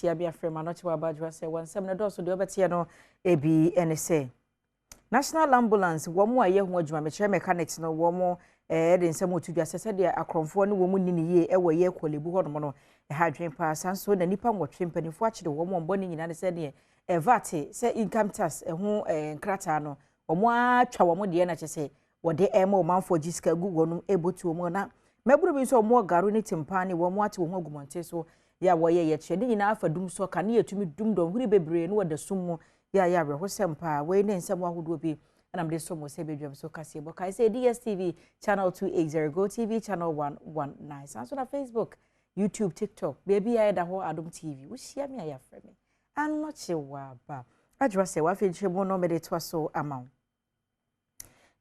tia bia frema no chewa Badwam say wansem na do so de obetie no ebi ene say National Ambulance wo mo aye ho adwuma me mechanics no wo mo de nsem otudwa sese de akromfo no wo mo nini ye e wo ye kolebu ho no no ha dwen pa sanso na nipa nwotwe mpanifo akide wo mo mboni nyina ne se de VAT se income tax ho nkrata no wo mo atwa wo mo de na chese wo de ema wo manfo gisika gu wo no ebotu wo mo na meburu bi so mo garu ni timpani wo mo ate wo ho agumonte so ya wo ye chede nyina afa dum so ka ne yetumi dum do huri bebre no wo da sum ya ho sempa we ne nsem ahodo bi anam de so mo se bedwam so kase bo kai say DSTV channel 280 Go TV channel 119 sanso na Facebook YouTube TikTok baby I da ho Adom TV wo hia me ya frɛ me anoche wa ba adwa se wa fe nchemo no me de to so amount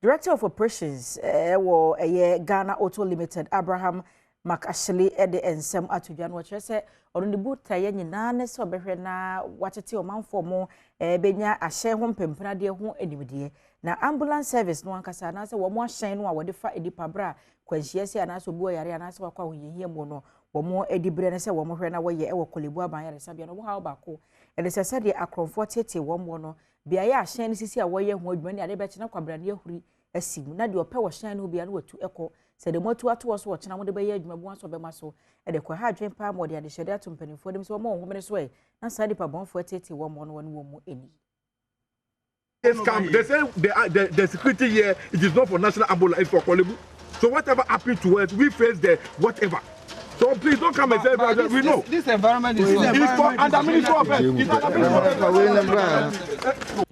Director of Operations wo Ghana Auto Limited Abraham Ashley ede ensem atudwa no kire se ono ne buta ye nyina ne se obehwe na watete o manfo mo benya ahye ho mpempena de ho enimdie na ambulance service no ankasa na se wo mo ahyen no a wode fa edipa bra kwanhie se ana so buo yare ana se wakwa hoyehie mo no wo mo edibre ne se wo mo hwe na wo ye wo kolebu aban yare sabia no wo ha ba ko ede se se de akromfo tete wo mo no bia ye ahyen ne sisi a wo ye ho adwuma ne ade be kina kwabra ne ahuri asimu na de ope wo hyen no bia no watu eko se de motu ato so wo kina mo de be ye adwuma bu so be ma so ede kwa ha dwen pa mo de ade hyede ato mpanifo dem so mo ho mene so e na sa de pa bonfo tete wo mo no wo mo eni. They say the security here, it is not for national ambulance, it's for Kolebu. So whatever happens to us, we face the whatever. So please don't come and say that we know. This environment is for under Ministry of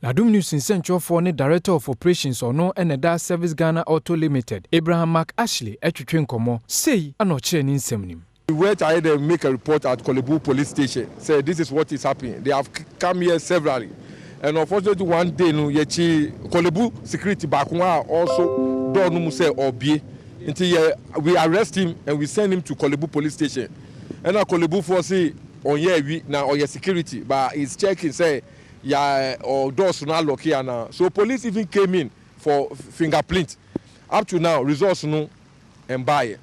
Adom News in Central for the Director of Operations or no and da Service Ghana Auto Limited, Abraham Ashley, etwetwe nkomo, say anoche ni nsem. We went ahead and make a report at Kolebu Police Station. Say this is what is happening. They have come here severally. And unfortunately, one day, no, yechi Kolebu security back also don't know say or be until we arrest him and we send him to Kolebu Police Station. And now Kolebu for say on we now or your security, but he's checking say or doors not lock here now. So police even came in for fingerprint. Up to now, results no and buy it.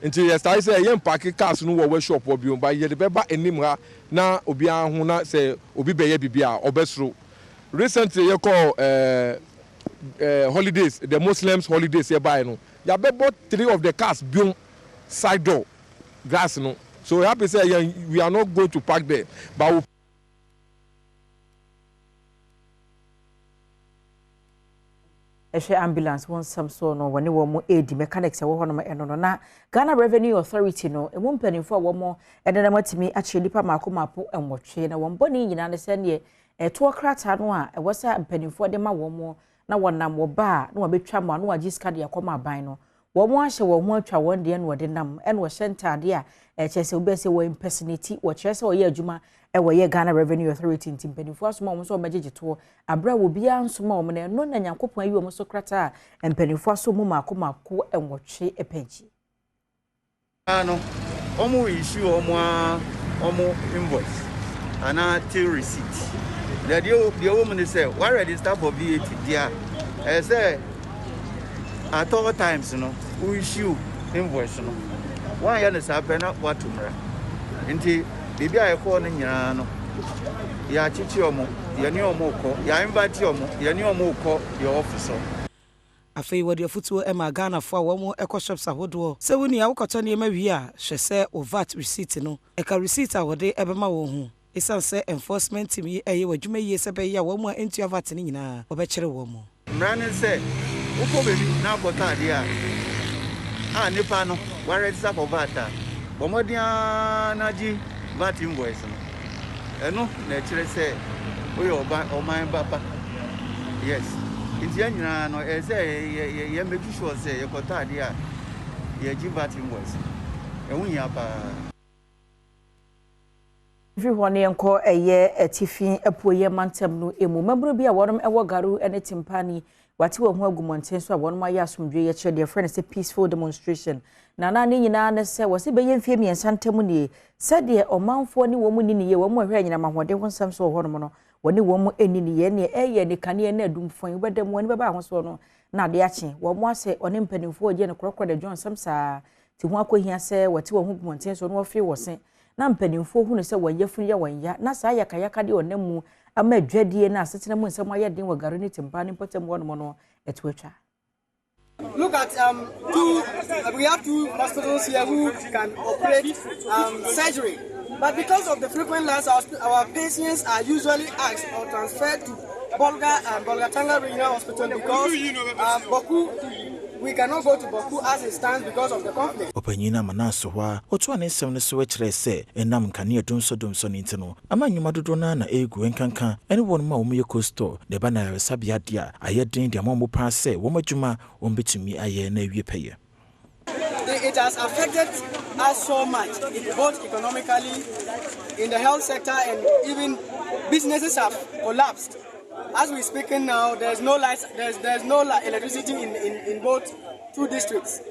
Until yesterday say yen park cars no wo shop obi on buy ye the beba enim ha na obi an ho na say obi beye bibia obesro. Recently, you call holidays, the Muslims holidays here by no. You bought 3 of the cars beyond side door, glass no. So we have to say we are not going to park there, but. Ambulance won some so no when wo mo aid mechanics e wo hono eno no na Ghana Revenue Authority no e mo mpanimfo wo mo e de na matimi a che lipa makomapo enwotwe na won boni nyina ne se ne to krata no a e wo sa mpanimfo de ma wo mo na wonam wo ba na wo betwa mo na wagiska de yakoma aban no wo mo ahye wo ho atwa won de na wo de nam e no wo hyentade a e chese obese wo impersonate wo chese wo ye adwuma e wo ye Ghana Revenue Authority ntimpanimfo asoma mo so mejeje to abra wo bia nsoma wo na no na nyankopon ayi wo so krata mpanimfo aso mo makomako enwotwe epaji ano omo issue omo invoice ana till receipt the woman say why register for VAT there I say at all times we issue invoice one year is happen what tomorrow nti bibi I call nyina no ya chichi omo ya ni omo ko ya invite omo ya ni omo ko your officer afei wodi afutuo ema Ghana fo wo mo eco shops ahodo se woni ya wokoto ne ma wi a hwese o VAT receipt no e ka receipt a wode ebema wo hu isan se enforcement team yi eye wadwuma yi se be ya wo mo entua VAT ni nyina obekere wo mo mrane se uko bebi na akota ade a nipa no wa register for VAT bo modia na ji VAT invoice no eno na kire se we oman baba yes it's nyina no e say ye make sure say ye kota ade a ye ji VAT invoice ehun pa everyone enko eye etifin epoye mantem no emu mabro bi a wonom ewo garu ene timpani wati wo ho agumonten so a wonom aye asomdwe ye kire de friend say peaceful demonstration na ni nyina ne se wo se be ye mfie miensa ntem ne se de omanfo ni wo mu ni ye wo mu hwe nyina mahode ho nsam so wonom no woni wo mu eni ni ye ne eye ne kane na adumfon bedam woni beba ho so no na de ache wo mu ase oni mpanimfo oje ne krokro de John samsa ti ho akohia se wati wo ho agumonten so no wo fe wo se na mpanimfo hu ne se wanyefunu ya wanya na saa yakayaka de onamu ama adwadie na asetena mu nsɛm ayɛ den wɔ garo ne timpa ne potem wɔ no no etwetwa. Look at we have 2 hospitals here who can operate surgery, but because of the frequent lines, our patients are usually asked or transferred to Bolgatanga Regional Hospital because we cannot go to Boku as it stands because of the conflict. Opanyina manaso hwa otu ane nsɛm ne so kyerɛ sɛ enam nkane adonso ne ntino ama nnwuma dodo na egu nkanka ene won ma wo ye costo de ba na sabia dia ayɛ den de amambo pa sɛ wo madwuma wo betumi ayɛ na awie pɛyɛ. It has affected us so much, both economically, in the health sector, and even businesses have collapsed. As we're speaking now, there's no lights, there's no electricity in both 2 districts.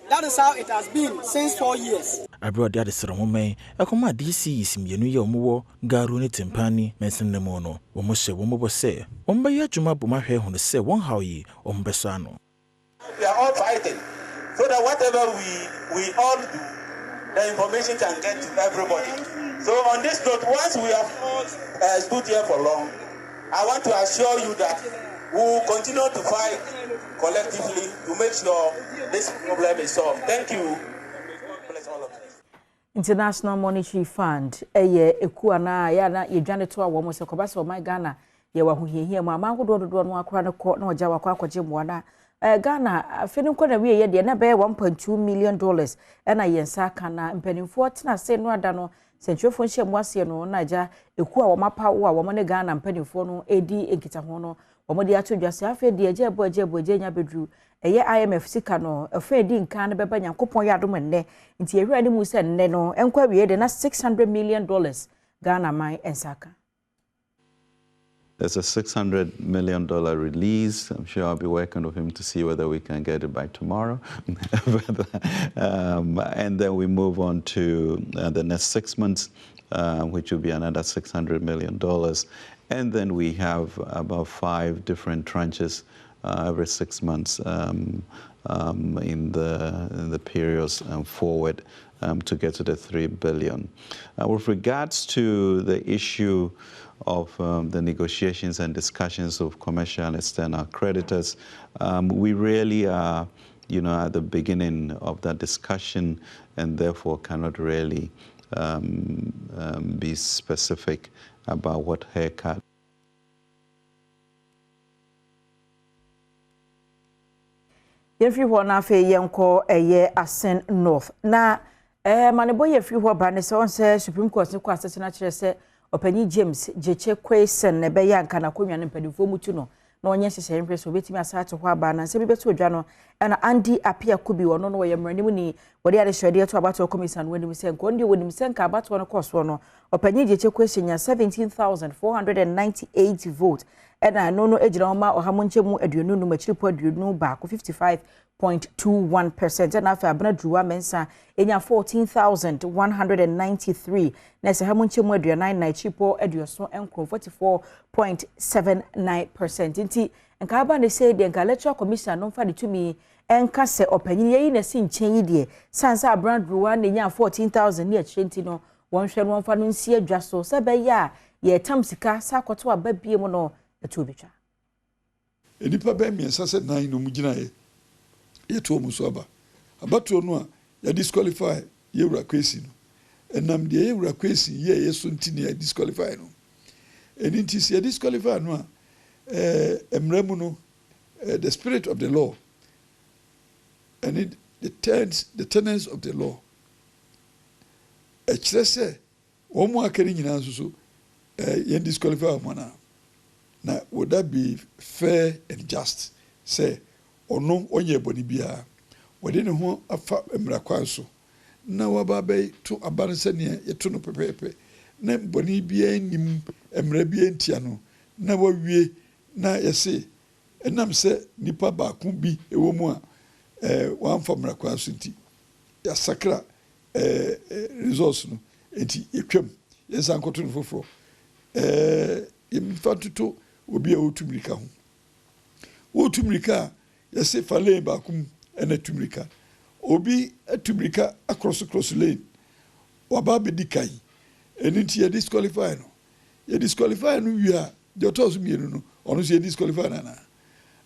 That is how it has been since 4 years. Abroad the ceremony, a comma DC is Mienu Muwo, Garu ne Timpani, Messin the Mono, Omoshe Womobo say, Ombaya Juma Bumahe on the say one how ye, Ombesano. We are all fighting so that whatever we all do, the information can get to everybody. So on this note, once we have stood here for long, I want to assure you that we will continue to fight collectively to make sure this problem is solved. Thank you. Bless all of us. International Monetary Fund ekuana ya na yedwane to awo mo se kobasa o my Ghana ye wa hohiehie mu amangodo dodo no akora no ko na oja wakwa akwaje mu na Ghana afeni ko na we ye de na be $1.2 million na yensa aka na mpanimfo tena se no ada no sentrofo nhye mu ase no na ja eku a wo mapa wo a wo ne Ghana mpanimfo no edi enkita ho no wo mo de atodwase afa de ejebo nya bedru eye IMF sika no afa di nkan ne beba nyankopon ya adom nne nti ehura ni mu se nne no enkwa wie de na $600 million Ghana man ensaka. There's a $600 million release. I'm sure I'll be working with him to see whether we can get it by tomorrow. And then we move on to the next 6 months, which will be another $600 million. And then we have about 5 different tranches every 6 months in the periods forward to get to the $3 billion. With regards to the issue of the negotiations and discussions of commercial and external creditors, we really are, at the beginning of that discussion, and therefore cannot really be specific about what haircut. Yefri ho na fe yenko eye Asen North na manebo yefri ho ba ne se on se Supreme Court ne ko asese na kire se Opanyi James Jeche Kwesen ne be yanka na konwa ne mpadifo mutu no na onye hyehyɛ impress obetimi asate ho aba na se bi beto odwa no na Andy Apia Kubi wono no ye mranimu ni wode ade hwede to abato commission woni se nko ndi woni se nka abato no course no Opanyi Jeche Kwesen ya 17,498 vote na no ejira homa ohamonchemu aduonu no machiripo aduonu ba ko 55.21% na afa abana druwa mensa enya 14,193 na se hamonchemu aduanan na chipo aduoso enkro 44.79% nti nka aba ne say de nka electoral commission no fa de tumi enka se Opanyi yeyi na si nchen yi de sansa abana druwa na enya 14,000 ne achenti no wonhwe no fa no nsi adwa so se be ya ye tam sika sakoto aba bie mu no etubitwa enipa be miensa se nan no mugina yeto omuso aba abato no a ya disqualify ye wura kwesi no enam de ye wura kwesi ye yeso ntini ya disqualify no eninti se ya disqualify no a emramu no the spirit of the law and the tenets of the law ekire se omo akari nyina nso ye disqualify omana. Now, would that be fair and just? Say, or no, onye boni bia. Within who a fat emrakwanso. Na wababe to abansenia, yetu no pepepe. Ne boni bia nim emrebia entiano. Na wawie na yese. Enam se nipa ba kumbi ewo mu a wan fa mrakwanso nti. Ya sakra resource no enti yetwam. Yesa nkoto no foforo. Yemfatuto obi a otumrika ho otumrika yese fale ba kum ena tumrika obi atumrika across lane waba bedi kai eni ti ye disqualify no ye disqualify no wi a de otos mienu no ono so ye disqualify na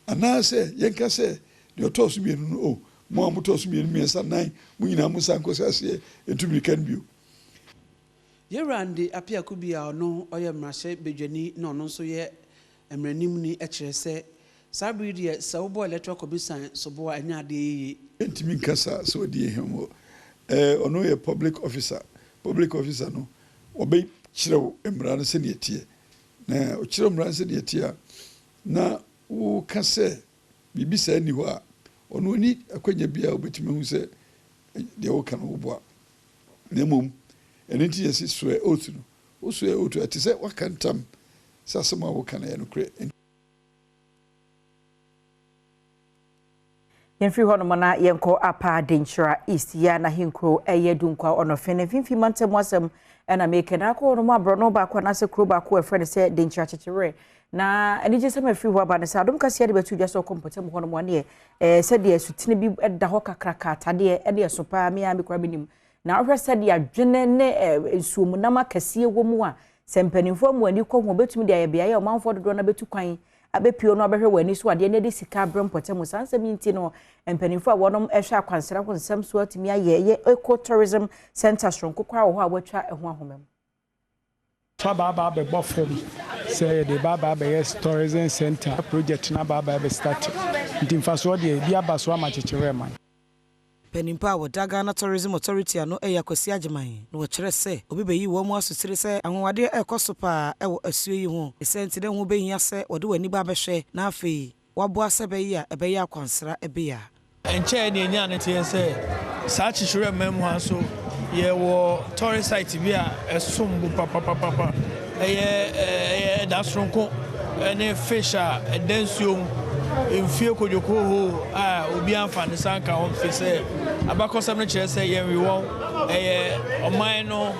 ana se ye nka se de otos mienu no o mo amotos mienu miensa nan mo nyina mo san kosase entumi kan bio Yerande apia kubia no oye mrahye bedwani na ono so ye emranim ni ekire se sabiri de sawbo electrical bisan sobo anya de yi entimi nkasa so di hemo ono ye public officer no obe kirew emra no se de tie na o kirew emra se de tie na wo kase bibisa ni ho a ono ni akwanya bia obetimi hu se de wo kan wo boa na mom enti yesi swe otu no wo swe otu ati se wakantam sasema wo kan ya no kre Yemfri hono mana yenko apa Denchira East ya na hinkro eye dunkwa ono fene finfi mantem wasem na make na ko no ma bro no ba kwa na se kro ba ko e friend se Denchira chechire na ani je se ma fri ho ba ne sa dum kase de betu dwa so kompotem hono mo ne se de sutine bi da ho kakraka tade e de so pa me am kwa binim na ohwe se de adwene ne nsuomu na makase wo mu a se mpanimfo mu ani ko ho betumi de ayebia ye o manfo dodo na betu kwan abepio no abehwe wani so ade ne de sika brempotem sansam nti no mpanimfo a wonom ehwe akwansera konsam so atimi aye eco tourism center stronko kwa wo ho a watwa eho ahomem so baba be bofom say the baba be tourism center project na baba be start nti mfaso de bia baso amachechire man Penimpa wo Ghana Tourism Authority ano eyakwasi ageman no kire se obi beyi wo mu asosire se anwade ekoso pa ewo asuo yi ho esenti de ho behia se wode wani ba behwe na afei wabo ase beyi a ebeyi akwansra ebeya enche ne nya ne tie se sa chihire mem ho so ye wo tourist site bi a esombu papa eye dasronko ene fisha edensuo mfie kodjoko ho a obi anfa ne sanka ho fese abakosam ne kire se ye wiwo oman no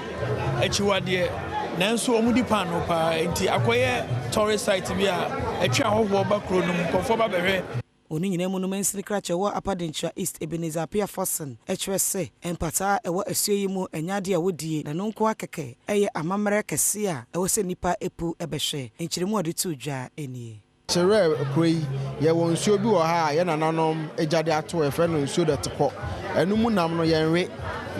achiwade nanso omudi pan no pa enti akoye tourist site bi a atwa hoho bakro no mkofo ba behwe oni nyina mu no mansiri krache wo Denchira East Ebenezer Apia Fossen ehwe se empata ewo asuo yi mu enyade a wodie na no nko akeke eye amamere kese a ewo se nipa epu ebehwe enchiremu ode tu dwa enie Chere koi ye won nsuo bi wo ha ye nananom ejade ato e fe no nsuo de tepo enu mu nam no ye nwe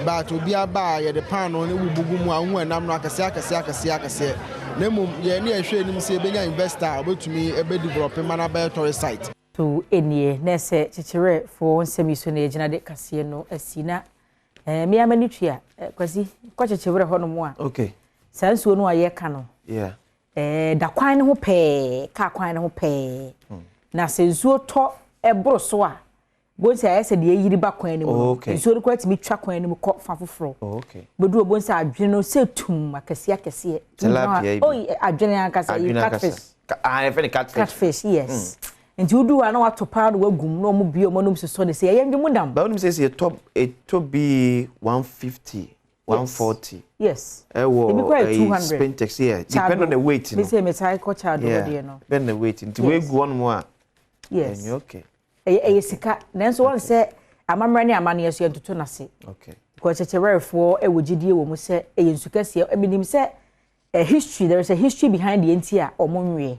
ba to bi aba ye de pan no ne wubugu mu ahu enam no akase na mum ye ne ehwe nim se benya investor obetumi ebe develop mana ba tourist site to enie na se chichere for nsemi so na ejina de kase no asina me amani twia kwasi kwa chichere ho no mu a okay sansuo no aye ka no yeah da kwan ne ho pe ka kwan ne ho pe na sensuo to ebro so a bonsa ya se de yiri ba kwan ne mu sensuo no kwatimi twa kwan ne mu ko fa foforo okay bedu bonsa adwene no se tum akase adwene akase yi catfish catfish yes nti udu wa na watopa no wagum no mu bio monum so ne se ye ndwemu dam ba onum se se top be 150 140 yes ewo 200 Spentex here depend on the weight no say me sai ko cha do de no depend the weight nti we gu on mo a yes okay sika nanso won say amamra ne amane yeso entoto na se okay ko chechewefo ewo gidie wo mu se yensukasie eminim se history there is a history behind the entia omonwe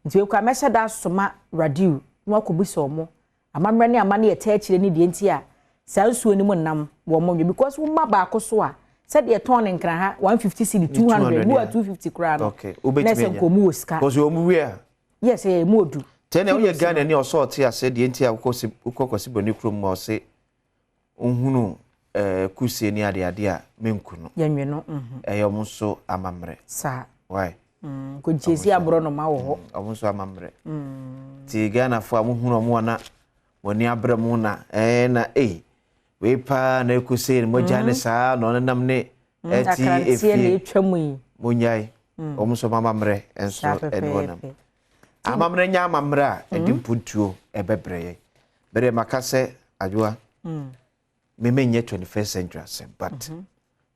nti we kwa mesha da soma radio no akobuso omo amamra ne amane ye taachire ne de entia sansuo ni mu nam wo monwe because wo ma ba akoso a said ye ton nkra ha 150 cedi 200 bu 250 kra no okay obetime nya komu oska because you mu where yes mu odu tena wo ye Ghana ni osort ya said ye ntia ukokosi boni krom ma ose ohunu kusie ni ade a menku no yanwe no eyom so amamre sa why ko jesi abro no ma wo ho omon so amamre ti Ghana fo amuhunu mo na woni abrem na na we pa na kusie ni moja ne sa no nam ne eti efi monyai omon so amamre enso enwonam amamre nya amamre edimpuntuo ebebreye bere makase adwoa menye 21st century but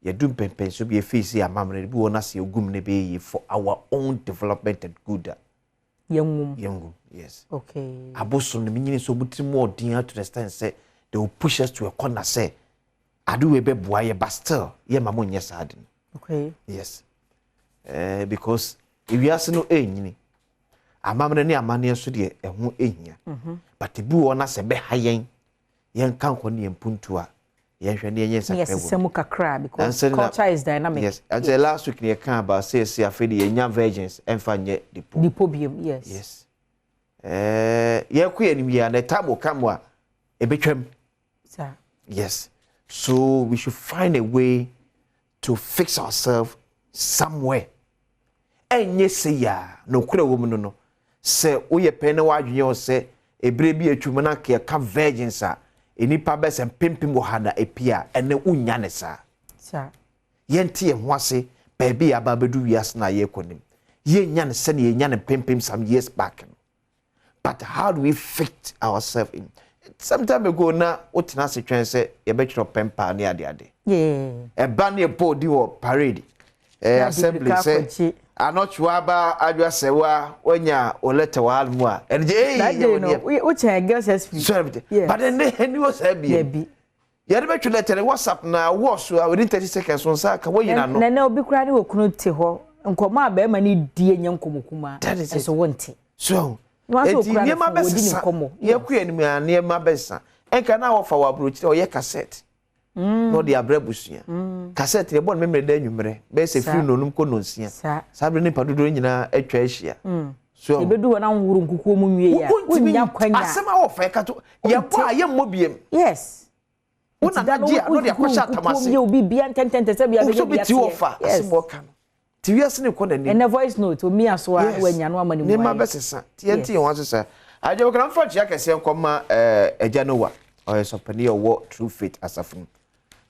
ye do pempen so be a face amamre bi wona se ogum ne be for our own development and good yengum yes okay aboso no menyini so buti more din to the stand say they will push us to a corner say adu we be boaye but still ye mamo nye sad. Okay. Yes. Because if you ask no enyini amamre ne amane so de eho ehia. But ebi wona se be hayen yen kan ko ne mpuntu a yen hwe ne yen se yes semu kakra because culture is dynamic. Yes. And the last week ne kan about say afedi enya virgins emfa nye dipobium. Yes. Yes. Ye ku enim ya na tabo kamwa ebetwam. Sir. Yes. So we should find a way to fix ourselves somewhere. Enye se ya no kura wo mu no se oye pene wa adwenye o se ebre bi atwum na ke ka virgins a enipa be se pimpim wo hada epia ene unya ne sa. Sir. Yenti e ho ase baby aba bedu wias na ye konim. Ye nya ne se ne ye nya ne pimpim some years back. But how do we fit ourselves in? Some time ago na utina se twen se ye be tro pempa ne ade. Yeah. E ba ne po di wo parade. Assembly say anochwaba adwa sewa onya oleta wa almu a enje we check girls SP. But then he was happy. Ya be twa letter WhatsApp na wo so within 30 seconds on sa ka wo yina no. Na obi kura ne okunu te ho nkomo aba ma ne die nya nkomokuma so wonte. So enti ma be sa ye ku anim a ne ma be sa enka na wo fa wa brochi o ye cassette. No de abrebusia cassette e bon memre da nwumre be se free no num ko nonsia sabre ne padodo nyina atwa ahia so ebedu na nwuru nkukuo mu nwie ya wonya kwanya asema wo fa kato ye po aye mmobiem yes una na dia no de akwasha tamase ye obi bia ntentente se bia be bia ti wo fa asemo kan ti wiase ne ko na ni and voice note o mi aso a wanya no amani mu ne ma be sesa ti won sesa ajo kan fa chia kese nkoma eja nowa o ye sopani wo true faith asafun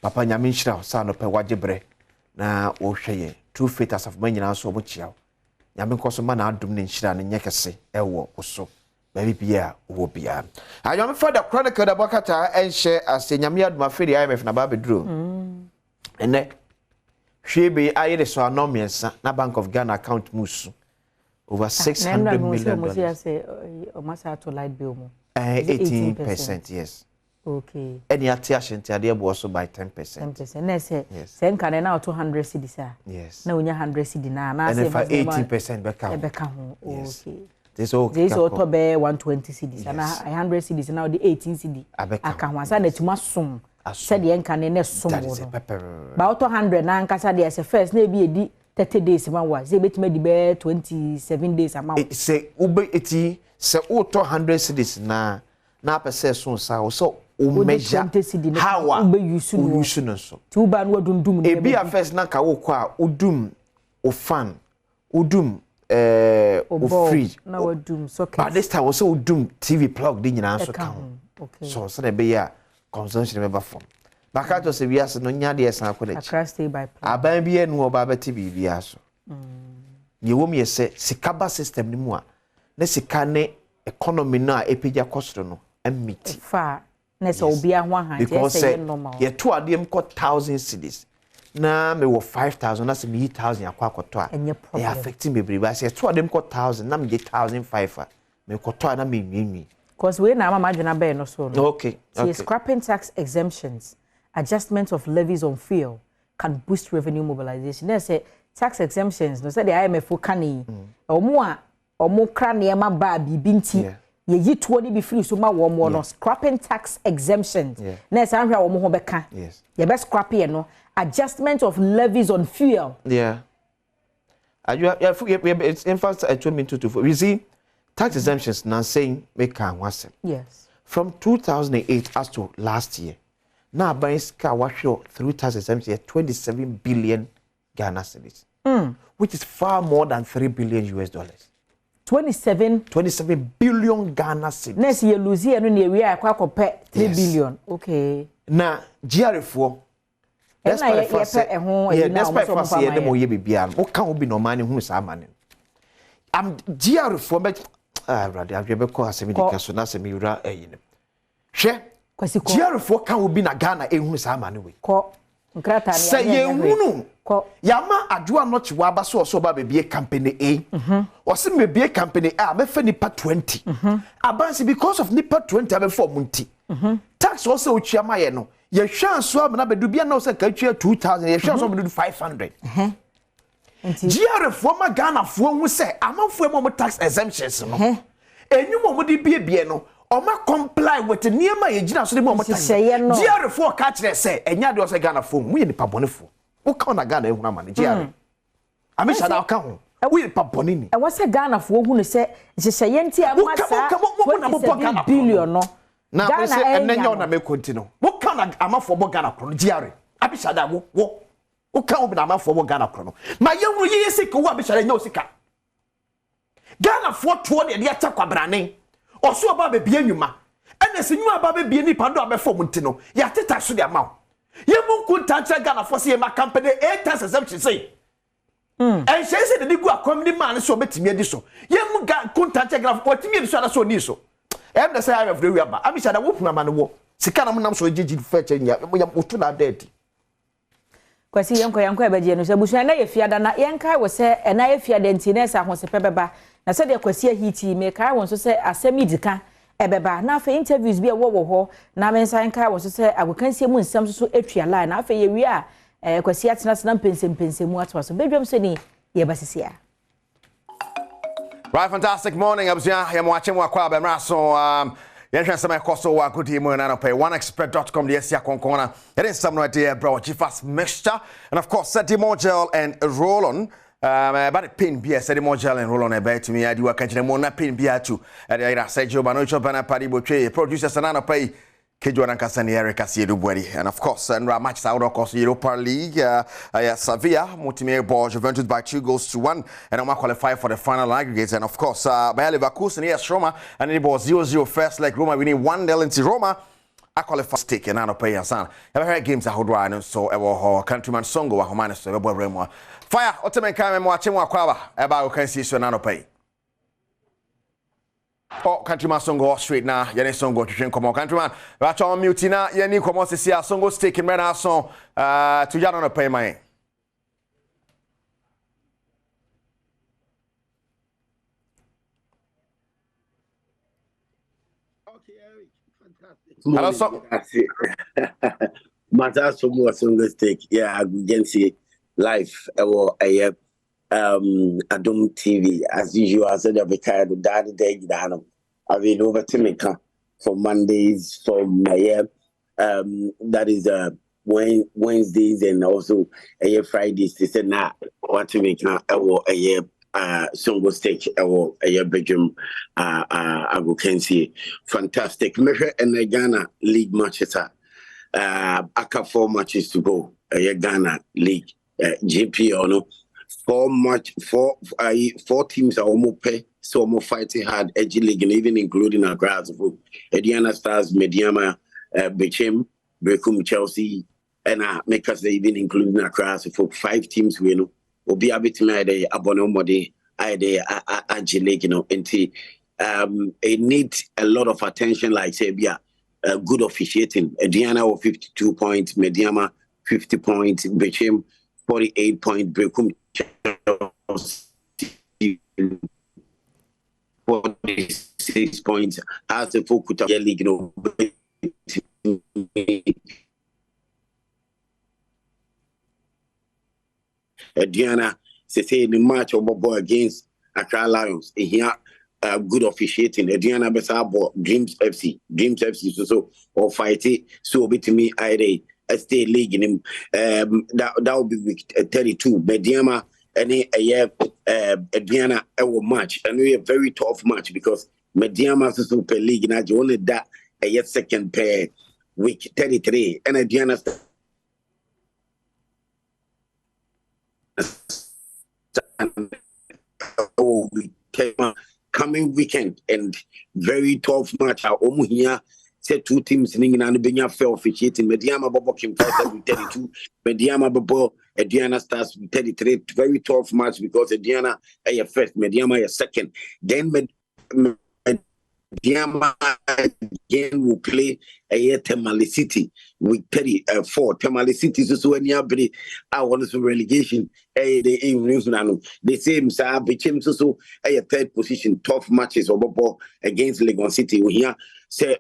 Papa nyame nhyira sa no pe wagebre na wo hweye true faith asaf manyina so mo chia nyame nkoso ma na adom ne nhyira ne nyekese ewo oso ba bibia wo bia ayome for the chronicle da bakata enhye ase nyame adom aferi IMF na ba bedro ene hwebe ayere so anomiensa na Bank of Ghana account musu over $600 million. O masa to light bill mo 18%, yes. Okay. Any attention to the also by 10%. 10%. Na say sen kan na 200 cedis a. Yes. Na unya 100 cedi na say 18% beka ho. Okay. This all to be 120 cedis na 100 cedis na the 18 cedi. Aka ho asa na tuma som. Said the kan na som no. Ba 100 na nkasa de say first na bi edi 30 days man wa. Say betima di be 27 days amount. Say ube eti say auto 100 cedis na pese so sa so o measure how ube use no so ti uba no dundum e bia first na ka wo kwa udum o fan udum o fridge na udum socket but this time also udum TV plug di nyina so ka okay so na be ya consumption member form baka to se bia se no nya de esan ko na chi stay by plan aban bia nu oba beti bibia so ye wo me se sikaba system ni mu a na sika ne economy na epija cost no meet fa na so obi ahwa han say normal ye to adem ko 1000 cedis na me wo 5000 na se me 1000 akwa akoto a e affecting me briba say to adem ko 1000 na me 1500 me koto na me nwi cause we na mama dwena be no so no okay scrapping tax exemptions adjustment of levies on fuel can boost revenue mobilization na say tax exemptions no say the IMF can omo kra ne ma ba bibi nti ye yitwo ni bi free so ma wo mo no scrapping tax exemptions na say anhwa wo mo ho beka ye be scrap ye no adjustment of levies on fuel it's in fact I told me to you see tax exemptions now saying make can was from 2008 as to last year now by ska washo through tax exemptions 27 billion Ghana cedis which is far more than $3 billion US. 27 billion Ghana cedis. Next year lose here no near we akwa kope 3 billion. Okay. Na GR4 despite for say dem oye bibia no ka obi no man hu sa amane. Am GR4 bet brother abebe ko asemi dika so na asemi wura eyine. Hwe GR4 ka obi na Ghana ehunu sa amane we. Ko nkrata ni ya. Say ehunu yama adwa no chi wa ba so ba bebie company A o me bebie company A me fa nipa 20 abansi because of nipa 20 abe for munti tax also ochiama ye no Ye hwan so am na bedu bia na so ka twa 2000 ye hwan so bedu 500. GR for ma Ghana fo hu se amanfo e mo tax exemptions no. Enyum mo di bie no o ma comply with the niema ye gina so de mo tax. GR for ka kire se enya de o se Ghana fo mu ye nipa bonefo. Wo ka na Ghana ehuna ma ne GR. Ami sha da ka ho. We paponi ni. E wo se Ghana fo hu ne se hyehyeye nti amasa 27 billion no. Na we se enenya na me continue. Wo ka na amafo bo Ghana kro no GR. Abi sha da wo ka obi na amafo bo Ghana kro no. Ma ye hu ye sika wo abi sha da nya osika. Ghana fo to de atakwa brane. Oso oba be bia nwuma. Ene se nwuma ba be bia ni pado abefo mu nti no. Ya teta so de amaw. Ye mu kunta cha Ghana fo se ye ma company 8 times exemption say. And she said the go comedy man so betimi edi so. Ye mu ga kunta cha Ghana fo timi edi so ada so ni so. Em na say I have the way ba. Abi sha da wo puna ma ne wo. Sika na nam so jeji feche nya. Ya otu na dead. Kwasi yanko ebeje no se busu na ye fiada na yenkai wo se na ye fiada nti na sa ho se pebeba. Na se de kwasi ahiti me kai won so se asemi dika ebeba na afa interviews bi e wo ho na me nsan kai won so se agokansie mu nsam so atwa line na afa ye wi a kwasi atena pensem atwa so bedwam se ni ye basisia. Right, fantastic morning abusua ya mwache mwakwa bemra so yɛhwɛ nsɛm ɛkɔso wɔ agodi mu na no pay oneexpert.com the asia konkona it is some idea bro chifas mixture and of course Sedimo gel and roll on about the pin beer Sedimo gel and roll on a bet to me adi waka kyerɛ mo na pin beer too adi Sergio Banocho bana padi botwe producer sanano pay Kejuan Kasani Erica Siedubueri and of course and matches out of course Europa League Sevilla Multimedia ball Juventus by 2-1 and Oma qualify for the final aggregates and of course Bayer Leverkusen yes Roma and it was 0-0 first leg Roma winning 1-0 into Roma I qualify stake and I pay san every games I hold right so our countryman Songo wa homane so ebo remo fire otemen kan mo ache mo akwaba eba o kan si so na no pay Oh, countryman Songo straight now. Yene Songo to come on, countryman. Watch on mute na. Yene come on to see a Songo taking right now. So, to you on a pay my. Okay, Eric. Fantastic. Hello, sir. Matter so more Songo stake. Yeah, I can see live. Adom TV, as usual, I said every time the day down. I've been over to me for Mondays, from that is Wednesdays and also Fridays. They said now what to make Songo stake a bedroom I can see fantastic measure and Ghana league matches I got 4 matches to go Ghana league GP or no. 4 teams are almost pay, so almost fighting hard, edgy league, and even including our grass. Ediana Stars, Mediama, Bechem, Brekum, Chelsea, and make us even including our grass. For 5 teams, we know, will be able to make a Abonomode, edgy league, and it needs a lot of attention, like say, good officiating. Ediana 52 points, Mediama 50 points, Bechem 48 points, Brekum 46 points as the full league, Diana say the match of boy against Accra Lions. Here good officiating. Diana Besabo Dreams FC so or fight it so bit to me I stay league in him that will be week 32 Mediama and Diana our match and we a very tough match because Mediama Super League now only that a second pair week 33 and Diana coming weekend and very tough match here. Say 2 teams in England and Benya fair officiating. Mediama Bobo Kim with 32. Mediama Bobo, Diana Stars with 33. Very tough match because Diana first, Mediama second. Then Diama again will play a Tamale City with Perry 4. Tamale City is so any abri. I want some relegation. They say Msa became so a third position, tough matches or against Legon City. We here say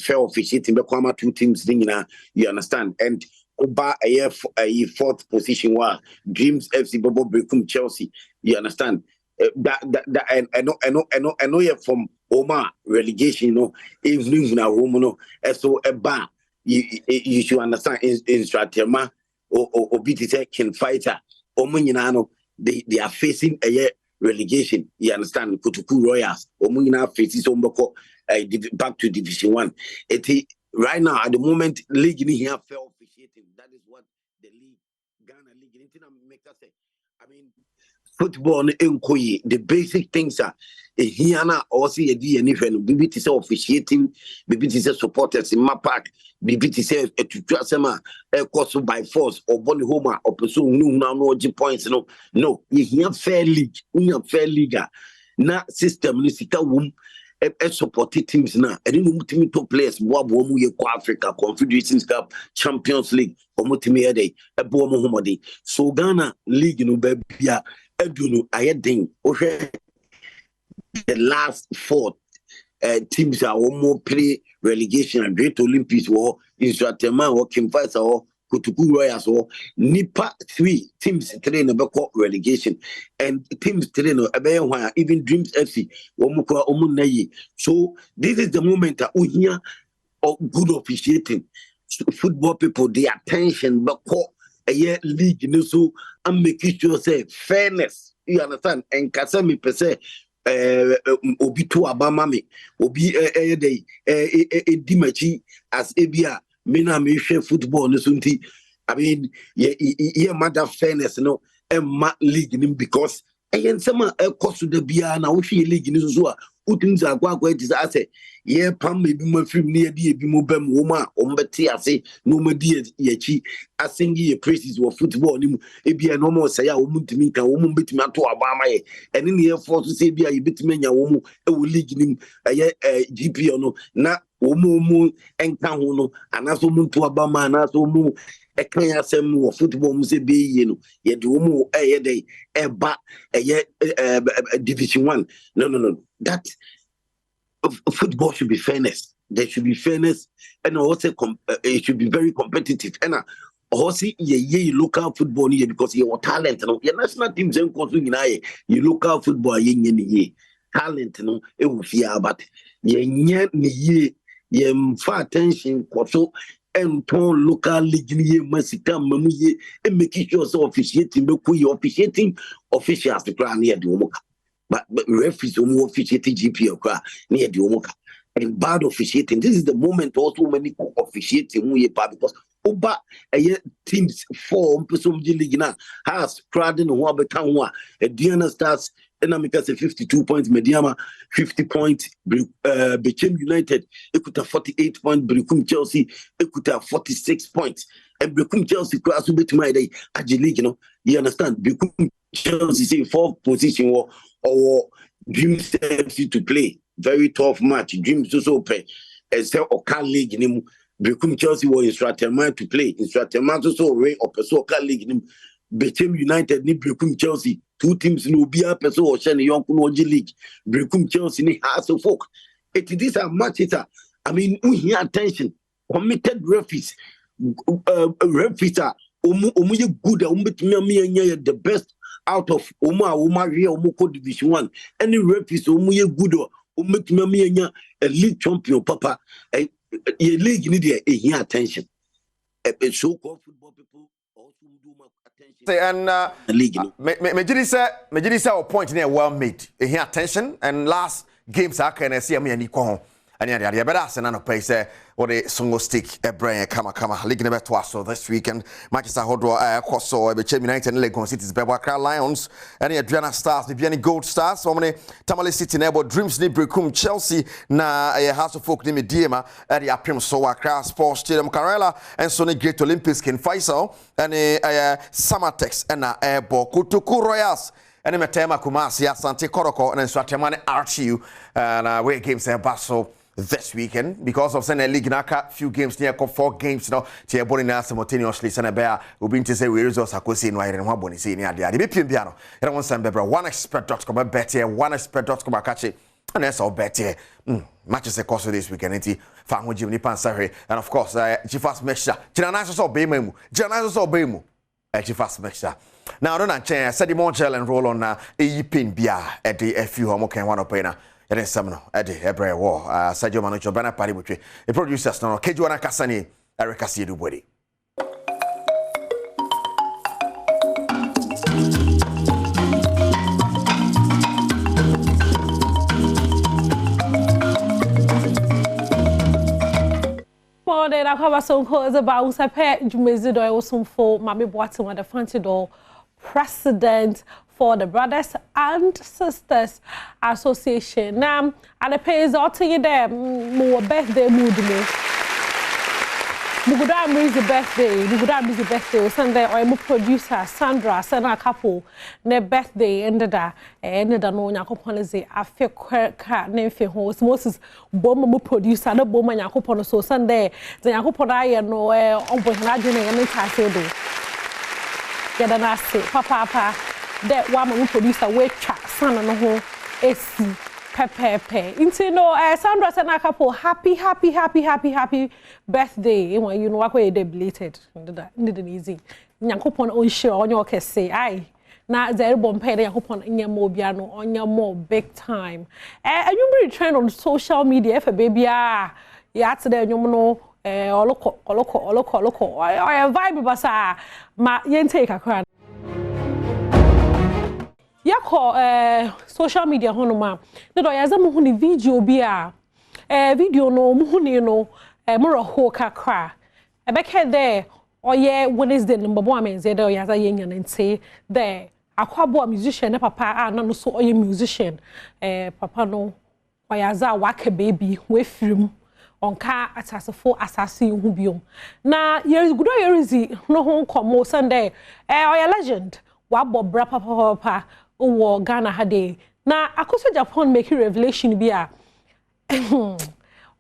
fair officiating the Kwama 2 teams thing you understand. And Oba a fourth position where Dreams FC Bobo Brekum Chelsea. You understand? I know you're from Oma relegation, evening now, so a bar. You should understand in Stratema or BTC can fighter or Munyanano, they are facing a relegation. You understand? Kutuku Royals or Munina faces Omboko back to Division 1. Right now, at the moment, league in here fair officiating. That is what the league, Ghana League, make us say. I mean, football in the basic things are here now also a DNF, BBT say officiating, BBT say supporters in my park, BBT say to Trasema a course by force or Bonnie Homer or pursue no points. No, you have fair league, na system Nisika womb. Supported teams now. I didn't know to top players. Badwam Africa Confederations Cup, Champions League, or Mutimia Day, a Badwam. So Ghana League no baby. I think the last 4 teams are more play relegation and Great Olympics or in Stratema or Kim Fighter or Kutuku Royals or Nipa 3 teams train about relegation and teams train about even Dreams FC Omuka Omunayi. So this is the moment that we hear of good officiating. Football people, the attention, but a year league, so I'm making sure say fairness. You understand? And Kasami per se. Obi to Abamami, Obi a day, a dimachi as Abia. Mina me share football no sunti. I mean, yeah, matter fairness, and league because again some cost to the bia na we league in so utins are quite is I say, yeah, pam maybe my film near the bimobem woman, ombeti I say, no my dear yechi, I sing ye praises of football, ebia no more say a woman to me, a woman bit me to Obama, and in the air force to say, be a bit me a woman, a league in a GP or no, not Omo and Kahuno, and as woman to Obama, and as Omo. A clear sem of football must be yet woman a day a bat a Division 1. No. That football should be fairness. There should be fairness, and also it should be very competitive. And also ye local football here because your talent, your national teams and you local football ye talent, it will fear, but ye far attention so. And ton local league masika mamuye and making sure so officiating officiating officials to cry near the Omoka. But referees who officiating GP or near the Omoka. And bad officiating. This is the moment also many officiating because Oba teams 4 person league now has crowding who become one. Diana Stars and America 52 points, Mediama 50 points, Bechem United, Ekuta 48 points, Brekum Chelsea, Ekuta 46 points. And Brekum Chelsea class will be to my day at the league, you understand? Brekum Chelsea say 4th position or Dreams FC to play. Very tough match. Dreams also play. Except Oka League, Brekum Chelsea was in Stratema to play. In Stratema also Ray or Oka League, Bechem United ni Brekum Chelsea. 2 teams no be a person or Shani Yonkunoji League. Brekum Chelsea ni House of Folk. These are matches. I mean, we hear attention. Committed referees. Referees are good. The best out of Omako Division 1. Any referees good. Elite champion, Papa. A league need a hear attention. A so-called football people. And Majidisa or point near well made. Here attention and last games I can see me and Nico. And yeah, but that's another place or a single stick a brain kama league never twice so this weekend Manchester Hodro Koso Bechem United and Legon City's Bewakra Lions and Adriana Stars the Biani Gold Stars so many Tamale City nebo Dreams ni Brekum Chelsea na House of Folk ni Mediema at the Apim so Accra Sports Stadium Karela and so Great Olympics Ken Faisal and Summertex and Airball Kutuku Royals ene metema Kumasi Asante Koroko and Swatemane RTU and we games in Basel this weekend because of Senate League Naka few games near 4 games now tie boni na simultaneously Senate Bear will be to say we results akosi no ayere ho boni say ni ade be piem bia no ere won sam bebra oneexpert.com bet here oneexpert.com akache and that's all bet here matches the course of this weekend enti fa ho jim ni pansahwe and of course Chifas Mixture China so be mu China so be mu Chifas Mixture now don't change said the more gel and roll on pin bia at the few homo can one opena ere samno ade ebre wo Sergio Manucho bana pari butwe the producers no kejuana kasani Eric Asiedu body morning akwa sonko is about usape jumezido e wosomfo mame boatin wa the fantido president for the Brothers and Sisters Association. Now, and the pay is all to you there, more birthday mood me. Mugudam is the birthday, Mugudam is the birthday, Sunday, or my producer, Sandra, Sana couple, their birthday ended that, ended the no Yakoponize, I feel cat name for host, Moses, Bomb producer, no Bomb and Yakopon, so Sunday, the Yakopon, no, on board Nadine and Tassado. Get an assay, Papa. That woman producer we chat son no ho esi pepe into no Sandra and a couple happy birthday when you know what we deblated didn't easy Yakopon on show on your case say aye na there bomb pay Yakopon in your mobiano on your more big time you be trend on social media for baby ya to there you know look or vibe basa ma yen take a crown yako social media hono ma no do yaza mu huni video bi a video no mu huni no mo ho kakra e be ke there oye Wednesday no bobo amenze there yaza yenya nte there akwabo musician ne papa a na no so oye musician papa no oyaza waka baby we film onka atasefo asase hu biom na ye gudo yerizi no ho komo Sunday oya legend wa bobra papa Owo Ghana hade na akoso Japan make revelation bi a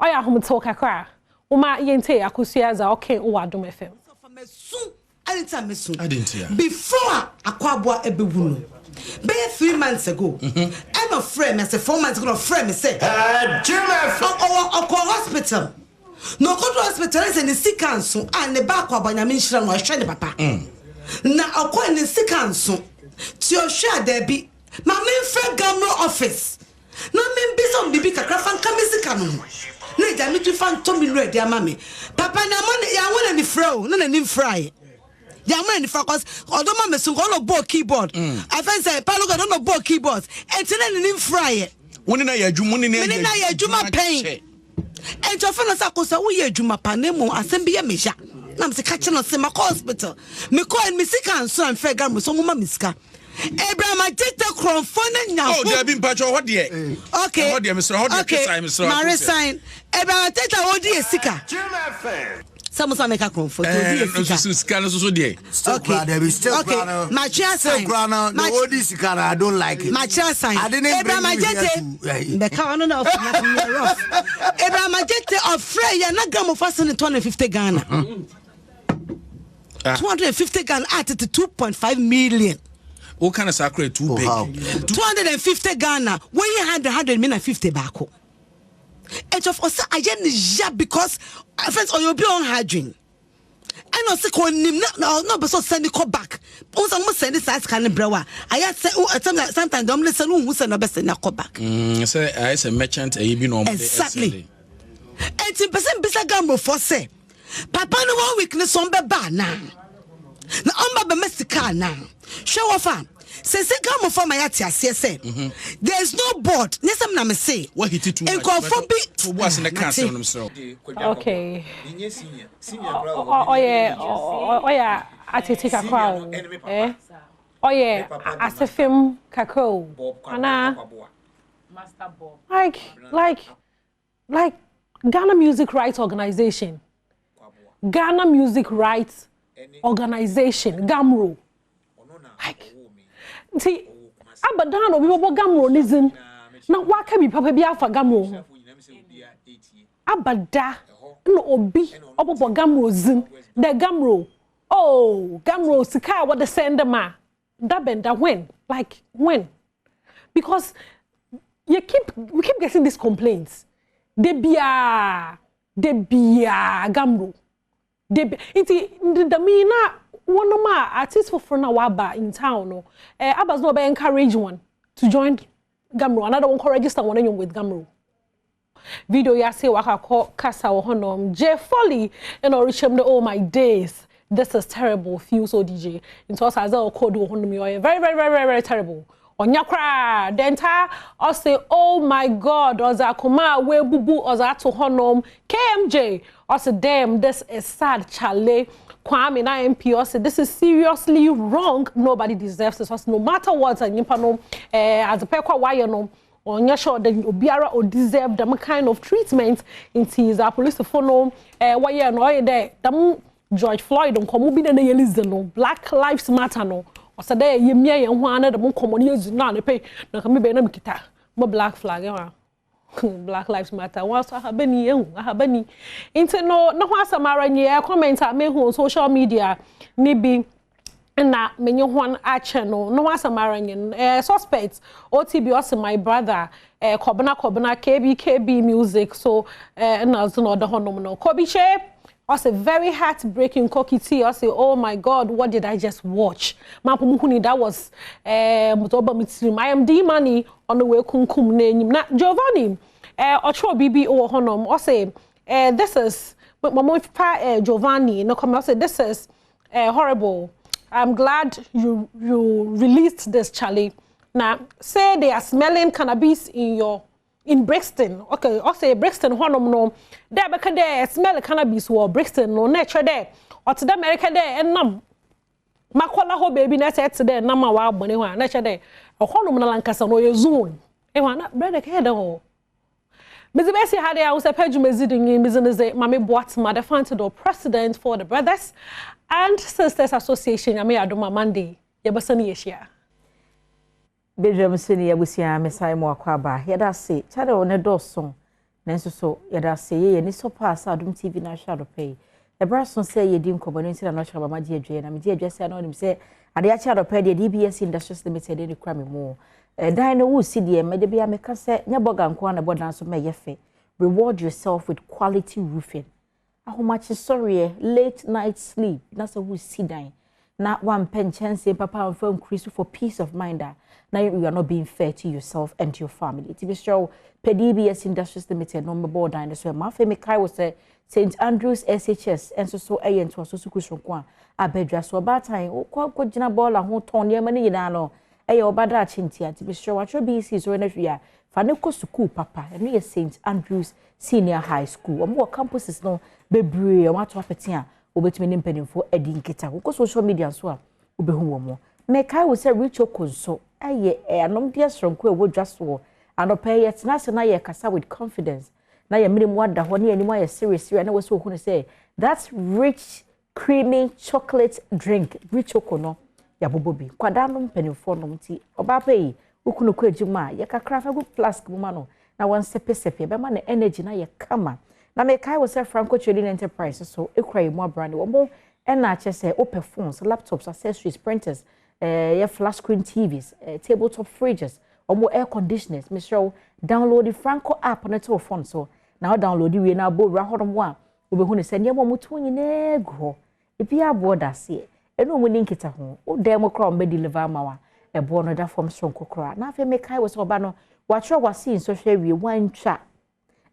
oya hom talk akra uma yente akoso yaza okay o Adom FM before akwabwa ebewu no be 3 months ago I'm a friend say 4 months ago friend say hospital no go to hospital is in the sick council and the back of nyame nhira no hwe ne papa na akwa ne sick council Tio share there be my main friend Gamro office. No mean be some bibi kakra fan kamizika no. Na ja mi tu fan to mi ready amame. Papa na money ya won any fro, no na nim fry. Ya won any focus, odoma mesun go no board keyboard. I find say pa logo no board keyboard. Enti na nim fry. Woni na ya adwuma na ya adwuma pen. Enti ofo sa kosa wo ya adwuma pa na mu asem bi ya meja. Na me se catch no se ma hospital. Me call and me sika so am fe Gamro so mo ma misika. Abraham Ateta Cronfone now. Oh, they have been patch what dear. Okay. What dear, Mr. Mr. Mary sign. Abraham Ateta Odi Sika. Some make a Cronfone. Okay. My chair sign. My Odi Sika, I don't like it. My chair sign. I didn't Abraham Ateta. The car on off. Abraham Ateta of Freya, not Gamo fasten 250 Ghana. 250 Ghana at 2.5 million. What kind of sacred too big? 250 Ghana. When you had 150 back. And of course, I just because friends or you'll be on hygiene. I know say call him no but so send it back. Also must send this size kind of brewer. I say sometimes don't listen who send no best send call back. Say I as a merchant you be normal. Exactly. 80% bisa Gamro for say. Papa no 1 weakness on be ba na. Na amba be mesika na. Show off am. Say Gamro for my atiase say. There's no board. Nesam na me say. What hit it too much. For what's in the council himself. Okay. Oh yeah, atete kakra. Eh? Oh yeah, asefem kakao. Ana Master Bob. Like Ghana Music Rights Organization. Ghana Music Rights Organization, Gamro. Like, see, abadan obi bobo gamro nizin na waka bi papa bi afa gamro abada no obi obobo gamro zin the gamro oh gamro sika what the send ma that benda when because we keep getting these complaints de bia gamro iti the mina one of my artists for na waba in town no abas no be encourage one to join gamro another one can register one with gamro video ya say waka call kasa honom J Folly and orichem the oh my days this is terrible feel so DJ into us as a code honom you very very very very terrible onya kra denta or say oh my god oza kuma we bubu oza to honom KMJ or say damn this is sad chale Kwame na MP or say this is seriously wrong nobody deserves this no matter what and no as a pekwa why no onya sure that obiara or deserve them kind of treatment in his police phone why no there them George Floyd on komu bi na yelize no Black Lives Matter no o say there yemie ye ho ana dem komo ne yezu na ne pe na ka me be na mikita mo black flag Black Lives Matter once ahabani inte no ho asamara nye comment a me hu on social media ni bi na menye ho ache no asamara nye suspects OTB also my brother kobna KB music so na zo no the honom no Kobiche also very heartbreaking kokiti also oh my god what did I just watch mampumuhuni that was mutoba mitrim IMD money on the way kunkum na Giovanni ocho bibi o honom also this is mama Giovanni no come also this is horrible. I'm glad you released this Charlie. Now say they are smelling cannabis in Brixton. Okay, I say Brixton honom no. There because they smell cannabis or Brixton no nature there. Or to the America there and nam. Makola ho baby na say today nam ma wa bone ho nature there. O honom na Lancaster no ye zone. E wa na brother ke da ho. Mizibesi had I was a page meziding business Mami Boatma, the founder president for the Brothers and Sisters Association. I may Adom Monday. Yabasani Asia. Badwam seni yabusia mesai mo akwaba. Yada se chade one doso. Nenso so yada se ye ni so pass Adom TV na shadow pay. The brason say ye dim kobono nti na no shaba ma die na me die adwase na onim say ade acha do pay the DBS Industries Limited ni kwa me mo. Dan no wo si de me de bia me ka se nya boga nko na bodan so me yefe. Reward yourself with quality roofing. Ahomachi sorry late night sleep. That's a wo si dan. Na one pen chance papa and phone increase for peace of mind. Now you are not being fair to yourself and to your family. To be sure, DBS Industries Limited number board and so my family kai was St. Andrews SHS and so ayen to so sukushon kwa abedra so about time o kwa jina ball a ho ton ye mani yina no e obada chintia to be sure what your BC so na hwia fa ne ko school papa and ye St. Andrews Senior High School omo campuses no bebre o mato apetia obetumi ne mpanimfo edi nketa ko social media so a obehu wo mo me kai wo say Richo Konso aye anom dia sronko e wo dwaso anope yet na se na ye kasa with confidence na ye minim wada ho ne animu aye serious na we so hu ne say that's rich creamy chocolate drink Richo Kono ya bobobi kwada no mpanimfo no mti oba pay ukunu ko ejuma ye kakra fa go flask mu no na won sepesepe be ma na energy na ye kama na me kai wo say Franco Trading Enterprise so ekrai mu brand wo mo na che say open phones laptops accessories printers your flat screen TVs, tabletop fridges, or more air conditioners. Me show download the Franco app on your phone. So now download it. We now both rahon one. We be going to send you more mutuini negro. If you are bored, I see. And no winning kita home. O demo crown be deliver mawa. A born other from strong kokra. Now if you make high was obano, what you was seeing social media one chat.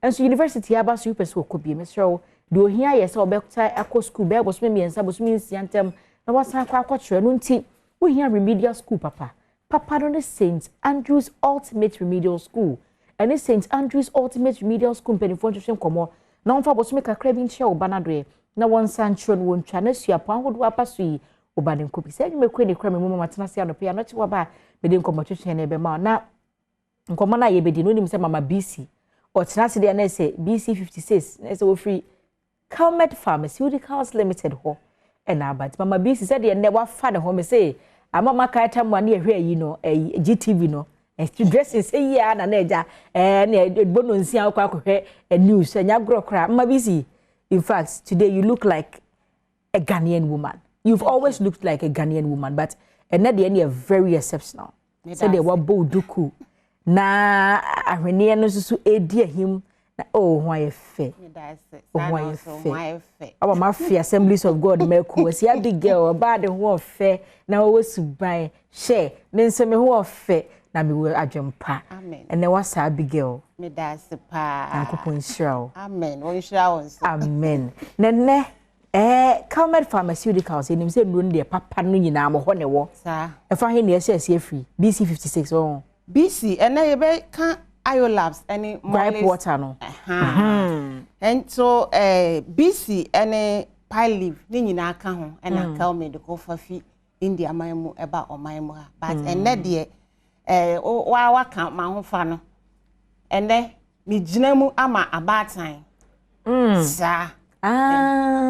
And so university about super so could be. Me show do here yes or back to school. Bear was me and sabos means yantem. Now what's our quattro nunti. We here remedial school, Papa. Papa don't St. Andrews Ultimate Remedial School. And it's St. Andrews Ultimate Remedial School penny for to come. Now for boss make a craving show banadre. Now one sanchon won't channels your pound would wapasui. Obanim copy said you may queen a crummy mama matanasi and a piano to waba. Medin competition and ebema. Now, Commander Yebedi no himself Mama BC. Or Tenacity and say BC 56. As a free Calmet Pharmaceuticals Limited ho. And now, but Mama BC said, you never found a home say, ama maka time one ehwe yi no GTV no dressing say ya na eja na bono nsia akwa akwohwe news nya grokra ma busy. In fact, today you look like a Ghanaian woman. You've always looked like a Ghanaian woman, but another end you're very exceptional. So they were both duku. Na ahwene no so edi him na oh why fe. Why fe. Our mafia Assemblies of God meku si a big girl ba de ho fe na wo suban share me nse me ho fe na me wo adwempa. Amen. And then what's a big girl? Me that's pa. Ankopon shirawo. Amen. Won shirawo. Amen. Nene Calmed Pharmaceuticals enim say no de papa no nyina mo ho ne wo. Sa. E fa he ne ese free. BC 56 oh. BC and na be can Iolabs any gripe water no. And so BC any pile leaf ni nyina aka ho and Calmed go for fi India mamu eba oman mu ha. But and na de wa kan ma ho fa no. And then mi gina mu ama abatan. Sa.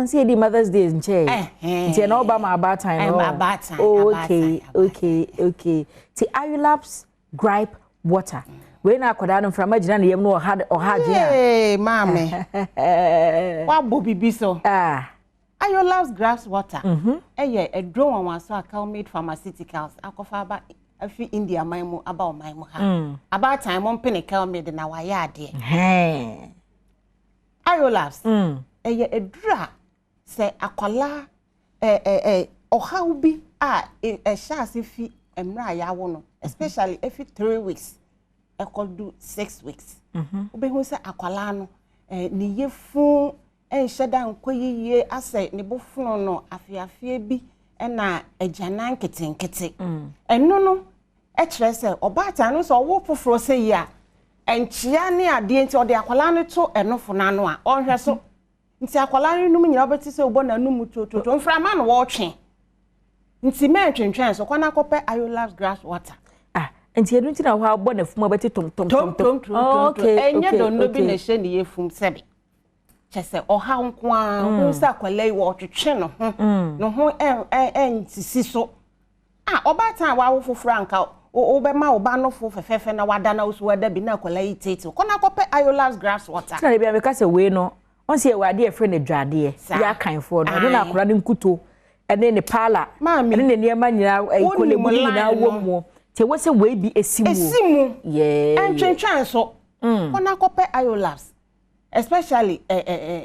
See the Mother's Day in chair. It's an Obama about time. Okay. See, Iolabs gripe water. When I could add from Major, you know, had or had. Hey, mammy. What Bobby Biso? Iolabs gripe water. A drone one so I call made pharmaceuticals. Alcofa a few India maimu about my muha. About time on penny call made in our yard. Iolabs. A dra say akola oha ubi a chance if emra ya wono especially every 3 weeks e could do 6 weeks obe hu say akola no ni yefu enhyeda nkoyiye ase ne bofunu no afiafie bi na ajanan ketenkete eno no e kire say obata no so wo foforo say ya enchia ne ade nti ode akola no to enofo na no a onhwe so nti akwala num nyina obeti se obo na num toto mframa no wo twe nti me twentwen so kwana kope Iolabs grass water nti edu nti na ho abo na fum obeti tom okay enye do no bi na hye ne yefum sebe chese oha nko a wo sa akwala yi wo twetwe no ho ntisi so obata wa wo fofura nka obema oba no fo fefefe na wada na usu wada bi na akwala yi tete kwana kope Iolabs grass water na bia me ka se we no on say we ade friend dwade ya kan for no na akora ne nkuto ene ne pala ene ne niema nyina kolebu nyina wo mu te we say we bi esimu entwentwan so kona kope Iolabs especially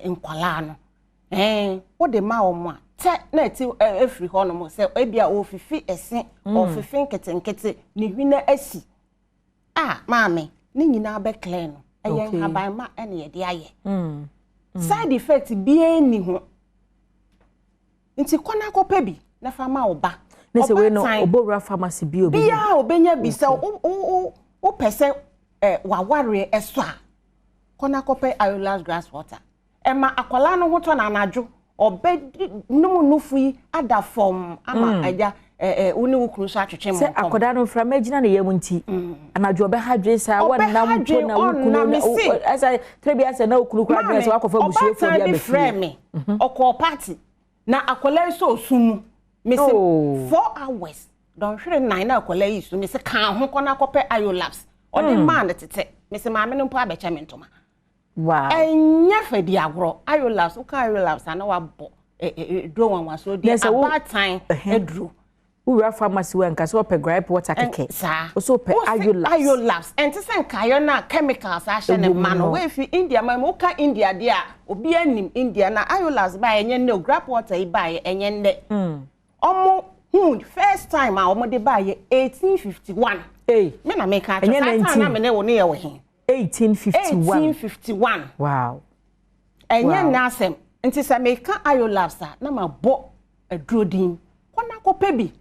nkwala no wo de ma wo mu a te na ti efri ho no mo say e bia o fifi ese o fifi nketenkete ni hwina asi maame ni nyina be clear no eyen haban ma ene ye de aye side effect bi eni ho nti kona kope bi na fama oba na se we no obowra pharmacy bi obi bia obenya bi se o pese waware eso a kona kope Iolabs grass water ema akwala no hoto na anajo obe num nufu yi ada form ama aja uni wukuru so atwetwe mo se akoda no fra magina na yemu nti anajo be hadwe sa wonnam mpo na wukuru asa trebi asa na wukuru kwa adwese wakofa busuefo bia be frame okọ party na akola so osumu me se 4 hours don hwere 9 na akola yi so me se kan ho kona kope Iolabs odi man tete me se maame no mpo abecha mentoma enya fedi agro Iolabs uka Iolabs ana wabo do wanwa so di about time edru ura pharmacy we nka so pe gripe water keke so pe Iolabs enti se nka yo na chemicals a hye ne ma no we fi India ma uka India dia obi anim India na Iolabs ba enye ne gripe water i ba enye ne omo first time a omo de ba ye 1851 me na make a na me ne wo ne ye wo he 1851 wow enye na asem nti se me ka Iolabs na ma bo adrodin kona kope bi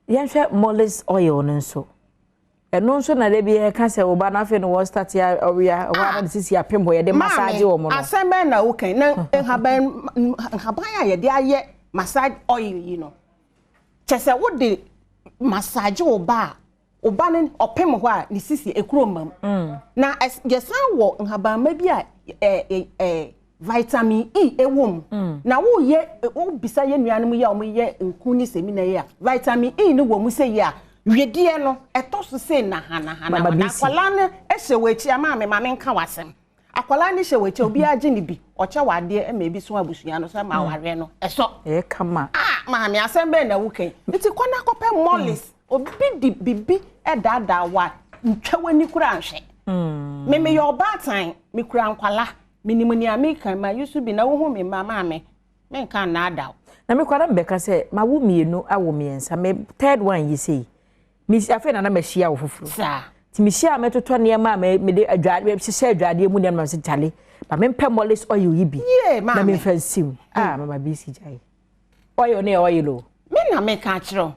yanhwe molis oil nso eno nso na debi e ka se oba na fe no wo start ya oria wa na sisi apembo ye de massage wo mo no asem na okay na haban ya ye de aye massage oil you know chese wo de massage oba ne opem ho a ni sisi ekuro mam na yesan wo haban ma bi a vitamin E ewom na wo ye wo bisa ye nuanom ye o ye nku ni semina ye vitamin E ni wo mu se ye a wedie no etoso se na hana akwala ne ehye wechi ama me nka wasem akwala ne hye wechi obi age ni bi oche wade e ma bi so abusua no so ma ware no eso kama ma me asem be na wuken nti kona kope mollis obi di bibi e dada wa ntwawani kura anhwe me your batan me kura nkwala minimuni amika ma yusu bi na wo hu me mama me nka na ada na me kwara mbeka se ma wo mienu awo miensa me third one yi sei mi afa na machia wo fufuru sa ti mi hia metoto ne ma me de adwade me hye adwade mu ne ma se tale ba me pɛ mollis oil yi bi na me fa sim mama bi si jai oil ne oil o me na me ka kiro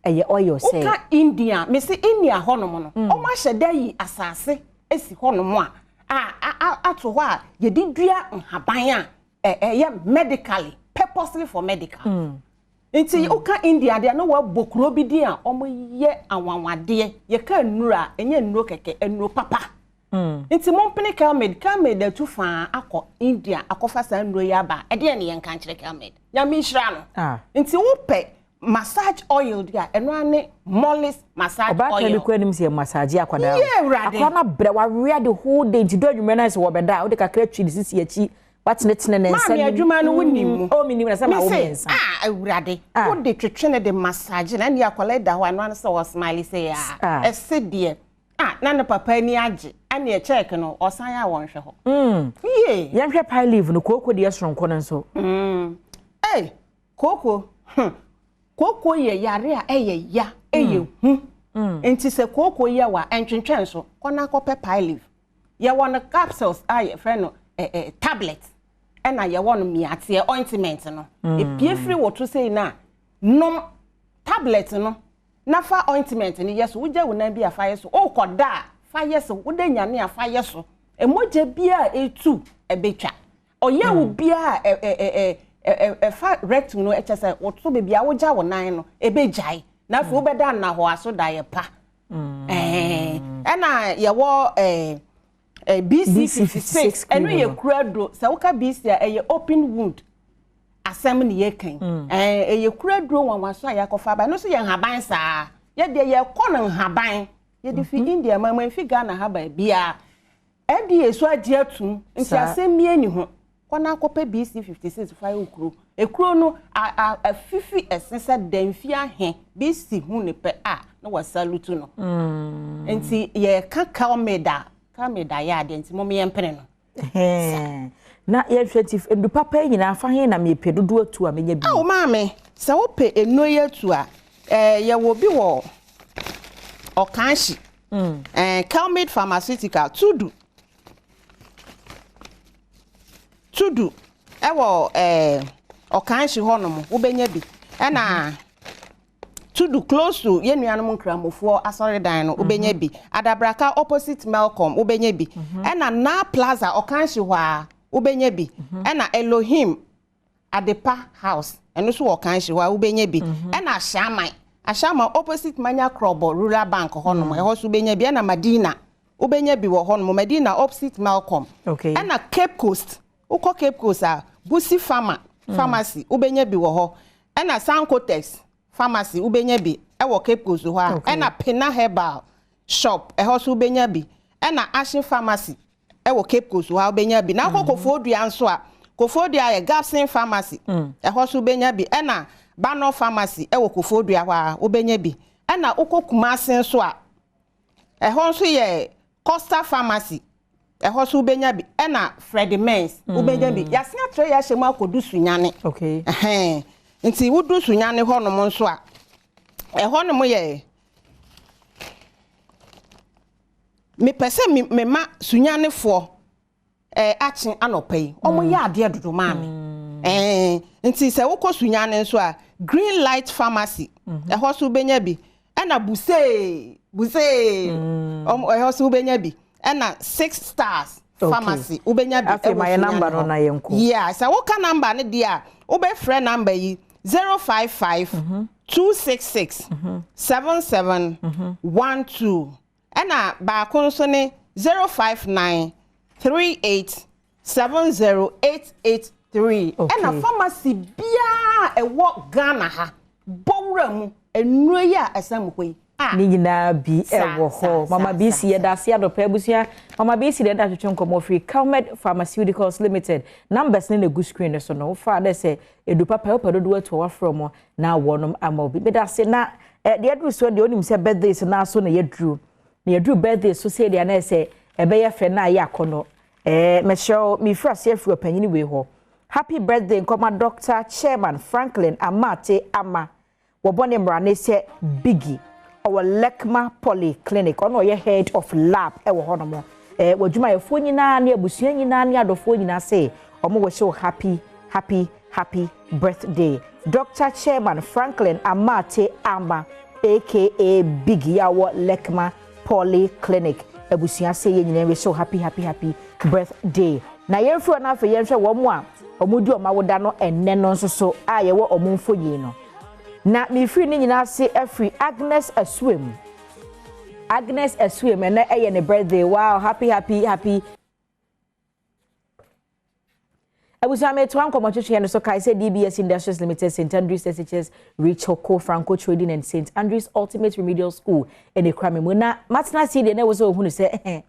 eye oil say uka India me se India honom no o ma hye da yi asase esi honom a ato ho a ye di dua nhaban a ye medically purposely for medical nti uka India de no wa bokuro bi di a omo ye awanwade ye ka nnura enye nnuro keke ennuro papa nti mompene Calmed da tu fa akọ India akọfa sa nnuro ya ba e de ne ye nka nkire Calmed ya mi hira no nti wo pe massage oil dia eno ane mollis massage oil oba kwa nim se massage akwada akwana bre wa we the whole day nti do adwuma na se wo beda wo de kakra twi sisi achi watene ne nsa ma adwuma no wonim o minim na se ma wo mensa awurade wo de twetwe de massage na ne akwala da ho ano ane se wo smile say ya ese de na ne papa ni age ane e check no osan ya won hwe ho ye yan hwe pie leaf no koko de yesronko no so koko ye yare a eye ya eye hu enti se koko ye wa entwentwen so kona kope pie leaf ye won capsules aye friend no tablet na ye won miate ointment no e pie free woto sei na nom tablet no na fa ointment ni yeso wo jawu na bi afa yeso o koda fa yeso wo de nyane afa yeso emoje bia etu ebetwa oye wo bia fa rectum no echese woto be bia wo ja wo nan no ebejai na fa wo beda na ho aso da ye pa na ye wo BC56 enu ye kurado se wo ka BC a ye open wound asem ne ye kan ye kurado wanwaso ya kofa ba no so ye haban saa ye de ye kono haban ye de fi India mama fi Ghana haba bia e de yeso agi atum nti asem mie ni ho kona akope BC56 fa okuro ekuro no a fifi esesa danfi ahe BC hu ne pe na wasalutu no nti ye ka Calmed ya de nti mom ye mpene no na ye hwetif endu papa nyina afa he na me pedodo atu a menya bi o maame se wo pe eno ye atu a ye wo bi wo okanshi Calmed pharmaceutical tudu ewo okanshi honom wo benya bi na tudu close to ye nuanom nkramofo asoridan no ubenya bi adabraka opposite Malcolm ubenya bi na plaza okanshi hwa ubenya bi na Elohim Adepa house eno so okanshi hwa ubenya bi na ashama opposite Manya Krobo Rural Bank honom e ho so ubenya bi na Madina ubenya bi wo honom Madina opposite Malcolm na Cape Coast uko Cape Coast Busi Pharmacy ubenya bi wo ho na Sankotex pharmacy ubenya bi ewo Cape Coast ho na Pena Herbal shop ho so ubenya bi na Ashin Pharmacy ewo Cape Coast ho ubenya bi na Kofodua anso a Kofodua ye Gapsin Pharmacy ho so ubenya bi na Bano Pharmacy ewo Kofodua ho ubenya bi na Kumasi nso a ho so ye Costa Pharmacy ho so ubenya bi na Freddy Mens ubenya bi yasia tre ya hye ma kodu sunyane nti wudu sunyane honom nso a honom ye me pese me ma sunyane fo achen anopai omo ya ade dodo maame nti se wokọ sunyane nso a Green Light Pharmacy ho so benya bi na buse ho so benya bi na 6 Stars Pharmacy ubenya bi afi my number no na yenko se woka number ne dia ube frɛ number yi 055 266 7712 ena ba ko nso ne 059 38 70883 and a pharmacy bia e wo Ghana ha bowra mu enuro ya asamkwe ni nyina bi ewo ho mama bi si ye da se adopa abusia mama bi si de da twetwe nkomo free Calmed Pharmaceuticals Limited numbers ne good screen so no fa de se edu papa opedodo atu wa from na wonom amobi be da se na de adru so de onim se birthday so na so na yedru birthday so se de na se ebe ye fe na ya kono me show me frase afu opanyini we ho happy birthday nkoma Dr. Chairman Franklin Amate Ama wobone mrane se Biggie our Lekma Polyclinic ono ye head of lab ewo honomo wadwuma ye fo nyina na abusua nyina na adofo nyina say omo we show happy birthday Dr. Chairman Franklin Amate Ama aka Biggie our Lekma Polyclinic abusua say ye nyina we show happy birthday na yemfo na afa yemhwe wo mo a omudi omawoda no enne no nso so a ye wo omumfo yi no na me free ni nyina se afri Agnes Aswem na eye ne birthday wow happy abusa me to anko mochoche no so kai say DBS Industries Limited St Andrews SHS Rachel Co Franco Trading and St Andrews Ultimate Remedial School ene krame mu na matna see de na wo so hunu say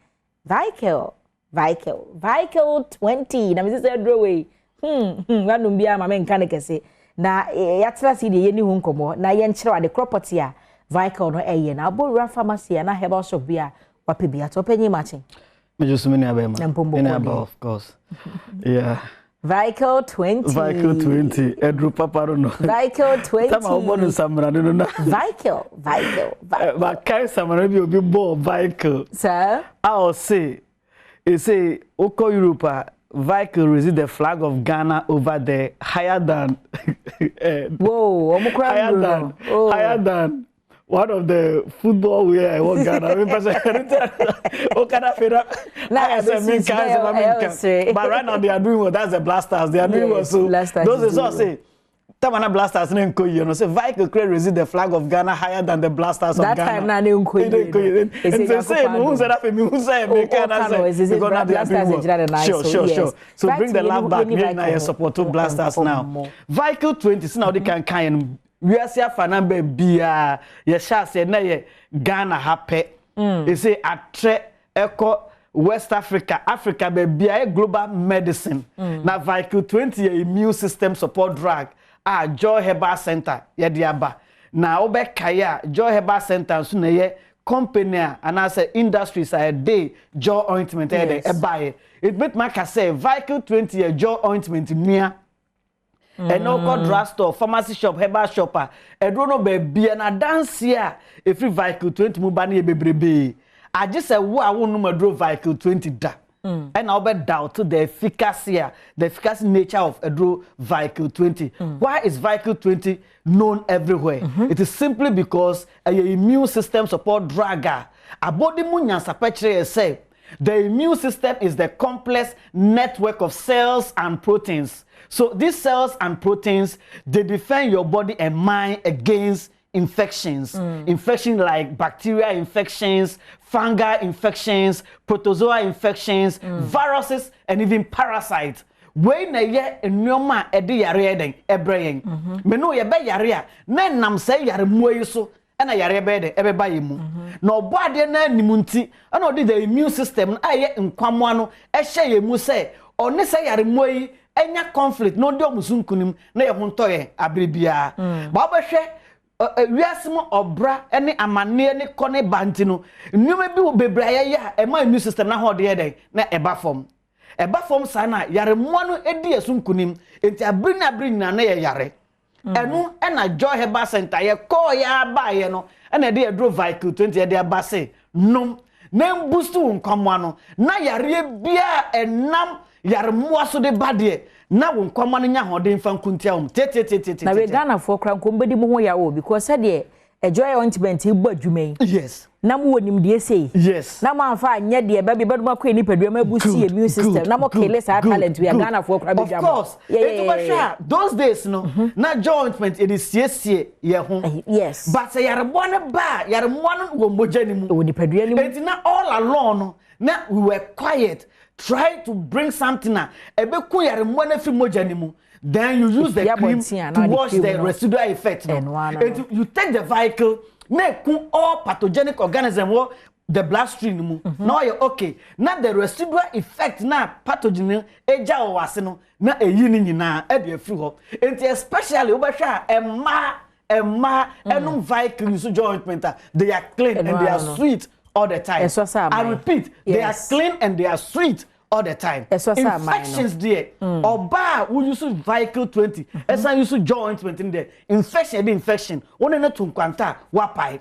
Vikel 20 na me say draway wanum bia ma me nka ne kese na yatra si de yeni hu nkomo na ye nkyere ade property a Vikel no eye na abowura pharmacy na herbal shop bia wape bia to panyi machi me just many abema in about of course yeah Vikel 20 Edru Papa no Vikel 20 Tama obonu samra no na Vikel ba kai samra bi obi bo Vikel sir I say Oko Europa Vikel raised the flag of Ghana over there higher than whoa higher than one of the football where I want Ghana. But right now they are doing what that's the Blasters. They are doing what so those is all say Tamana Blasters no nko you know say Vikel create raised the flag of Ghana higher than the Blasters of Ghana. That time na nko you. And they say no who said that me who say make Ghana say because now they are doing sure. So bring the love back me na you support to Blasters now. Vikel 20 now they can we are see for number bia ye sha say na ye Ghana happy they say atre eco West Africa be bia global medicine na Vikel 20 ye immune system support drug Joy Herbal Center ye diaba na obekaya Joy Herbal Center so na ye company and as industries a day Joy ointment e buy it make make say Vikel 20 ye Joy ointment near and no called drugstore, pharmacy shop, herbal shopper. I don't know baby and a dance here. If you Vikel 20 mubani baby. I just said I won't know drove Vikel 20 da. And I'll bet doubt to the efficacy nature of a draw Vikel 20. Why is Vikel 20 known everywhere? It is simply because a immune system support drug. A body munya sapechre say the immune system is the complex network of cells and proteins. So these cells and proteins, they defend your body and mind against infections. Infections like bacterial infections, fungal infections, protozoa infections, viruses, and even parasites. When a year in Noma edi yare den ebreying. Meno ye be yare na nam say yare moyi so and a yare bede ebeba yimu. No body na nimunti and odi the immune system aye nkwamo ano e hye ye mu say oni say yare moyi enya conflict no dio musunkunim na ye hontoye abribia ba obehwe wiasimo obra ene amane ne kone bantino nnuma bi wo bebraye ya e ma immune system na hode den na eba form sana yare mono edi asunkunim enti abrina na ye yare enu ena Joy Herbal Center ye call ya ba ye no ena de dro Vikel 20 ye de abase nom na boost nkwamo ano na yare bia enam yare moaso de bade na won kwama no nya hoden fa nkuntia um tete na we Ghana for kra nkombedi mo ho ya wo because said e Joy ointment e gba dwumai yes na mo wonim de sei yes na ma fa anya de ba bi beduma kwa ni padua ma busi immune system na mo kele sa talent we Ghana for kra of course those days no na Joy ointment it is siesie ye ho yes but say yare mo no wo mogya ni mu wo ni padua ni mu enti na all along no Now we were quiet. Try to bring something na ebe ku yare mo na fi moja ni mu. Then you use the cream to wash the residual effect. And you take the vehicle, make all pathogenic organism the bloodstream mu. Now you're okay. Now the residual effect na pathogen eja o wase no na eyi ni nyina e de afri ho. And especially obasha emma enum vehicle use joint they are clean and they are sweet all the time. I repeat, they are clean and they are sweet all the time. Infections there. Oba who use vehicle 20. Esa use joint 20 there. Infection. One na to kwanta wapai.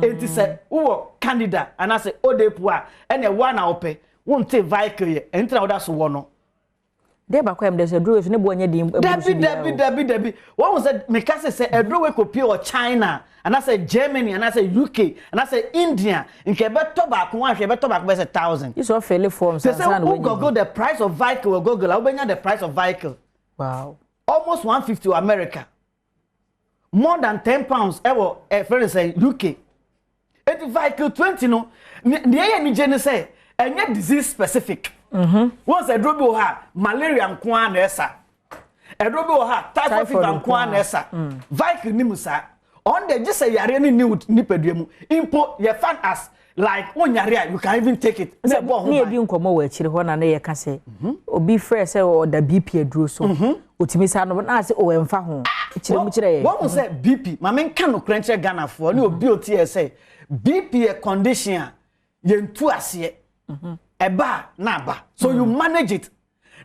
It is a who candidate and I say odepua and a one ope won't take vehicle ye. Enter oda so wono. Deba kwa mdese drew if ne bo anya dim. Debi. What was that? Mekase say a drew we copy or China. And I say Germany, and I say UK, and I say India. In Quebec, tobacco, one Quebec tobacco is 1,000. It's all fairly forms. They say, who Google the price of vehicle or Google? I'll bring the price of vehicle. Wow. Almost 150 to America. More than £10 ever, for instance, UK. And vehicle 20, no, the ANJ say, and yet disease specific. Once a drop will have malaria and kwanessa. A drop will have typhoid fever and kwanessa. Vehicle nimusa. On the just say yare ni nipeduemu impo ye fan as like on yare you can even take it say bo ho na ebi nkomo wa akire ho na ye ka say obi fresh say o da BP aduro so otimi sa no na say o emfa ho akire mu kire ye what say BP ma men kan no kranche Ghana for ni obi oti say BP a condition ye ntu ase eba na ba so you manage it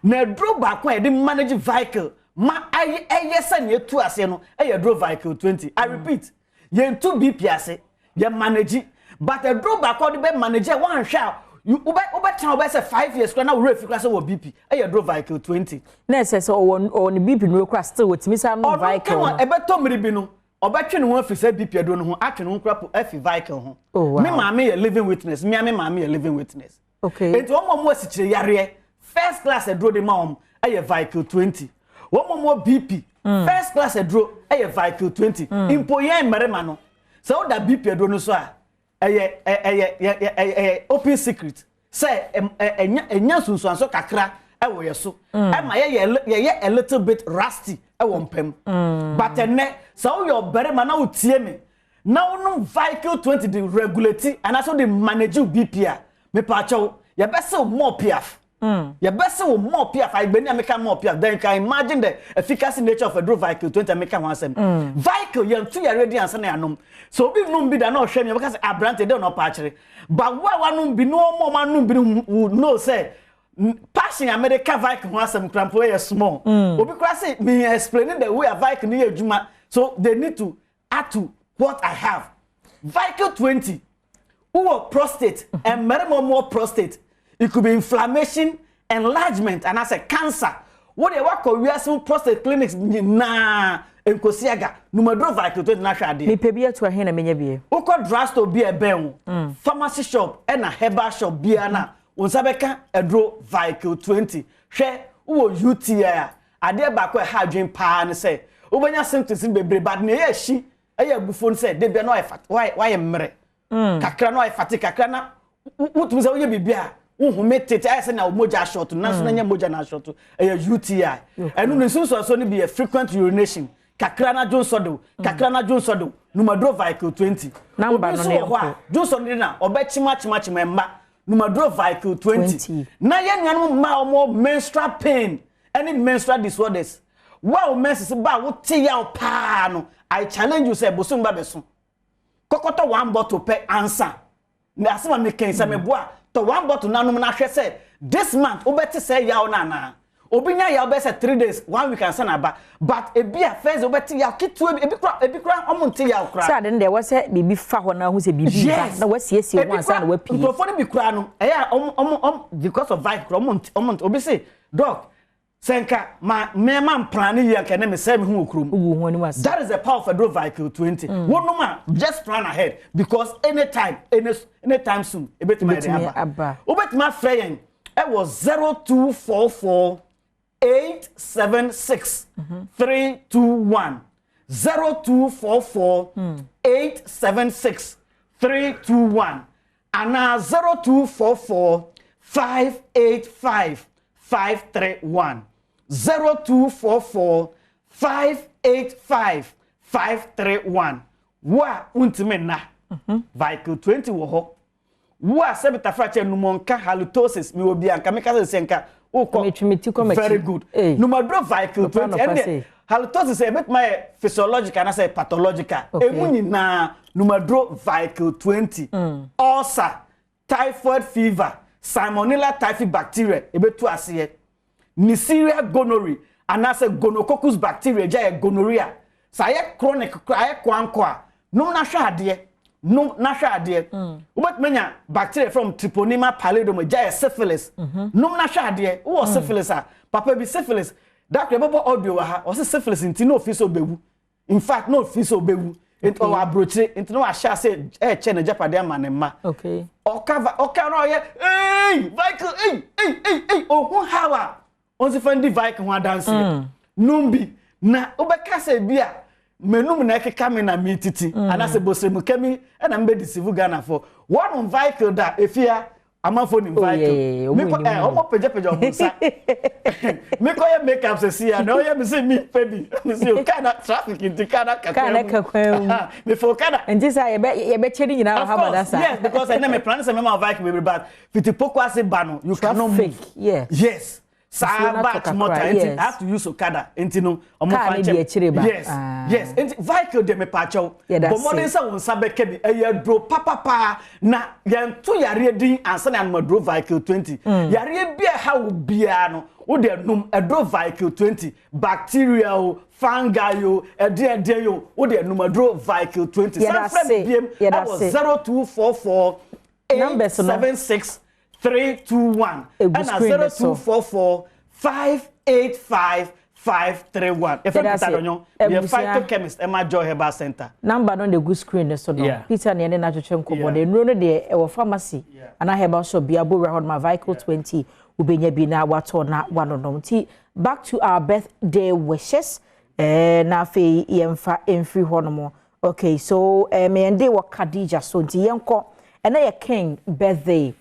na dro ba kwa e dey manage vehicle ma yes and ye two ase no e drove vehicle 20. I repeat, ye 2 BP ase ye manage, but a drove back on the manager one shot. You over say 5 years now we refi class over BP e drove vehicle 20. Na say so on the BP no class still with me say no vehicle. E beto mribi no obetwe no fi say BP do no ho atwe no crap F vehicle ho. Me maame ye living witness, me maame ye living witness. Okay. Enti omo mo asichire yare first class e drove the mom e vehicle 20. One more BP. First class a draw a vehicle 20. Impoye meremano. So that BP do no so open secret. Say nyasun so kakra e wo yeso. E ma ye a little bit rusty e wo mpem. But ene so your berema na utie me. Now no vehicle 20 the regulate and also the manage BP a. Me pa cho ye be so more PF. Your best more PF, I been make more PF. Then you can imagine the efficacy nature of a drove vehicle 20 make one sem. Vehicle, you're 2 years ready and say so be no be that no shame because I branded don't know patchery. But why one be no more man be no say passing America vehicle one sem crampo small. Because me explaining the way a vehicle near Juma, so they need to add to what I have. Vehicle 20, who prostate and more prostate. It could be inflammation, enlargement, and as a cancer. What they work on, we are some prostate clinics na enkosiaga. Numadro vehicle 20 national day. Me pebia to a hen menye bie. Oko drugstore be a ben. Pharmacy shop and a herbal shop be na. Unsabeka a draw vehicle 20. Share who UTI. Ade ba ko ha dwen pa ne say. Obanya symptoms bebre bad na ye shi. Aye bufon say de be no e fat. Why emre? Kakra no e fat kakra na. Wutu say oye bibia. Who made it as na moja short na so na moja na short UTI enu ne so ni be a frequent urination kakra na jonsodo numadro vehicle 20 number no ne jonsodo na obechima memba numadro vehicle 20 na ye nuanu ma omo menstrual pain any menstrual disorders wow menses ba wo tie ya pa no I challenge you say bosom ba beso kokoto 1 bottle per answer na asema me ken say me boa to 1 bottle nanum na hwe say this month obeti say yaw na obinya yaw be say 3 days 1 week answer na ba but ebia first obeti yaw kitu ebi kra omonte yaw kra say den dey we say bibi fa ho na hu say bibi na wasiesie ho answer na wapi to for bi kra no because of vibe kra omonte obi say doc senka me plan here can me say me hu okrom that is the power of a vehicle 20 one no man just plan ahead because anytime soon ebetima aba obetima freyen it was 0244 876 321 0244 876 321 ana 0244 585 531 0244 585 531 wa untime na vehicle 20 wo ho wa sebita fracture numonka halitosis mi obi anka me ka se nka very good numero vehicle 20 and halitosis e bit my physiological and say pathological emunyi na numero vehicle 20 ulcer typhoid fever salmonella typhi bacteria e betu ase Neisseria gonorrhea and as a gonococcus bacteria ja gonorrhea say chronic aye kwankwa no na hwade no na hwade ubet menya bacteria from Treponema pallidum ja syphilis no na hwade wo syphilis a papa bi syphilis that remember audio ha o syphilis nti no fit so bewu in fact no fit so bewu it o abrochi nti no ahia say che na japade amanema okay o cover no ye vehicle oh hawa on se fendi vehicle ho dance numbi na obeka say bia menum na ekeka me na mititi anase bosremu kemi na mbe disivu Ghana for one on vehicle da efia amafo ni vehicle me ko omo peje omusa me ko ye makeup se sia na oye me se mi pebi me se o kana traffic in kana kakwa me for kana nti sa ye be chedi nyina ha bada sa yes because I never plan say me ma vehicle be bad fitipoko ase ba no you cannot move yes Sabat motor I have to use Okada no omo fanche yes vehicle de me pacho but modern say won sabeke bi dro papa na yento yare din ansa na no dro vehicle 20 yare bia ha wo bia no wo de num dro vehicle 20 bacteria o fungi o ede yo wo de num dro vehicle 20 some friend biem 0244 876 321 and 0244 585 531. If you don't you fight chemist Emma Joy Herbal Center. Number on the good screen so no. Peter ne na twetwe nkomo de no de e pharmacy and I herbal shop bia bo record my vehicle 20 ubenya bi na wato na wanonom ti back to our birthday wishes na fe yemfa emfri honomo. Okay, so me ende wa Khadija so nti yenko and na King birthday.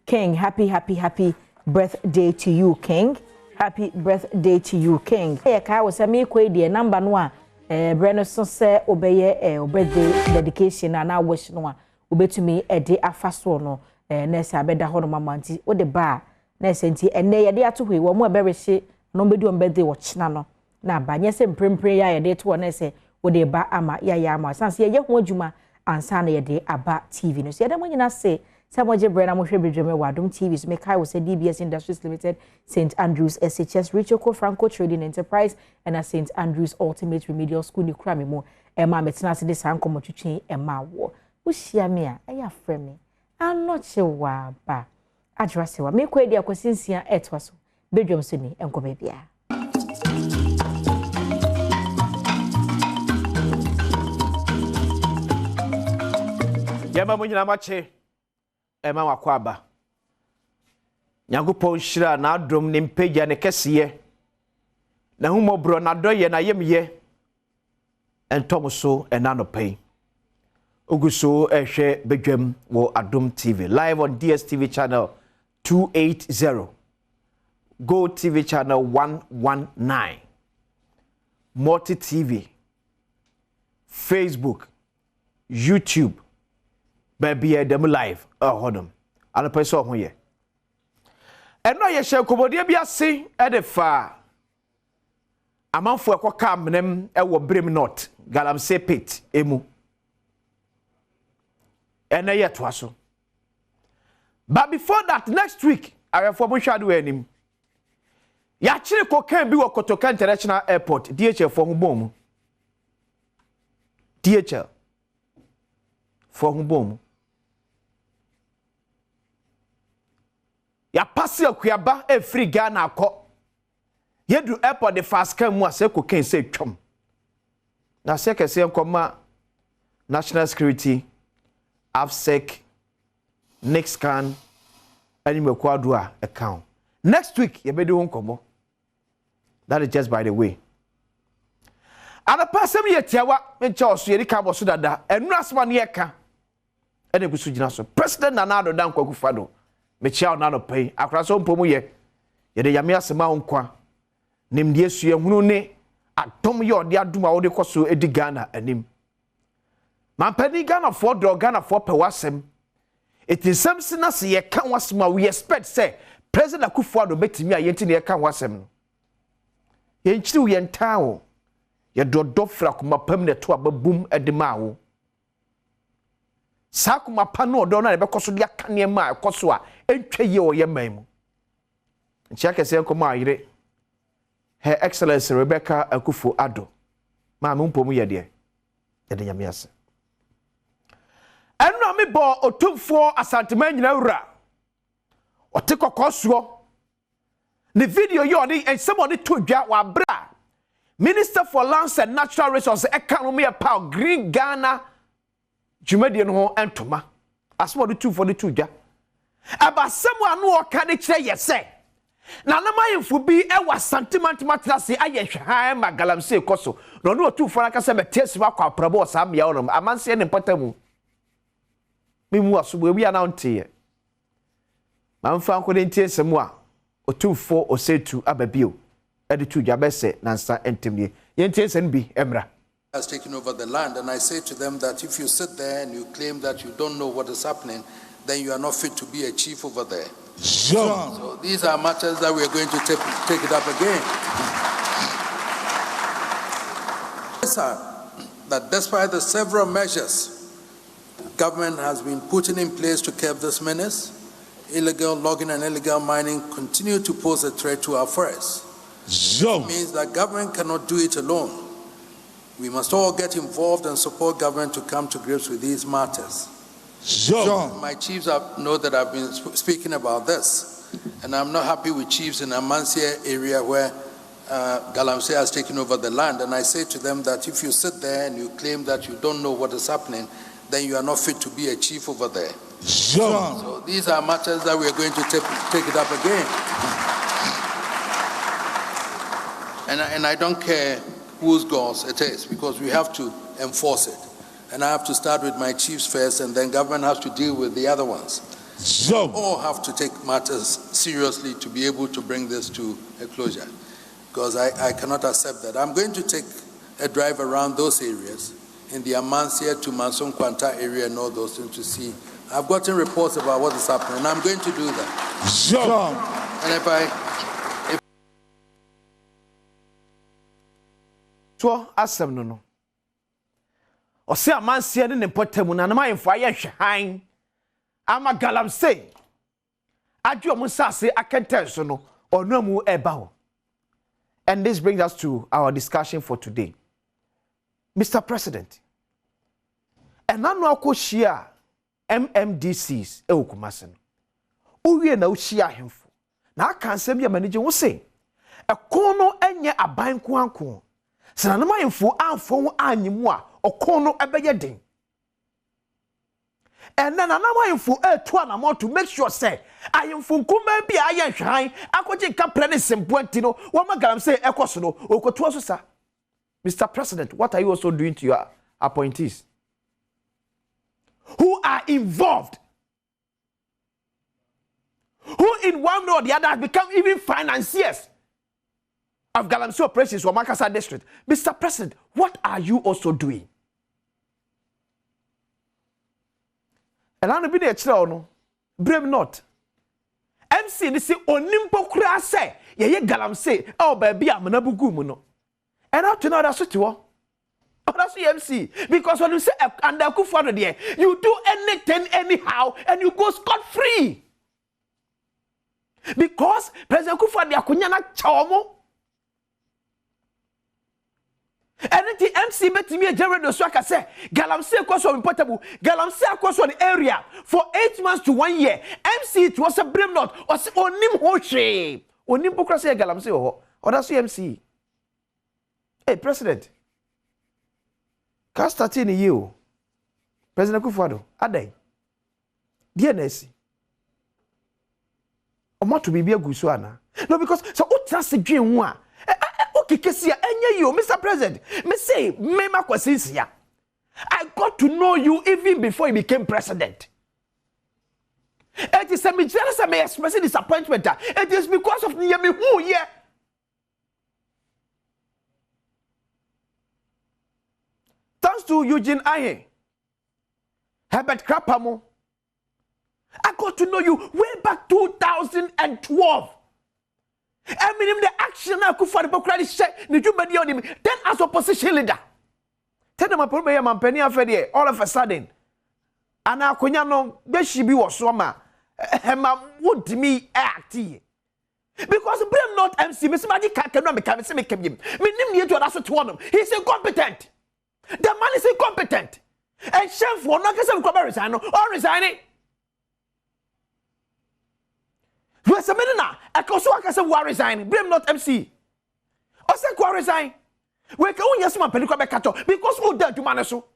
King, happy birthday to you, King. Happy birthday to you, King. Hey, ka wo se me kwai de number no a Breno so se obeye birthday dedication na wish no a obetumi de afaso no na se abeda ho no mamanti wo de ba na se nti enne ye de ato hwe wo mo eberehye no bedi on birthday wo china no na ba nye se mprempre ya ye de to na se wo de ba ama ya ama sanse ye ho adwuma ansa na ye de aba TV no so ye de mo nyina se Samoje Brena Moshe Bidjome Adom TV so Mekai was DBS Industries Limited, St. Andrews SHS Richoko Franco Trading Enterprise and a St. Andrews Ultimate Remedial School ni kura me mo Emma metina se de sanko mo twetwe Emma wo wohia me a eya frɛ me anoche wa ba address wa me kwedi akosinsia etwa so bedwom so ni enkoma bia Yama mo nyina mache Emma wakwaba Nyankopɔn hyira na adom ne mpagya ne kɛseɛ na humɔborɔ na dɔyɛ na yemye entom so enanopɛn oguso ehwɛ bedwam wo Adom TV live on DSTV channel 280 Go TV channel 119 Multi TV Facebook YouTube baby dem live hodom ana peso ho ye eno ye hye komodia bia se edefa amanfo ekoka mnem ewo brem not galamsey pit emu ene ye to aso but before that next week arefo mo hwade wanim ya kire kokan bi wo Kotoka International Airport DHL for ho bom DHL for ho bom ya passe akuaba free Ghana akọ yedu airport the fast can mu ase kokan se twom na se kese nkoma national security AFSEC next can anime kwado a account next week ye be do nkomo that is just by the way ana pasem ye tiawa mencha oso ye ka boso dada enu asma ne ye ka ene gusu gina so president Nana Addo Dankwa Akufo-Addo me chia na no pay akra so mpomu ye de yame asema onkwa nimde asue hunu ne atom ye ode aduma wo de koso edi Ghana anim mampani Ghana for do Ghana for pe wasem it is something na se ye kan wasema we expect say president Akufo-Addo betimi ayenti ne ye kan wasem no ye nchiri ye ntawo ye dodo fra kuma pam ne to ababum edemawo sakuma pano odo na be koso dia kane ma koso a entwa ye o ye man nchi akese nkoma ayire Her Excellency Rebecca Akufo-Addo ma me mpomu ye de nyame ase eno me bo otumfo asantema nyina wura ote kokoso the video yo dey somebody to dwa wa bra Minister for Lands and Natural Resources Economy Power Green Ghana Jumadi no entoma asmo de 242 dwa aba semu anu o ka de kire ye se na na mayemfo bi e wa sentiment matrase aye hwan magalamse koso no no 242 aka se betesi ba kwa prabo sa bia wonom amanse ne potamu mimu asobo bi ana onte mamfa nko de ntie semu a o24 osetu ababio edi tu jabese nansa entemie yentie sen bi emra has taken over the land, and I say to them that if you sit there and you claim that you don't know what is happening, then you are not fit to be a chief over there. Sure. So these are matters that we are going to take it up again. That despite the several measures government has been putting in place to curb this menace, illegal logging and illegal mining continue to pose a threat to our forests. Sure. It means that government cannot do it alone. We must all get involved and support government to come to grips with these matters. Sure. My chiefs know that I've been speaking about this, and I'm not happy with chiefs in Amansia area where Galamsey has taken over the land, and I say to them that if you sit there and you claim that you don't know what is happening, then you are not fit to be a chief over there. Sure. So these are matters that we are going to take it up again. And I don't care whose goals it is, because we have to enforce it. And I have to start with my chiefs first, and then government has to deal with the other ones. So all have to take matters seriously to be able to bring this to a closure, because I cannot accept that. I'm going to take a drive around those areas, in the Amansia to Manson Kwanta area and all those things to see. I've gotten reports about what is happening, and I'm going to do that. Sure. And if so asem no o se amanse ne potamu na na mayemfo aye hwan ama Galamsey adwo mu sase akenten so no onuamu eba ho. And this brings us to our discussion for today. Mr. President, enano akohia MMDCs e okumase no owie na ohia ahemfo na aka nsem ya manage wo se ekono enye aban koanko sana na mayemfo amfo anyimu a okono ebeye den. And then mayemfo etu anamo to make sure say ayemfo nkuma bi aye hwan akoje kapre ne sempoanti no wo ma Galamsey ekoso no okoto so sa. Mr. President, what are you also doing to your appointees who are involved, who in one way or the other have become even financiers of Galamsey operations for Makasa district? Mr. President, what are you also doing? And I'm be the no brave not. MC this say onimpo kura say ye Galamsey oh baby amanabugu mu no. And up to now that's what you want. Oh, that's the MC. Because when you say under Akufo-Addo there, you do anything anyhow and you go scot-free. Because President Akufo-Addo akunyana chomo. Anything MC betimi ejere do so aka say Galamsey akwaso importable. Galamsey akwaso the area for 8 months to 1 year. MC it was a blame not or onim ho hwe. Onim pokra say Galamsey ho. Or that's the MC. Hey, President. Can start in you. President Akufo-Addo, Adai. DNS. Omo to be gusuana. No, because so what trust again one. Okay, Kesia, enye you, Mr. President. Me say, me ma kwasisia. I got to know you even before you became president. It is a major may express disappointment. It is because of me who here. Thanks to Eugene Aye, Herbert Krapamo, I got to know you way back 2012. I mean, the action I could for the Democratic check, the Jubadi on him, then as opposition leader. Tell them I put my penny affair all of a sudden. And I couldn't know where she be was swimmer. Emma would me act. Because blame not MC, Miss Magic cannot make him. Meaning you to answer to one. He's incompetent. The man is incompetent. And chef for not get some resign or resigning. Where's a minute now? I can say resign. Blame not MC. Or say resign. We can only yes, my penny because who dare to manage so.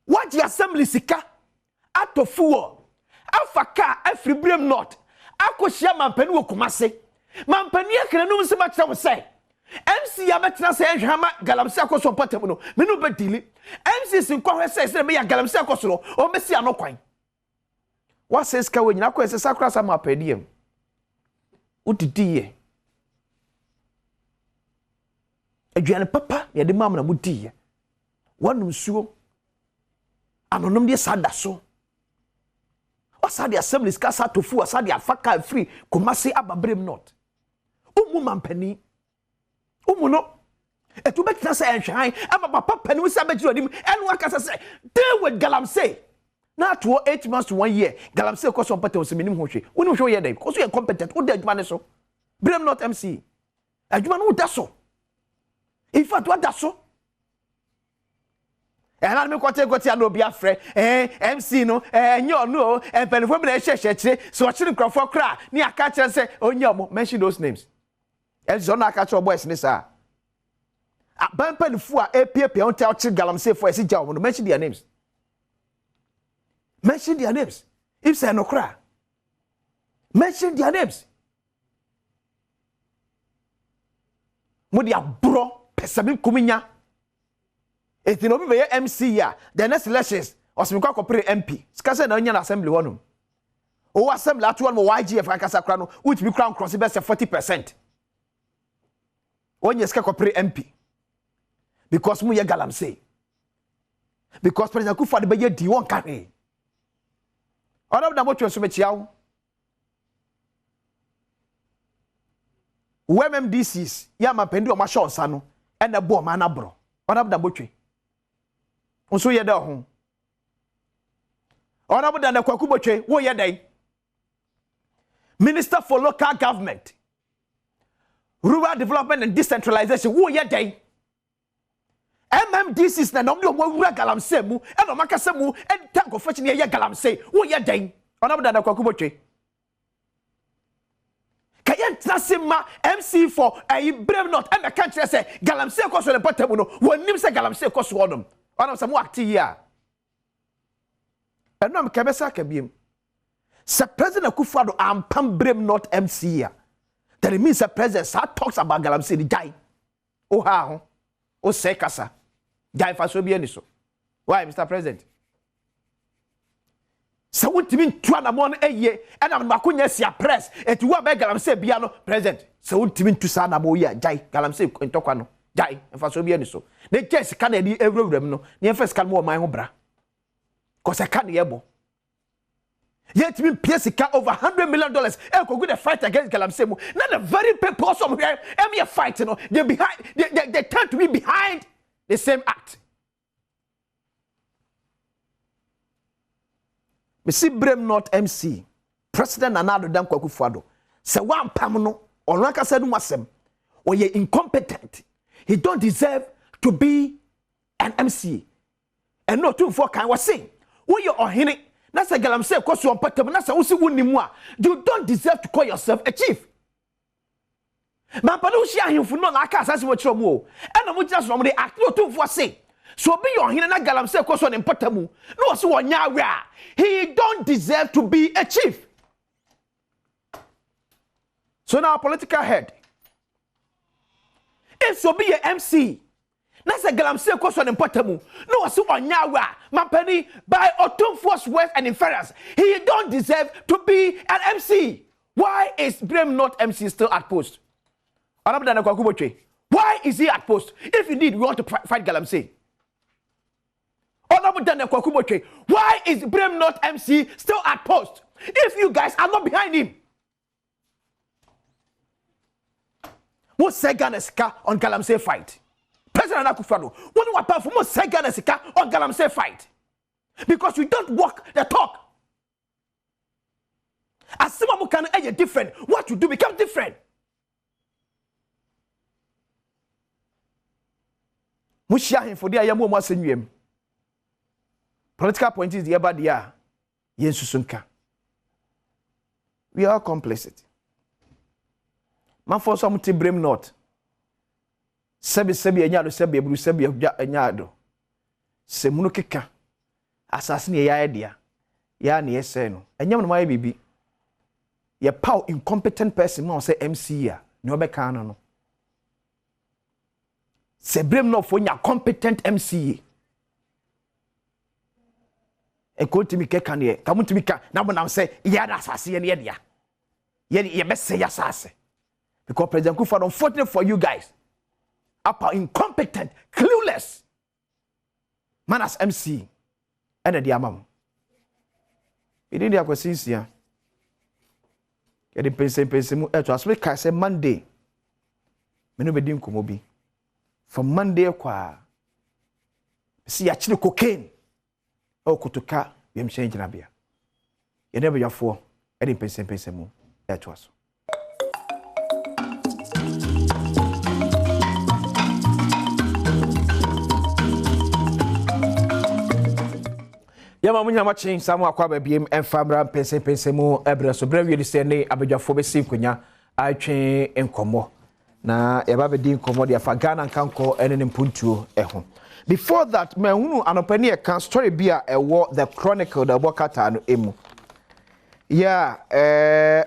What the assembly sika? Out of fool. Afaka, every blame not. I could share my penny with Kumase. My penny can know so much I would say. MC Ametna say Hama Galamsa Coso Patamino, Minu Bedili. MC Sinko says, let me a Galamsa Coso or Messia no coin. What says Kawin Nako is a sacras ama pedium? Uti a Jan Papa, ya the mamma would tea. One monsieur. Anonom de sada so. Osade assembly skasa to fu osade afaka free Kumasi ababrem not. Umu mampani. Umu no. Etu betina say enhwan aba papa pani we say beji onim enu aka say deal with Galamsey. Na to 8 months to 1 year Galamsey ko so pata oseminim ho hwe. Woni hwe ye dem ko so ye competent wo de adwuma ne so. Brem not MC. Adwuma no da so. In fact what da so? And I got no be afraid. MC no, no, and Penfold so I shouldn't cry for cry. Near catch and say, oh, no, mention those names. And Zona catch your boys, Nissa. A Bampen for a paper on tell Galamsey for a sit down. Mention their names. Mention their names. If say no cry. Mention their names. Modia bro, Pesabim Kuminya. If you know be MC ya, the next elections or some corporate MP. Skasa na onion assembly one. O assembly at one YGF akasa krano, which be crown cross best 40%. One yeska corporate MP. Because mu ye Galamsey. Because President Kufa de be ye di won carry. All of them what you so mechiawo. MMDCs ya mapendi o ma show sano e na bo ma na bro. All of them what you Unso ye da ho. Ona boda na kwaku botwe wo ye dai. Minister for Local Government, Rural Development and Decentralization wo ye dai. MMDCs na no mo wura Galamsey mu e no makasa mu e tank of fashion ye Galamsey wo ye dai. Ona boda na kwaku botwe. Kayen trasima MC for Brave North e me kan kire say Galamsey ko so le potamu no wonim say Galamsey ko so odom. One of some active here. And I'm Kabesa Kabim. Sir President Akufo-Addo and Pam Brem not MC here. That means Sir President talks about Galamsey the die. Oh how? Oh sekasa. Die for so be any so. Why, Mr. President? So what do you mean 2 amon a year and I'm Makunya sia press et you want Galamsey biano President. So what do you mean to sana moya die Galamsey in Tokano? Die and for so be any so. They just can't be every room no. Near first can more my home bra. Cause I can't hear more. Yet me PSK over $100 million. I could go fight against Galamsey. Not the very people some here. Every fight, you know, they're behind. They tend to be behind the same act. Me see Brem not MC. President Nana Adom Akufo-Addo. Say one pamono or like I said masem. Or ye incompetent. He don't deserve to be an MC. And no two for can was saying. When you're on him, that's a Galamsey cause you on patam, that's a usi wunimwa. You don't deserve to call yourself a chief. Ma panushia him for no like us as what you more. And I'm just from the act no two for say. So be on him and Galamsey cause on patamu. No so on ya. He don't deserve to be a chief. So now political head. If so be a MC, na se galamsey ko so ne potamu no so onyawa mampani by Otumfuo's words and inference he don't deserve to be an MC. Why is Brem not MC still at post? Why is he at post? If indeed we want to fight Galamsey. Why is Brem not MC still at post? If you guys are not behind him. What say Ghana Sika on Galamsey fight? President Akufo-Addo, what do I pay for more say Ghana Sika on Galamsey fight? Because we don't walk the talk. As someone can be different, what you do become different. Mushia him for the ayamu masenwem. Political point is the eba dia yensusunka. We are complicit. Man for some to Brem not. Sebi enyado sebi ebru sebi enyado. Se munu keka. Assassin ya idea. Ya ni ese no. Enyam no ma bibi. Ye pow incompetent person no say MC ya. Ni obeka no. Se Brem no for nya competent MC. E ko timi keka ne. Kamu timi ka na bo na say ya da assassin ye dia. Ye be say ya assassin. Because President Akufo-Addo, unfortunate for you guys, are incompetent, clueless. Man as MC. And the amam. He didn't have questions here. Get the pense mu eto asme ka say Monday. Me no be din komobi. From Monday kwa. See ya chile cocaine. O kutuka yem change na bia. Ye never your for. E di pense mu eto aso. Yama munya machin samu akwa babiem enfamra pense mu ebre so bre wi de se ne abadwafo be sinkonya atwe enkomo na yaba be din enkomo de afa Ghana kanko ene ne mpuntuo eho. Before that me hunu anopani e kan story bia ewo the chronicle the bokata no emu. Yeah,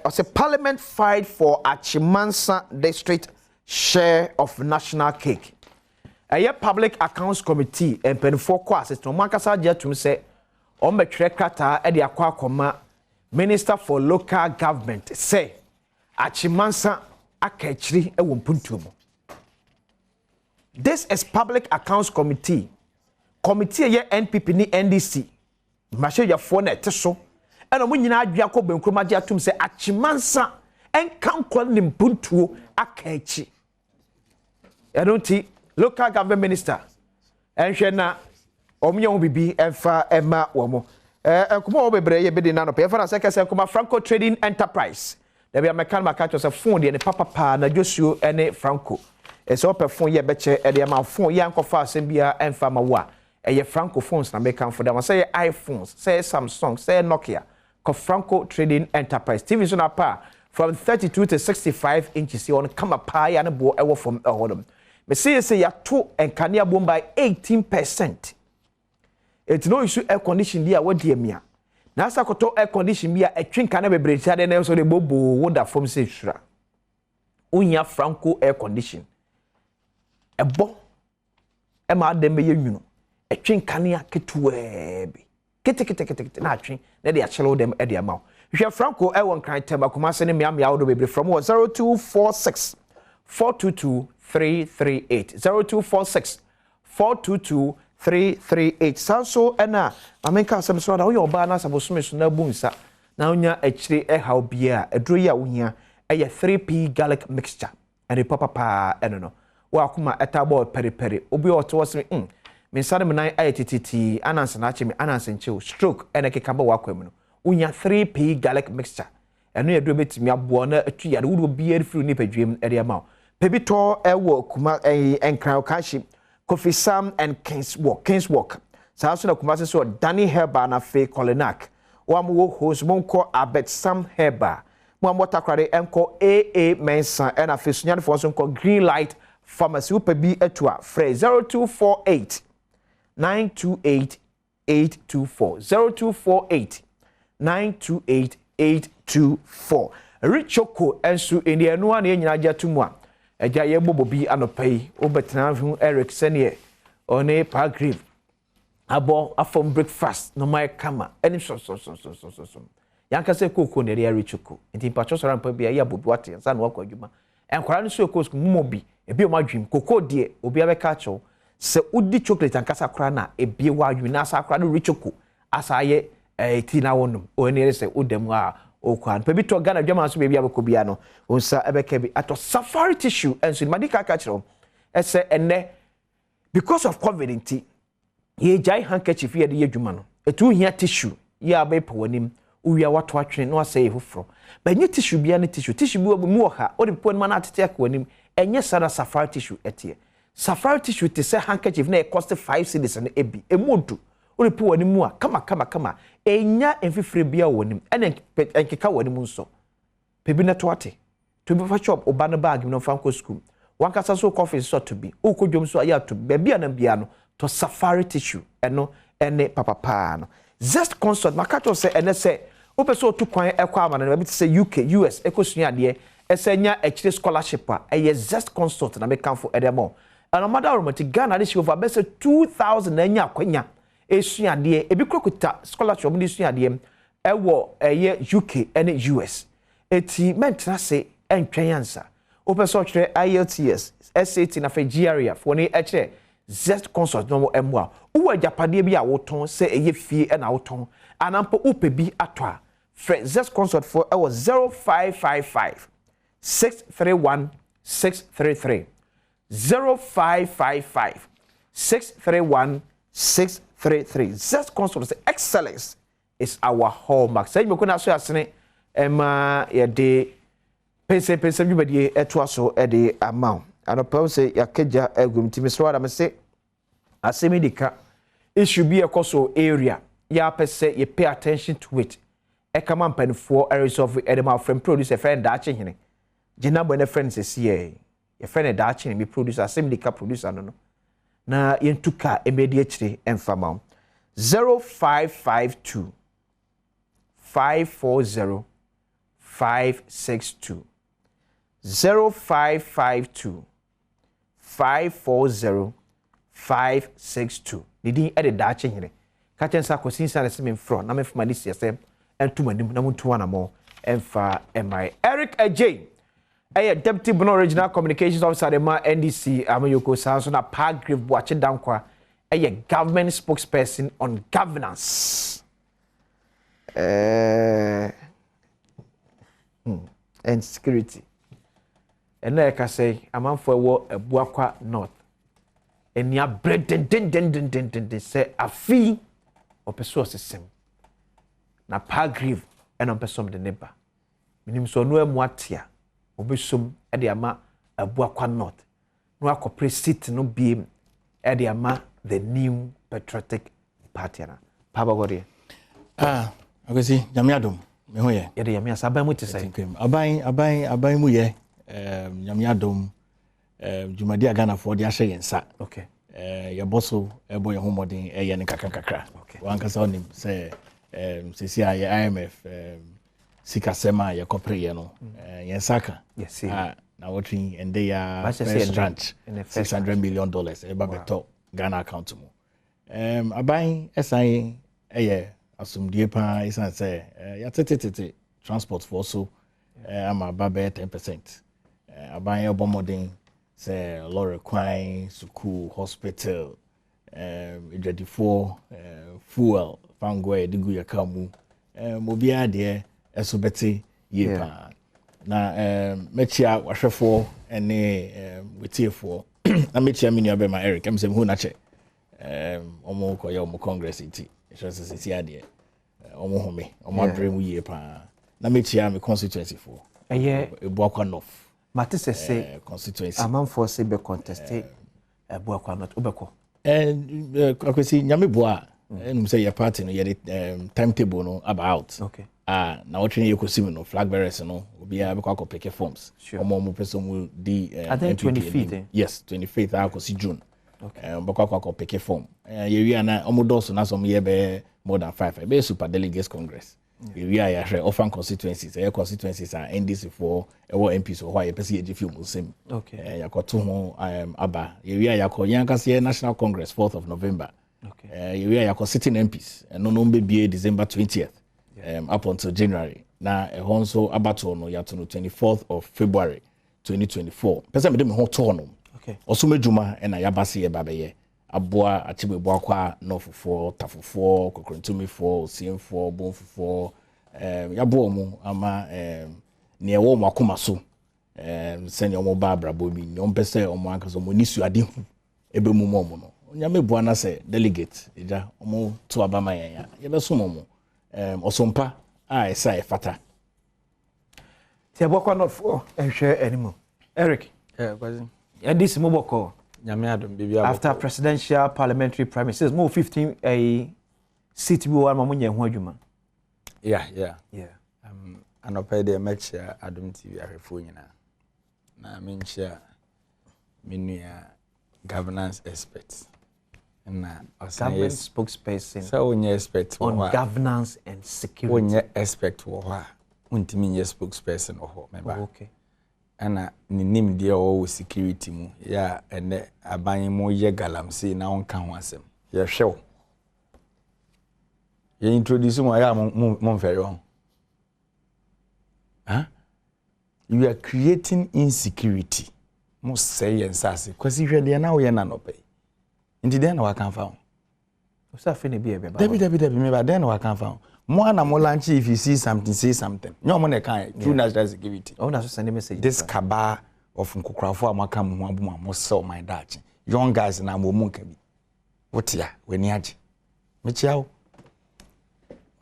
as a parliament fight for Achimansa district share of national cake. A public accounts committee and penfo kwase to makasa jetum say Ombetwe kata e de akwa akoma Minister for Local Government say Achimansa akachiri e wo mpuntuo mu. This is Public Accounts Committee. Committee ye NPP ni NDC. Mashe ya fo na eteso. E no munyina adua ko benkroma je atum say Achimansa enkankwa ni mpuntuo akachi. I don't see Local Government Minister. Enhwe na omnyo bibi enfa ema womo kuma obebre ye bedi na no pe fa na sekese kuma Franco Trading Enterprise da bia mekan makacho se phone de ne papa na Joshua ene Franco so pe phone ye beche e de ma phone ye ankofa asem bia enfa ma wa ye Franco phones na mekan for them say iPhones say Samsung say Nokia ko Franco Trading Enterprise TV so na pa from 32 to 65 inches on kama pa ya ne bo e wo from hodom me say ya to enkania bom by 18%. It's no issue air condition dia what dear mia. Na sa koto air condition bia e twinka na bebre tia de na so de bobo woda from say sura. Unya Franco air condition. E bo e ma de me yenu. E twinka na ketuwe bi. Kete na twin na de achelo dem e de amaw. Hwe Franco e won kan tema kuma se ne mia wo do bebre from 0246 422 338 0246 422 338 sanso ena amenka asem so da wo yoba na sabosome so na bunsa na onya akire e haw bia eduro ya wohia e ye 3p garlic mixture and papa eno no wa kuma etabo periperi obi oto wose me sare me nan ayetititi ananse na achime ananse nche stroke ene kekaba wa kwam no wonya 3p garlic mixture eno ye duro betimi abo na atu ya wo bi erifru ni padwem ere ma pebito ewo kuma enkran kashi Kofi Sam and Kings Walk. Sa na kumase so Danny Herba na Fe Colinac. Wa mo host monko Abet Sam Herba. Mo motakrade enko AA Mensa and a Fesunyane for so Green Light Pharmacy upebi etua free 0248 928 824 0248 928 824. Richoko ensu eni enu an nyina jatumwa. Eja ye bobo bi anopai obetena hu Eric sene one Palgrave abo afom breakfast no my kama any so yanka se koko na ria richuko nti pacho so rampa bia ya bobi wate nsa na wakọ adwuma enkwara no so ekos mumo bi ebi o madwim koko de obi abeka cho se udi chocolate ankasa kora na ebi wa adwum na asa kora no richuko asa ye ti na wonum o ne se udem a okwan pe bi to Ghana adwuma so bia abekọ bia no onsa ebeka bi ato safari tissue enso madika ka kiro ese enne because of covid nti ye jai handkerchief ye de adwuma no etu hia tissue ye abepo wanim uwia wato atwene no asɛ ehofro banye tissue bia ne tissue bi mu oha o de pon ma na atete akwanim enye sada safari tissue etie safari tissue te sɛ handkerchief na e cost 5 cedis na ebi emontu o de po wanim mu a kama enya emfifire bia wanim ene enkeka wanim nso pebi na to ate to be for shop oba no bag no fanko school wankasa so coffee so to be o ko dwom so aya to be bia na bia no to safari tissue eno ene papa no zest consult makato se ene se opeso to kwan ekwa amana na bi te se UK US ekosua de esenya actually scholarship a eye zest consult na mekanfo edemo and mother romantic Ghana dey over best 2000 na nya akwanya esua de ebi krokuta scholarship mo esua de ewo eye UK and US eti mentra se entwen ansa opeso kire IELTS SAT na fe GRE for ni eche zest consult no emo a uwa japade bi a woton se eye fie na woton anampo upebi atwa zest consult for our 0555 631 633 0555 631 633 zest consult say excellence is our hallmark say me kuna so asene ye de pense bi badie eto so e de amount anopa say yakeja agumtimi so ada me say asemidika it should be a coastal area ya pese you pay attention to it e kama mpanfo areas of edema friend producer friend dache hene gina bo ne friend se ye friend dache me producer asemidika producer no na yentuka emedi akire emfama 0552 540 562 0552 540 562 nidi e de dache hene ka tensa ko sinsa na semen fro na me fuma ni sesem entumanim na muntu wana mo emfa emai Eric Ajay deputy Bono regional communications officer de ma NDC amayoko sanso na Palgrave Boache Dankwa government spokesperson on governance and security and like I say amanfo ewo Ebuakwa North enia den say afi opeso system na Palgrave and opesom de neighbor minim so no emu atia obesom e de ama Ebuakwa North no akopre seat no biem e de ama the new patriotic party na papa godie akwesi nyamiadom me ho ye de yamia saban mu te sai aban mu ye nyamiadom jumadi Ghana for de ahye yensa okay ya boso ebo ye homodin ye ne kakakakra wankasa onim se sisi ya IMF sikasema ya kopre ye no yensaka yes na watching and they are first tranche $600 million eba beto Ghana account mu aban esan asumdie pa isan say ya tete transport for so ama babe 10% aban ye bomodin say lorry kwine school hospital edwadifo fuel fangwe digu yakamu mobia de esobeti ye pa na mechia wahwefo ene wetiefo na mechia mini be ma Eric am say hu na che omo ko ya omo congress iti so sisi ade omo home omo adre mu ye pa na mechia me constituency fo Ebuakwa North mate se constituency amanfo se be contested Ebuakwa North obeko akwesi nyame boa enum say your party no ye timetable no about okay na watching you kosim no flag bearers no obi a be kwa pick forms omo person mu di I think 25th yes 25th akosi June okay be kwa pick form ye wi na omo dos na some ye be more than 5 be super delegates congress We are here often constituencies. Constituencies are NDC for our MPs or why person you feel Muslim. Okay. You got two Aba. We are your National Congress 4th of November. Okay. We are your sitting MPs. No number be December 20th. Up until January. Now also abato no yato no 24th of February 2024. Person me dem ho to no. Okay. Also medjuma na yabase ye babeye. Aboa achibebo akwa no fofo tafofo kokrontumi fo siemfo bonfofo yabo mu ama ne ewo mu akoma so sene omo ba brabo bi ne ompese omo ankaso mo nisu ade hu ebe mu mo no nyame bua na se delegate eja omo to abama ya yebeso mo osompa a esa efata ti abokwa not for ehwe animo Eric kwazi this moboko nyame adom bibia after presidential parliamentary primaries mo 15 seat bi one mo nya ho adwuma yeah anopɛ de match Adom TV ahwefo nyina na menchia menua governance experts na government spokesperson so onye expert on governance and security onye expert wo ha untimi nye spokesperson wo member okay ana ninim de wo security mu ya ene aban mu ye galamsey na onka ho asem ye hwew ye introduce mo ya mo fere ho you are creating insecurity mo say ensase kwasi hwede na wo ye na no pay nti den na wa kan fa ho o sa fe ne bi e be ba debi me ba den na wa kan fa ho mo ana mo launch if you see something say something no mo na kan through national security oh na so send message this cabal of nkukrafo amaka mo abu mo sell my dachi young guys na mo mu nka bi wotia weni age me chiao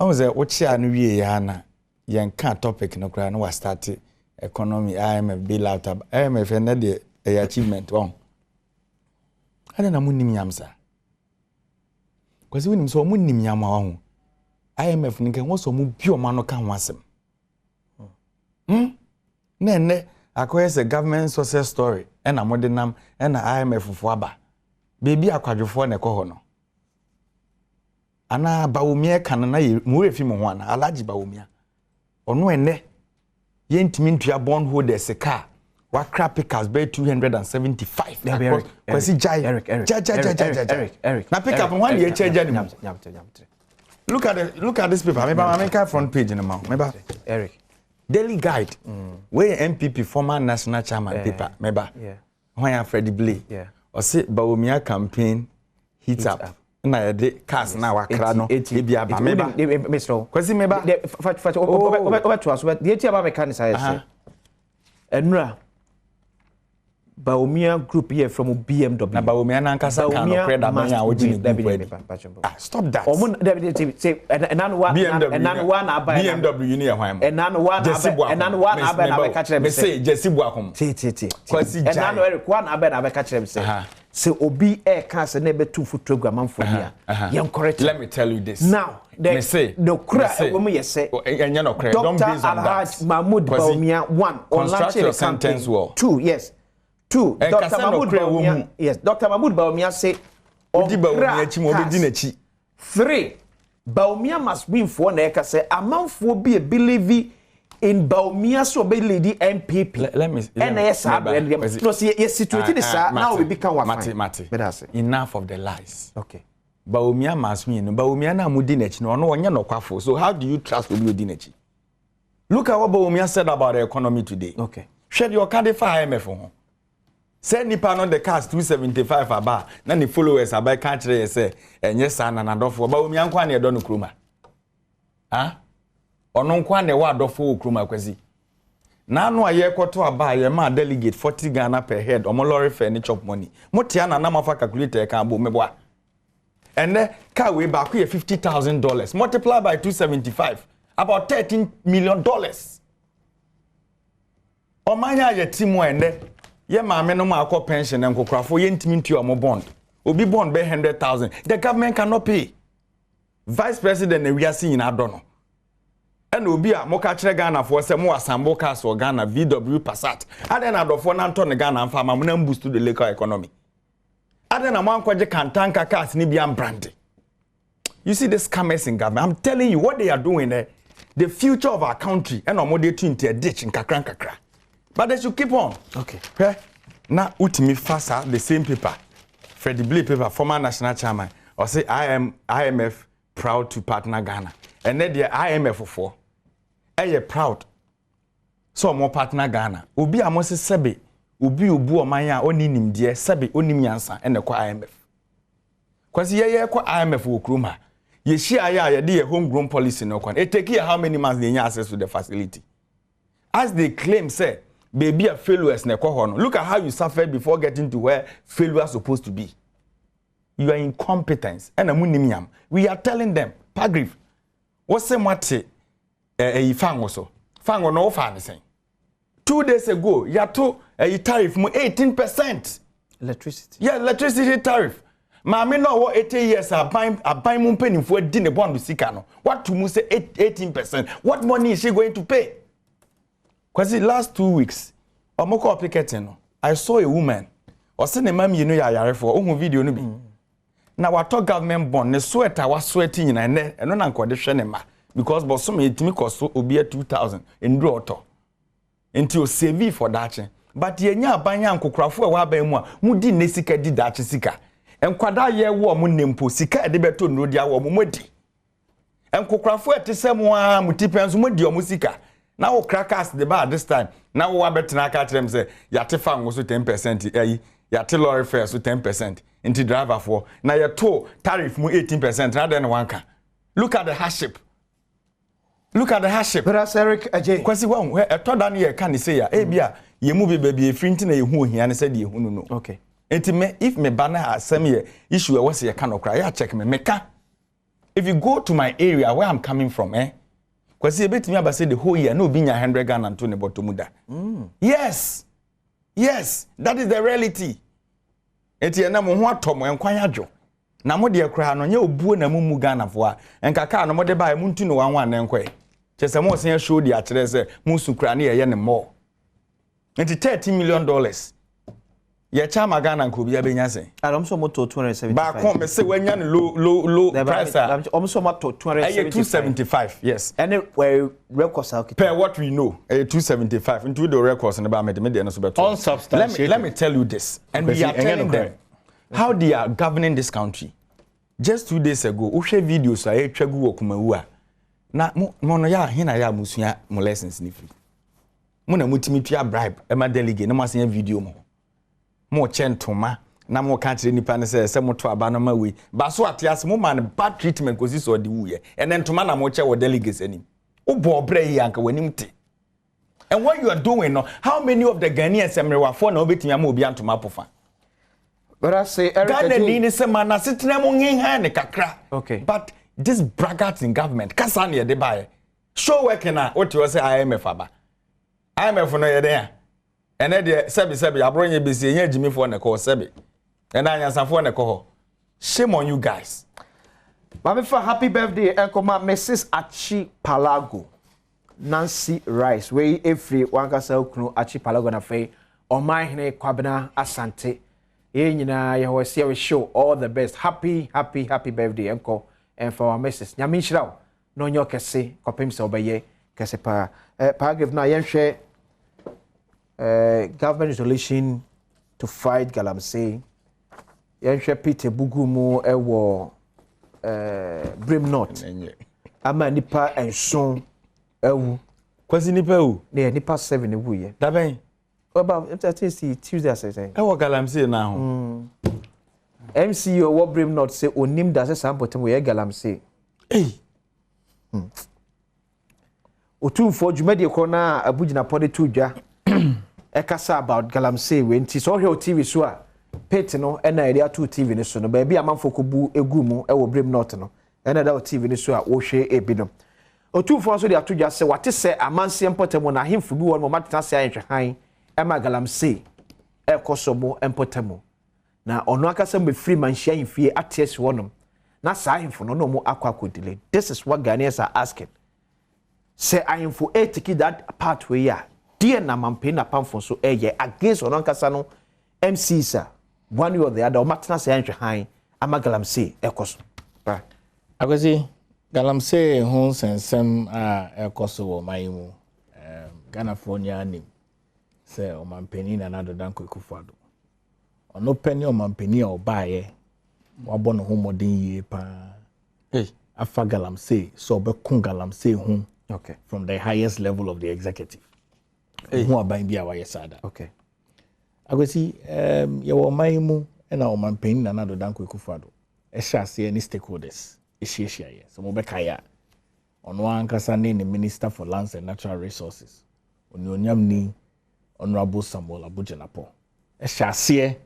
o ze wotia no wie ya na yen ka topic no kra no wa start economy IMF bailout IMF na de achievement on ana na munnim yamsa kwasi wonim so munnim yama ho IMF ni kan woso mu bi o ma no ka ho asem ne akoye se government success story na modernam na IMF fo aba bebi akwadwofo na ekoho no ana bawumia kan na mu refi mo ho ana alaji bawumia ono ene yentimi ntua bond holders ka wa crap pickers by 275 kwasi jai Eric na pick up one year change anymore look at this paper me front page in the mouth Eric daily guide where MPP former national chairman paper member when Freddie Blay or say Bawumia campaign heat up na de cars na wakra no e bia ba meba Mr. kwasi meba fat over to us the tia ba mechanics say enra Bawumia group here from BMW na Bawumia na nkasa kan no credit man ya wojini stop that omo say enano wa na aba BMW ni e hwan mo enano wa na aba na ka kire me say Jesse Buakom kwasi jai enano Eric wa na aba na ka kire me say obi can say na be two foot program am for here you correct let me tell you this now the cra we yes say enye no credit don't base on that Mahmoud Bawumia 1 on launch the sentence well 2 yes 2 Dr. Mahmoud Bawumia yes Dr. Mahmoud Bawumia say odi Bawumia chi mo be di na chi 3 Bawumia must win for na ka say amanfo be believe in Bawumia so be lady MPP let me yes no see yes situation is now we become what Mate enough of the lies okay Bawumia must win no Bawumia na mudi na chi no no onye no kwafo so how do you trust obi odi na chi look at what Bawumia said about the economy today okay share your card for IMF ho say nipa no the cast 275 aba na ni followers aba ka kire say enye sa na nadofo Bawumia nkwa na edo no kroma ono nkwa na wa adofo okroma kwasi na anu aye kwoto aba ye ma delegate 40 Ghana per head omo lorry fare ni chop money motia na mafa calculator ka abo meboa ene ka we back here $50,000 multiply by 275 about $13 million omanya ye timu ene ye maame no ma akọ pension nkokrafo ye ntimi ntua mo bond obi bond be 100,000 the government cannot pay vice president na wiase nyina do no and obi a mo ka kire Ghana for se mo asambo cars or Ghana VW Passat ade na adofo na nto ne Ghana mfa ma mo na boost the local economy ade na mo ankoje kantanka cars ni bia brand you see the scammers in government I'm telling you what they are doing there the future of our country and omo dey to into a ditch in kakra. But they should keep on. Okay. Now ultimate fasa the same paper. Freddie Blay paper, former national chairman, or say IMF proud to partner Ghana. And then the IMF for proud. So more partner Ghana. Obi amose sebe, obi obu omanya oni nimdie sebe oni nyansa ene kwa IMF. Kwasi ye kwa IMF wo kroma. Ye share ye de homegrown policy no kwan. It take you how many months they need access to the facility. As they claim say baby a failures na kwa no. Look at how you suffered before getting to where failure is supposed to be. You are incompetence. We are telling them, Pagrif, what's the matter? Fang also. Fang no fan saying. 2 days ago, you to a tariff 18%. Electricity. Yeah, electricity tariff. Mami no what 80 years are buying mun penny for dinner bond with Sikano. What to say 18%? What money is she going to pay? Because the last 2 weeks, Omoko applicating, I saw a woman. Or send a mami you know ya for own video no be. Now what talk government bond ne sweater was sweating in and no nan condition ma because but some it me cost obi 2000 in draw to. Until save for that. But ye nya banya nkokrafo e wa ban mu a mudi ne sika di dachi sika. Enkwada ye wo mu nempo sika e de beto no dia wo mu modi. Nkokrafo ete sem a mutipenso modi o mu sika. Na wo crackers the bar this time. Na wo abetena ka kire say yate fa ngo so 10% ayi yate lorry fare so 10% into driver for. Na ye to tariff mu 18% na den wanka. Look at the hardship. Look at the hardship. But as Eric Ajay. Kwasi wa we eto dan ye kan say ya e bia ye mu be baby efrinti na ye hu ohia ne say de ye hu no. Okay. Enti me if me bana asem ye issue e was ye kan okra ya check me meka. If you go to my area where I'm coming from kwasi e betimi aba say the whole year no bi nya 100 Ghana to ne botomuda. Yes. Yes, that is the reality. Enti na mo ho atomo enkwan adwo. Na mo de ekra no nya obuo na mu Ghana fo a enkaka no mo de ba mu ntu no wanwan na enkwe. Chese mo sen show di akere se mu sukra na ye ne mo. Enti $30 million. Ye chama Ghana nko bia benya sen. Alom so moto 275. Ba kon me se wanya no low price. Alom so moto 275. Yes. And where records are per what we know 275 into the records in about me no so better. Unsubstantiated. Let me tell you this, and we are telling them how they are governing this country. Just 2 days ago, ushe videos I twegu okumawu a na mo no ya hina ya musua mo lessons ni free. Mo na mutimi tua bribe e ma delegate na mo asen video mo chentoma na mo ka kire nipa ne se mo to aba no ma we ba so atias mo man bad treatment kosi so de wuye and then toma na mo che wo delegates anim ubo obre yi anka wanim te. And what you are doing now, how many of the Ghanaians emrewa for na obetimi am obi antoma pofa. But I say Eric Ghana ni se mana sitna mo ngen ne kakra. Okay. But this braggarts in government kasa na de bae. Show working na what you say IMF aba. IMF no ye dey. Ene de sebi abronye besi enye jimi for na call sebi. And anyansa for na call. Shame on you guys. Mami for happy birthday Enkoma Mrs. Achi Palago. Nancy Rice we every wankasa okunu Achi Palago na fe oman hene Kwabena Asante. Ye nyina ye ho se we show all the best. Happy birthday Enko and for our Mrs. Nyame nhyira no nyo kese kopem se obeye kese pa paragraph na ye hwe government resolution to fight galamsey. Ye hwe Peter Bugumu ewo Brim North. Ama nipa enson ewu. Kwasi nipa ewu? Ne nipa 7 ewu ye. Da ben. About I think Tuesday I say. Ewo galamsey na ho. MCO wo Brim North say onim da say sampotem we galamsey. Otumfo dwumade ko na abugina pode tudwa. Ekasa about galamsey we nti so hwe TV so a pet no na area 2 TV ni so no ba bia manfo ko bu egumu e wo Brim North no na da TV ni so a wo hwe ebi no. Otumfo so de atudwa se wate se amanse empotem na hemfu bi won mo matena se ahwe han ema galamsey ekosomo empotemo na ono akasa me free man share infie ates wonom na sa ahemfo no mo akwa delay. This is what Ghanaians are asking. Say ahemfo take that part where ya dear na mampe na pamfo so against ono akasa no MC sir one way or the other o matena se ahwe han ama galamsey ekoso. Akwasi Galamsey ho sensem a ekoso wo mayimu Ghana Fonia nim say o mampeni na nado danko ekufado ono peni o mampeni a obaye wabɔ no ho modern yie pa afa Galamsey so obekun Galamsey ho okay from the highest level of the executive ho aban bia wa yesada okay agosi ye wo mayimu na o mampeni na nado danko ekufado ehya any stakeholders ehia ye so mo beka ya ono ankasa ne Minister for Lands and Natural Resources onyonyam ni Honorable Samuel Abujenapo ehia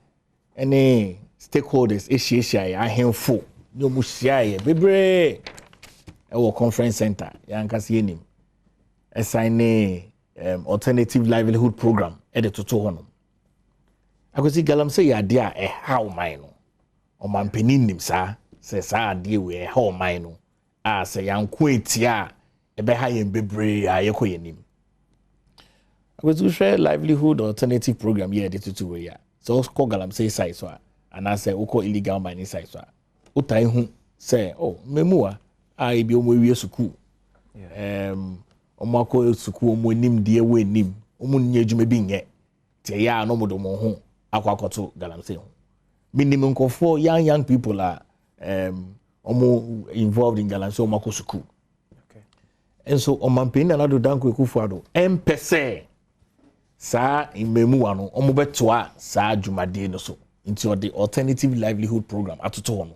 any stakeholders ehia ye ahemfo no mu hia ye bebre ewo conference center ya ankasa yenim assign alternative livelihood program de toto hono akosi Galamsey ya dia how mine no o mampeni nim sa se sa ade we how mine no a se yanko etia ebe ha yen bebre a yeko yenim akosi share livelihood alternative program here de toto we ya so call Galamsey side so and I say uko illegal mining side so utai hu say oh memua a ebi omo wie suku omo akọ suku omo nim de we nim omo nya adwuma bi nye te ya no modo mo ho akwakoto Galamsey ho minimum nkofo young people are omo involved in Galamsey omo akọ suku okay and so omampeni na do danko ekufuado empese sa imemu ano omo betoa sa adwumade no so into the alternative livelihood program atoto ho no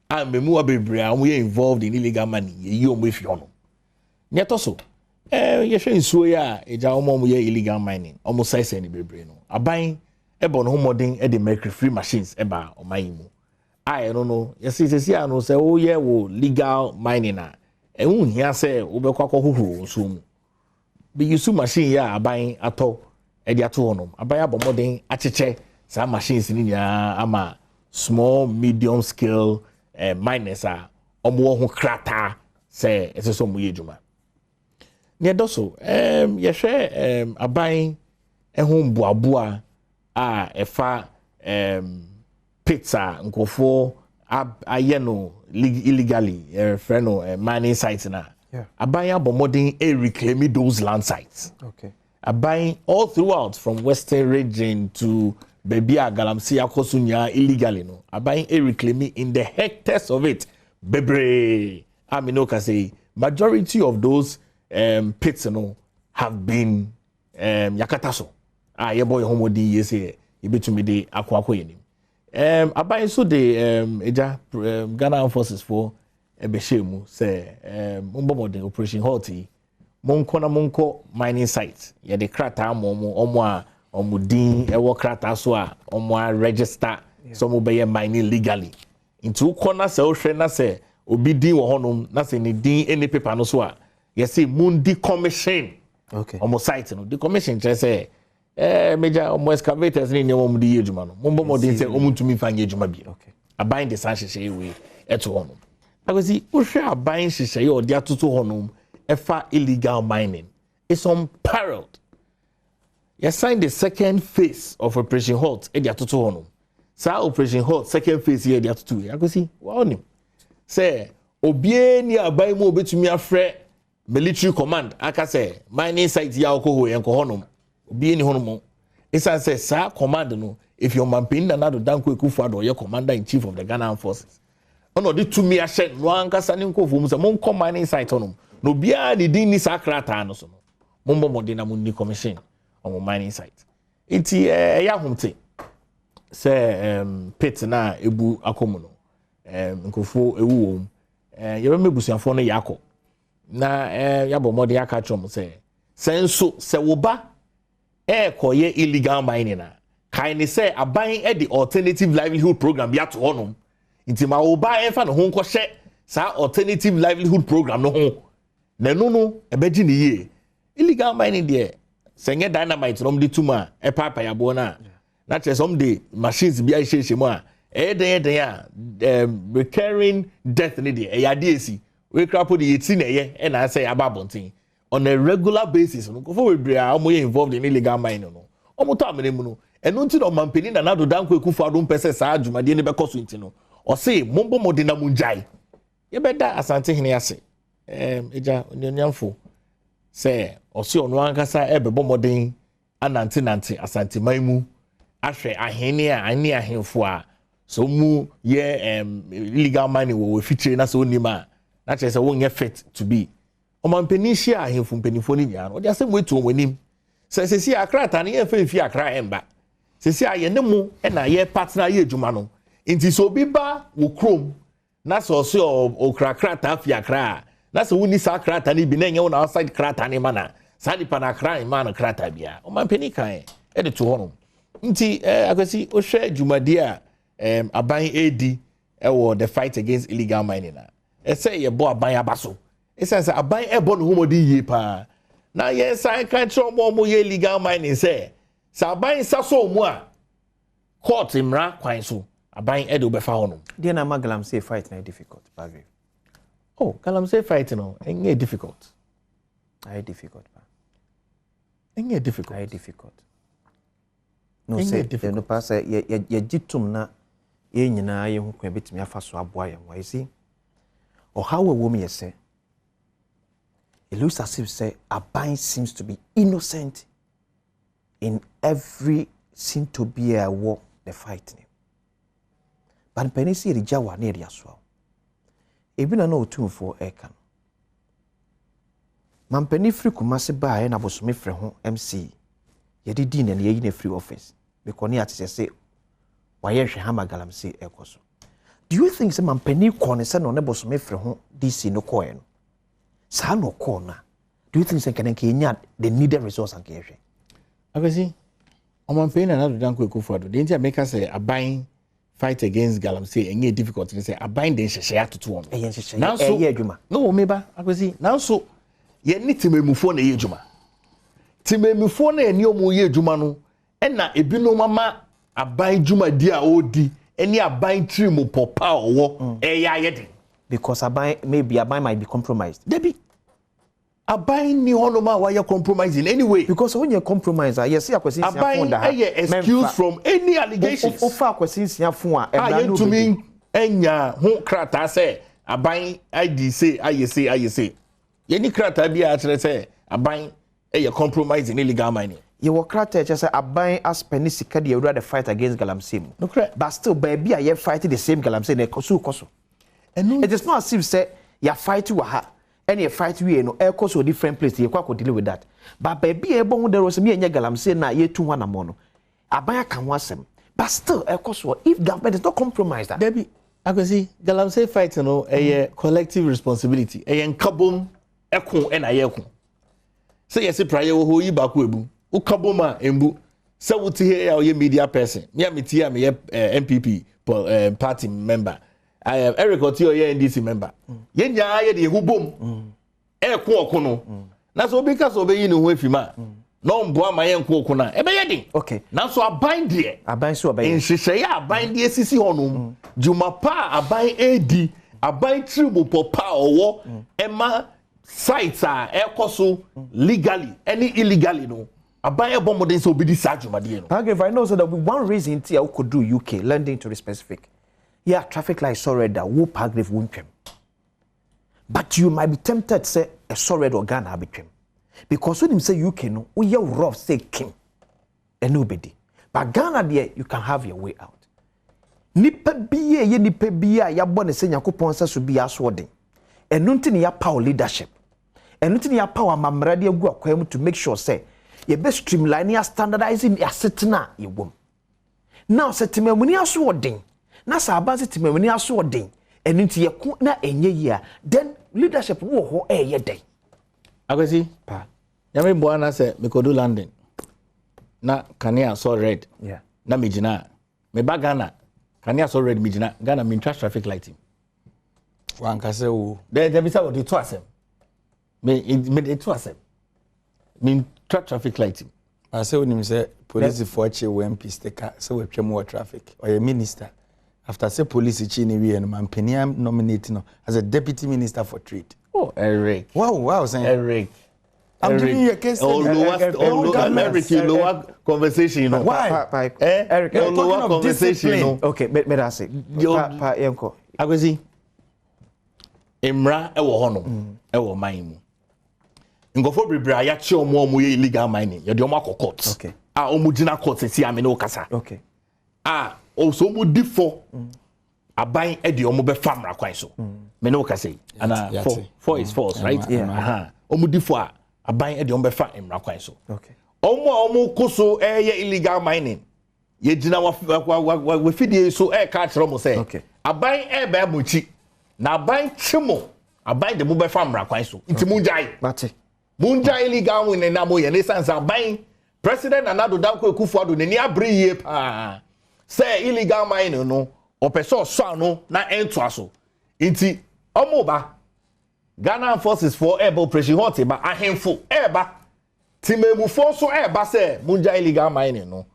a memu abebre omo ye involved in illegal money ye omo efi ho no nyeto so ye hwe nsuo ya eja omo ye illegal mining omo size ni bebre no aban ebo no homodin e de mercury free machines eba omayimu I don't know yes sisi ano se wo ye wo legal mining na ehun hia se wo be kwakọ hohoro nso mu be use machine ya aban ato e de ato honom aban abomodin acheche sa machines ni nya ama small medium scale miners a omo ho krata se eseso mu yedwuma ne doso ye hwe aban ehun boaboa a efa pizza nkofo ayeno illegally freno mining sites na aban abomodin reclaim those land sites okay aban all throughout from western region to baby Galamsey akosunya illegally no aban reclaim in the hectares of it bebre amino ka say majority of those pits no have been yakataso yeboy homodin yese ibetumi de akwa yenim aban so de eja Ghana forces for ebeshemu say mbomodin operation halti monko mining site ye de krata omo a omudin ewo krata so a omo a register so mo be mining legally into corner se o hwe na se obi din wo honom na se ni din any paper no so a ye say mundi commission okay omo site no the commission say major omo excavators ni nyawo mu di yedwuma no mombo modin say omo tumi fa yedwuma bi okay aban de san hyehyɛ we eto honom agosi uhwe aban hyehyɛ o de atoto honom efa illegal mining is unparalleled. You signed the second phase of Operation Halt e de atoto honom sa Operation Halt second phase here de atoto agosi wa onim say obie ni aban mu obetumi afrɛ military command aka say mining site ya okoho yenko honom obi ni hono isa say sa command no if your mampin na do danko ekufuado ye commander in chief of the Ghana forces ono de tumi a hye no ankasa ne nkofo mu say mon commanding site hono no bia ni din ni sakrata no so no mombo modin na munni commission on mining site iti ya homte say pit na ebu akomu no nkofo ewu wom ye be mebusuafo no yakọ na yabo modin aka chom say senso se wo ba koye illegal mining na kaini say aban the alternative livelihood program bi ato honom nti ma wo ba enfa no ho nkɔhye sa alternative livelihood program no ho na no ebeji ni ye illegal mining there senye dynamite no mde tuma papa yabo na che some the machines bi a hyehyɛ mu a den a recurring death ni there ya de esi we crapo de yeti na ye na say ababontin on a regular basis no go for we are involved in illegal mining no omo to amene mu no enu nti no mampeni na nado danko ekufuado mpese saa adwumade ne bekoso nti no o say mombo modina munjai ye beda asante hene ase eja nyamfo say osi ono ankasa ebebo moden anante asante maimu ahwe ahene a ani ahemfo a so mu ye illegal mining wo fitire na so onima na chese wo nye fit to be omanpenishia ahemfo mpenifo ni nya no de asem wetu omonim sesi akrata na ye fi akra emba sesi aye ne mu na ye partner ye adwuma no nti so bi ba wo krom na so so okrakrata fi akra na so woni sa akrata ni bi na nye wo na outside krata ni mana sa di pa na akra man krata bia omanpeni kan e de to hono nti akwasi o hwe adwumade a aban edi wo the fight against illegal mining na say ye bo aban abaso say aban e bo no homodi yie pa na ye san kan tro mo ye illegal mining say aban saso mu a court imra kwan so aban e de obefa hono dia na magalam say fight na difficult Badwam. Oh galam say fight no enye difficult I difficult pa enye difficult I difficult no say no pass ye gitum na ye nyina ye hu kwa betimi afa so aboa ye wa isi or how a woman say it looks as if say aban seems to be innocent in every seem to be a war the fight but penisi rijawa na ria so ebi na no otum for eka man penifri kumase ba e na bosome frɛ ho MC ye didi na ye yi na free office because ni ati say why hwe hama galamsey ekoso do you think say man pani kone say no ne bosome frɛ ho DC no koe no sa no kona do you think say can nya the needed resource and kehwe abesi man pani na do dan ko ekofado de ntia make say aban fight against galamsey enye difficult say aban de hyehyɛ atoto on now so adwuma no me ba abesi now so ye ni timemufo na ye adwuma timemufo na eni omo ye adwuma no na ebino mama aban dwumadi a odi eni aban trim popa owo eya yede because aban maybe aban might be compromised debi aban ni honoma why you compromising anyway because when you compromise yes akwasi aban excuse from any allegations of akwasi siafo a emra no tumi enya ho krata say aban ID say ayese ye ni krata bia a kire say aban compromising illegal mining you work krata say aban as penisika dey rather fight against galamsey no correct but still baby are fighting the same galamsey na koso and it is not as if say you fight wa ha and you fight we no koso different place you kwa deal with that but baby e bon there was me enya galamsey na ye tu wana mo no aban aka ho asem but still koso if government is not compromised that debi akwasi galamsey fight no collective responsibility nkabom ekon na ye ekon say yes prayer wo yi ba ko ebu ukaboma embu say wuti here ya media person me amiti am MPP party member I am Eric Otio ye NDC member ye nya ye de hubom ekon okono na so obi ka so obi yi ne ho afima no mbo ama ye nkon okona e be ye din okay na so aban de aban so aban nhyehyɛ ya aban de sisi honum juma pa aban edi aban tribu popa owo ema sites are ekoso legally any illegally no aban bomodin so be this adwumade no okay if I know so that one reason tia we could do UK lending to the specific yeah traffic light sorry that wo paragraph wontwem but you might be tempted say a sorry organ ha betwem because when him say UK no we hear rough say king and nobody but Ghana there you can have your way out nipa biye ye nipa biya ya bone se Yakobon se so biya so den enu nti ne ya power leadership enu nti ne ya power mamrade agu akwam to make sure say ye be streamline ya standardizing ya setna ye wom now setimamuni aso den na sa aba setimamuni aso den enu nti ye ku na enye yi then leadership wo ho ye den akwasi pa ya me bo na say me kodu landing na kania so red yeah na mejina me bagana kania so red mejina Ghana min traffic lighting wankase wo there be say the two asem me the two asem min traffic lighting I say when say police for che we MP sticker say we twem wo traffic or a minister after say police chi ni we no man penia nominate no as a deputy minister for trade oh Eric wow saying Eric I'm giving you a case lower conversation you know why Eric lower conversation you know okay me I say pa yenko akwasi emra ewo hono ewo man mu ngofo bebre aya che omo ye illegal mining ye de omo akọ okay omo gina court si ame no kasa okay also omo difo aban e de omo be famra kwan so me no kasa ana four is false right omo difo aban e de omo be fa emra kwan so okay omo koso ye illegal mining ye gina wa fidie so ka kire mo say aban e be mochi na aban chimo aban de mo be famra kwan so nti munjai mate munja illegal mining na mo ye ne sense aban president Adom Akufo-Addo ne ni abriye pa say illegal mining no opeso so no na ento aso nti omo ba Ghana forces for air operation hot ba ahemfo eba timemu for so eba say munja illegal mining no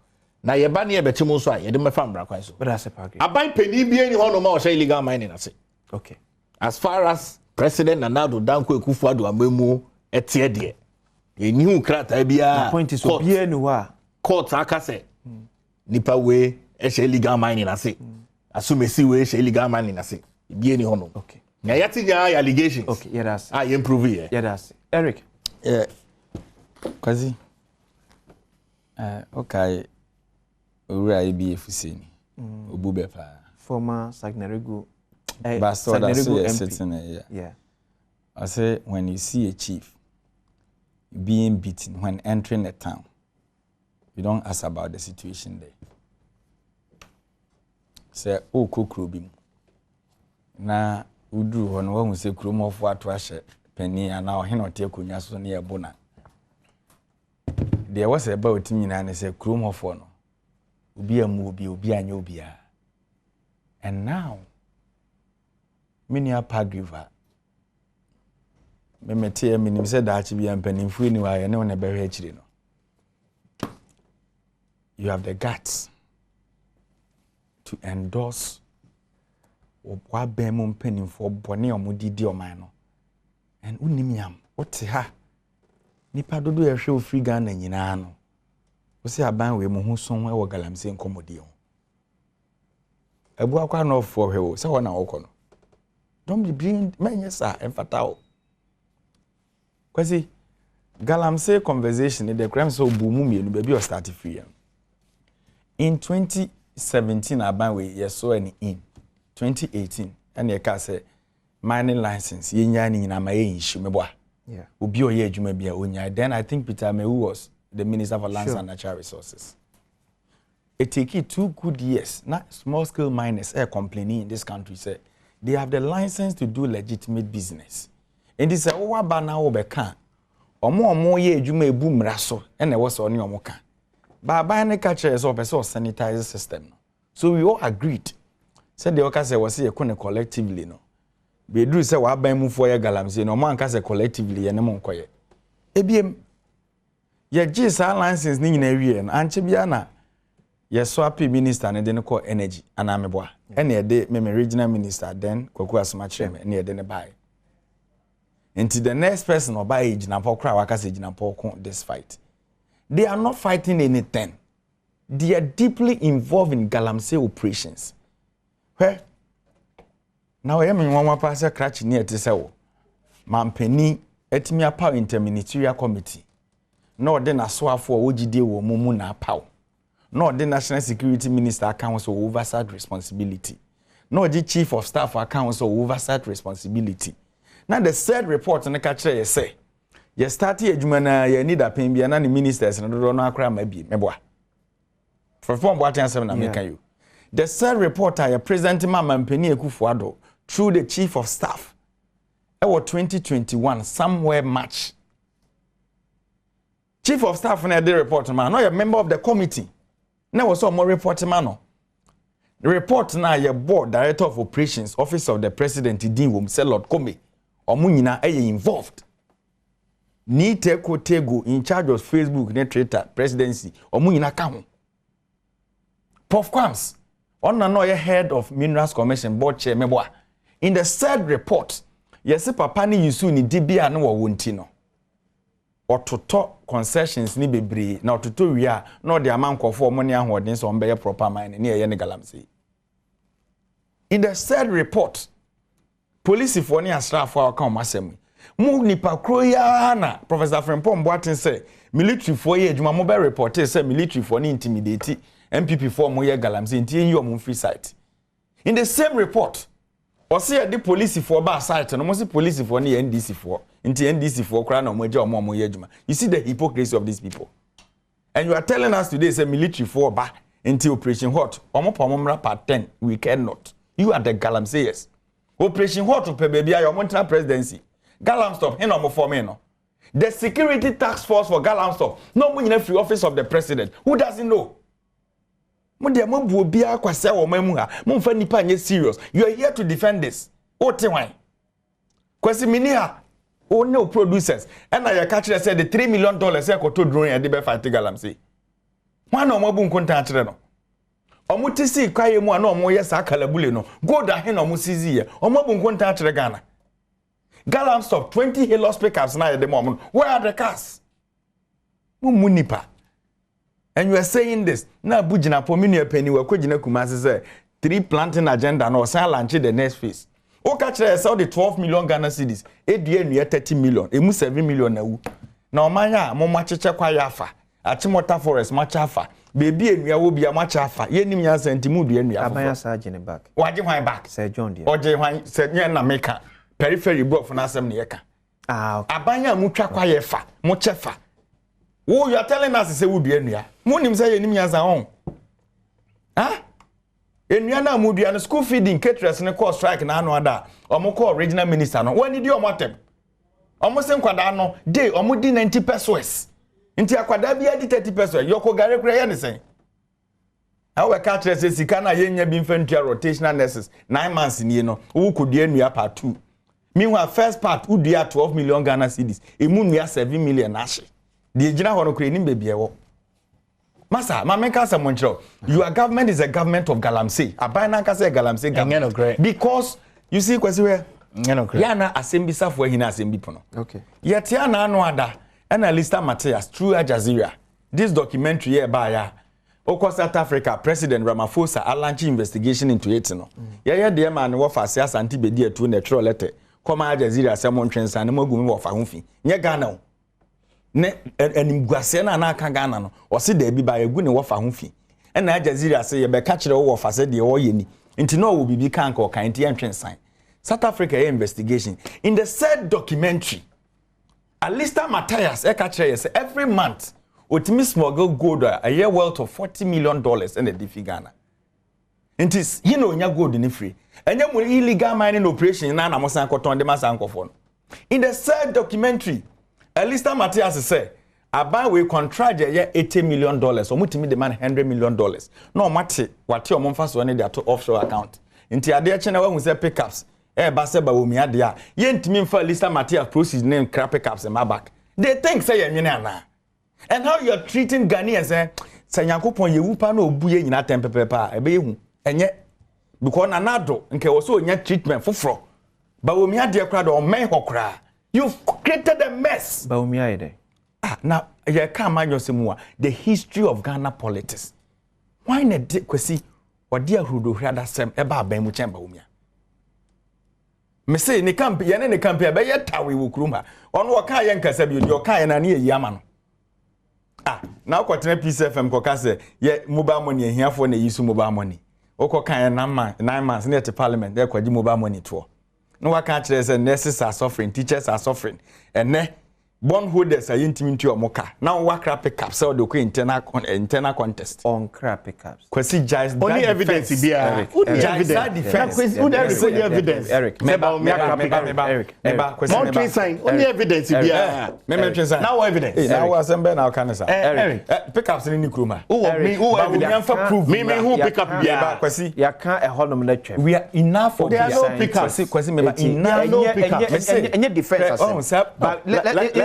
na ye ba ne ye betimo so a ye de mefa mbra kwan so aban pani bi eni ho no ma o say illegal mining ase okay as far as president Adom Akufo-Addo amemu etie de eni hu krata bia point is obia ni wa court akase nipa we e say illegal mining ase asumesi we say illegal mining ase bia ni ho no okay na yati nya allegations okay yeah that's improve here yeah that's Eric Kwazi okay owura IBF ni obu be pa former Sagnaregu MP yeah I say when you see a chief being beaten when entering a town you don't ask about the situation there say o kokro bi mu na uduru ho no wa hu se kromofo ato ahye pani ana ohene ote konya so ne yebo na de was about otimi na ne se kromofo no obi amu obi anya obi a and now many are pagriva me mete minim se da achi bia mpanimfu ni wa ye ne one behwe achire no you have the guts to endorse wa be mo mpanimfu bone omudidi oman no and unimiam wote ha nipa dodo ye hwe ofri Ghana nyina no wo se aban we mo hu son e wo galamse nkomodi ho abu akwa no for hwe wo se wona wokọ no don't be bring menye sa emfatao kwasi galamse conversation the crime so bumu mienu baby o start free in 2017 aban we yeso any in 2018 and ye ka say mining license yenya ni nyina ma ye nshi meboa yeah obi o ye adwuma bia onya then I think Peter Mewu was the Minister for Lands and Natural Resources. It take 2 good years not small scale miners are complaining in this country say they have the license to do legitimate business and this owa ba na wo be kan omo ye adwuma ebu mra so and e wo so ne omo kan ba ne ka kire so person sanitize system no so we all agreed said the oka say was ye kone collectively no be duru say wa ban mu fo ye galamse no man ka say collectively ye ne mo nkoye ebiem ye gi sa license ni nyina wie no anche bia na ye swap minister ne de ne call energy anameboa ene ye de me regional minister then kwaku asoma kire me ene ye de ne bai until the next person or by Jinapo cry wakase Jinapo this fight. They are not fighting anything. They are deeply involved in galamsey operations. Where now I am in one pass a cratch near Tisao. Mampeni etimi power interministerial committee. No then a swap for OGD or Mumuna pow. No the National Security Minister accounts or oversight responsibility. No the Chief of Staff accounts or oversight responsibility. Now the third report on the catcher you say, you start here, you need a pin, and the ministers and don't know crime maybe. From what answer I'm making you. The third report I presented Mama Penny Akufo-Addo through the Chief of Staff. Our 2021 somewhere March. Chief of Staff and the report man. Now you're a member of the committee. Now was some more report man. The report now your board director of operations, office of the president, Dean Wumse Lord Kome. Omunyina involved. Ni Tego in charge of Facebook, ne Twitter, presidency. Omunyina kaho. Prof Kwams, on another head of Minerals Commission board chair meboa. In the third report, yesi papa ni yusu ni dibia no wontino. Ototo concessions ni bebre na ototo wia na de amankofo omoni ahoden so mbeye proper mine ni eye ne galamsey. In the third report, police for ni asrafo aka o masem mu nipa kro ya na Professor Frimpong Boatin say military for ye adwuma mo be report say military for ni intimidate MPP for mo ye galamsey nti enyi o free site. In the same report or say the police for ba site no mo say police for ni NDC for nti NDC for kra na mo agya mo ye adwuma. You see the hypocrisy of these people. And you are telling us today say military for ba nti operation hot omo pomomra part 10 we cannot. You are the galamseyers. Operation hot to pe baby ayo mo presidency. Galamstop hen omo for me no. The security task force for Galamstop no mo nyina free office of the president. Who doesn't know? Mo de mo bu obi akwase wo mamu ha. Mo mfa nipa nye serious. You are here to defend this. O te wan. Kwasi mini ha. O no producers. And na ya catch say the $3 million say ko to drone e de be fight Galamsey. Wan no mo bu nkonta akere no. Omo tisi kwaye mu ana omo yesa kalabule no. Go da he no mo sizi ye. Omo bu nkonta akere Ghana. Galamstop 20 Halos pickups now at the moment. Where are the cars? Munipa. And you are saying this. Now bujina po mini penny we kwejina Kumasi say 3 planting agenda no say launch the next phase. O catch sell the 12 million Ghana cedis. E die nu 30 million. E mu 7 million na wu. Na omanya mo macheche kwa yafa. Achimota forest machafa. Baby enua wo bia machafa. Ye nim nya sentimu du enua. Abanya sa agene back. Waje hwan back. Sir John dia. Oje hwan se nya na meka. Periphery bro for nasem ne yeka. Okay. Abanya mu twa kwa yefa, mu chefa. Wo you are telling us say wo dua nua. Mu nim say yenim yansa on. Ha? Enua na mu dua no school feeding caterers ne call strike na anu ada. Omo call regional minister no. Wani di omo atem. Omo se nkwada no day omo di 90 pesos. Nti akwada bia di 30 pesos. Yoko gare kura ye ne sen. Awe caterers say sika na yenya bi mfentua rotational nurses 9 months ni no. Wo kodua nua part 2. Meanwhile, first part, who do 12 million Ghana cedis. Emu nuya 7 million ashe. The ejina hono kreni baby ewo. Masa, ma menka sa monchro. Your government is a government of Galamsey. Abana ka say Galamsey government. Because you see kwesi where yana assembly safo hina assembly pono. Okay. Yet yana anu ada. Ena Lista Matthias through Al Jazeera. This documentary here by ya. Oko South Africa, President Ramaphosa launch investigation into it no. Yeah, the man wo fa sia santi bedi etu na tro letter. Come Al Jazeera say mon twensa na magumi wo fa hofi. Nye Ghana o. Ne animguase na na aka Ghana no. O se da bi ba egu ne wo fa hofi. E na Al Jazeera say ye be ka kire wo fa se de wo ye ni. Nti no wo bibi kan ka o kan ti entwensan. South Africa investigation. In the said documentary, Alista Matthias e ka kire say every month Otimi smuggle gold a year worth of $40 million and a diffi Ghana. And is he no nya gold in free. And then illegal mining operation na na mosan koton de masan kofon. In the third documentary, Alista Matthias say aban we contract a year $80 million. So mutimi demand $100 million. No mate what your momfa so ne dey to offshore account. Inti ade a chena we say pickups. Ba se ba wo mi ade a ye ntimi mfa Alista Matthias proceed name crap pickups in my back. They think say ye nwene ana. And how you are treating Ghanaians, say Yankopon ye wupa na obuye nyina tempepepa ebe yehu enye because nanado nke wo so nya treatment foforo ba wo mi ade kra do men hokra you've created a mess ba wo mi ade now ye ka manyosemu the history of Ghana politics why na de kwesi ode ahrudo hwada sem eba aban mu chemba wo mi me say ne camp ye ne camp ebe ye tawe wo kuruma ono wo ka ye nkasa bi odi o ka ye na ne ye ama no. Now kwatene PCFM koka say ye mobile money ehiafo na yisu mobile money. Oko kan 9 months near to parliament there kwaji mobile money to. No wa kan kire say nurses are suffering, teachers are suffering. And ne bondholders are intimi to omoka. Now wa crap pickup so the internal contest on crap pickups. Kwesi jais only evidence bia. Evidence. Eric. Eric. Mountain sign only evidence bia. Now evidence. Now assemble now can say. Eric. Pickups ni kroma. Who evidence prove me who pick up bia. Kwesi ya kan e honom na twem. We are enough for there no pickups. Kwesi me enough no pickups. Any defense. But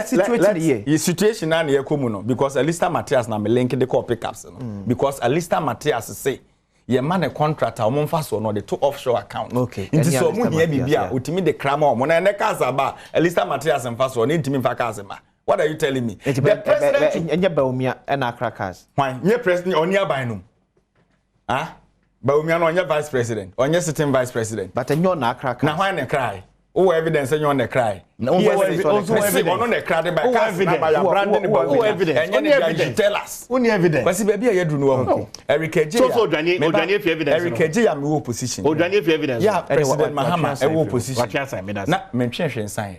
the situation na ye komu no because Alista Matthias na me link the call pickups no because Alista Matthias say ye man a contractor omo mfa so no the two offshore account okay nti so mu hia bibia otimi de krama omo na ne kasa ba Alista Matthias mfa so no ntimi mfa kasa ba what are you telling me the president enye baumia na crackers why nye president oni aban no baumia no onye vice president onye sitting vice president but enye na crackers na why ne cry Oh, evidence and you on the cry. No evidence. Also evidence. On the cry by evidence. By your branding. Oh, evidence. And you tell us. Only evidence. But see, baby, I do know. Eric J. So Daniel, evidence. Eric J. I'm in position. Oh, Daniel, evidence. Yeah, President Mahama, I will position. What you say? Na mention sign.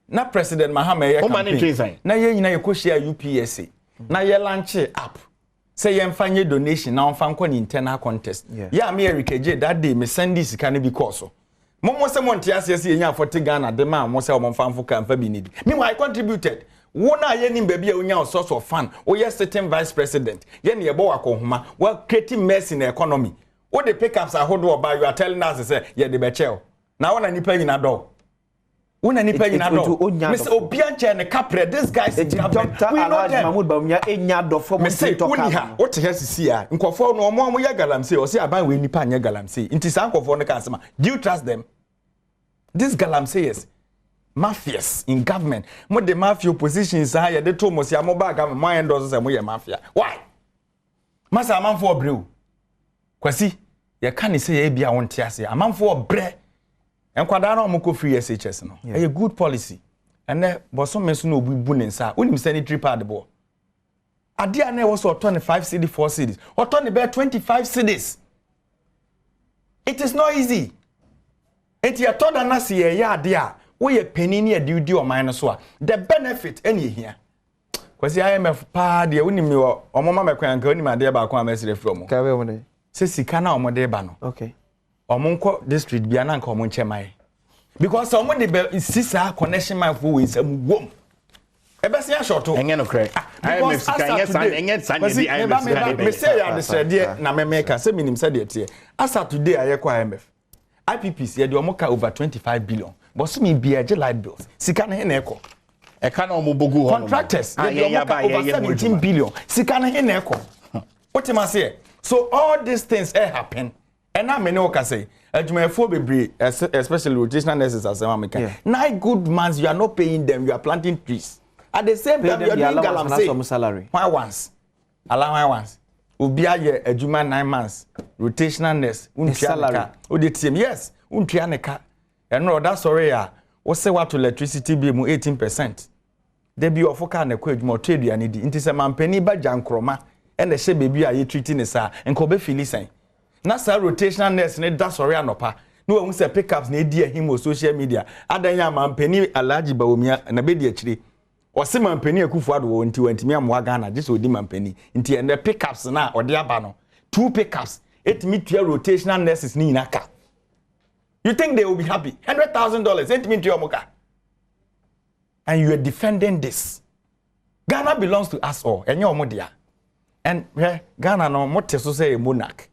Na President Mahama, oh, man, sign. Na ye na ye share UPSA. Na ye launch app. Say ye mfanye donation. Na mfanko ni internal contest. Yeah, me Eric J. That day me send this can be because. Momo se monte asese enya 40 Ghana de ma mo se o monfamfo kan fa bi nidi me I contributed wona ye nim baby onya source of fund o ye sitting vice president ye ne ye bo akohoma wa creating mess in the economy o the pickups ahodo oba you are telling us say ye de be cheo na wona nipa nyina do wona nipa nyina do me say obi anche ne capre this guy is Dr. Alhaji Mahmoud Bawumia enya do for mo to talk about o te hesi a nkofo no omo ye galamsey o say aban we nipa anya galamsey nti sa nkofo no kan sema do you trust them? This galamseyers mafias in government mo the mafia oppositions are ya de to mo sia mo ba ga mo endorse say mo ye mafia why masa amanfo obreu kwasi ye kan say ye bia wonte ase amanfo obre enkwada na mo ko free SHS no a good policy and boso me so no obi bu ne nsa onim sanitary pad bo ade ana was 25 cedi 4 cedis or 25 cedis. It is not easy. Enti ya toda na si ye ade a wo ye penini e di o man so a the benefit any here kwasi IMF pa de woni mi omoma mekwan ka woni ma de ba kwa mesre from ka we woni se sika na omo de ba no okay omonko district bia na nka omo nche mai because omo de be sisa connection man for we sam wom ebesi a shorto enye no kre IMF sika enye san di IMF sika me say ya de sede na me make se minim se de tie asa today aye kwa IMF IPPC ye de omoka over 25 billion but so me bia je light bills sika na he na eko e ka na omo bogu ho contractors ye de omoka over 17 billion sika na he na eko what am I say so all these things happen and na me no ka say adwumayefo bebre especially rotational nurses as American 9 good months you are not paying them you are planting trees at the same time you are doing galamsey salary why once allowance Ubia ye adwuma 9 months rotational nurse salary o de tiem yes untua ne ka eno that sorry ya wo se what electricity bill mu 18% de bi ofoka na kwa adwuma to aduane di nti se mampani ba jankroma ene hye bebi a ye treat ne sa enko be filisan na sa rotational nurse ne da sorry anopa no ehun se pickups na edi ahim social media adan ya mampani Alhaji Bawumia na be di akire Ose mampeni akufu ado wo nti wantimi amwa Ghana just odi mampeni nti ene pickups na ode aba no 2 pickups etimi tua rotational nurses ni inaka you think they will be happy $100,000 etimi tua omoka and you are defending this Ghana belongs to us all enye omodia and Ghana no mote so say a monarch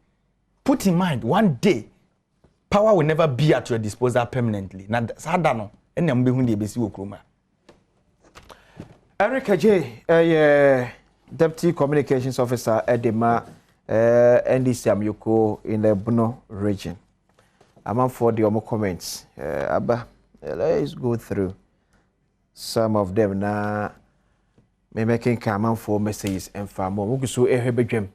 put in mind one day power will never be at your disposal permanently na sada no ene mbehu de besi wo kroma Eric J, Deputy Communications Officer Edema NDC Amyoko in the Bono region. I'm for the Omo comments. Abba, let's go through some of them. Now, me making come for messages and far more. We so Badwam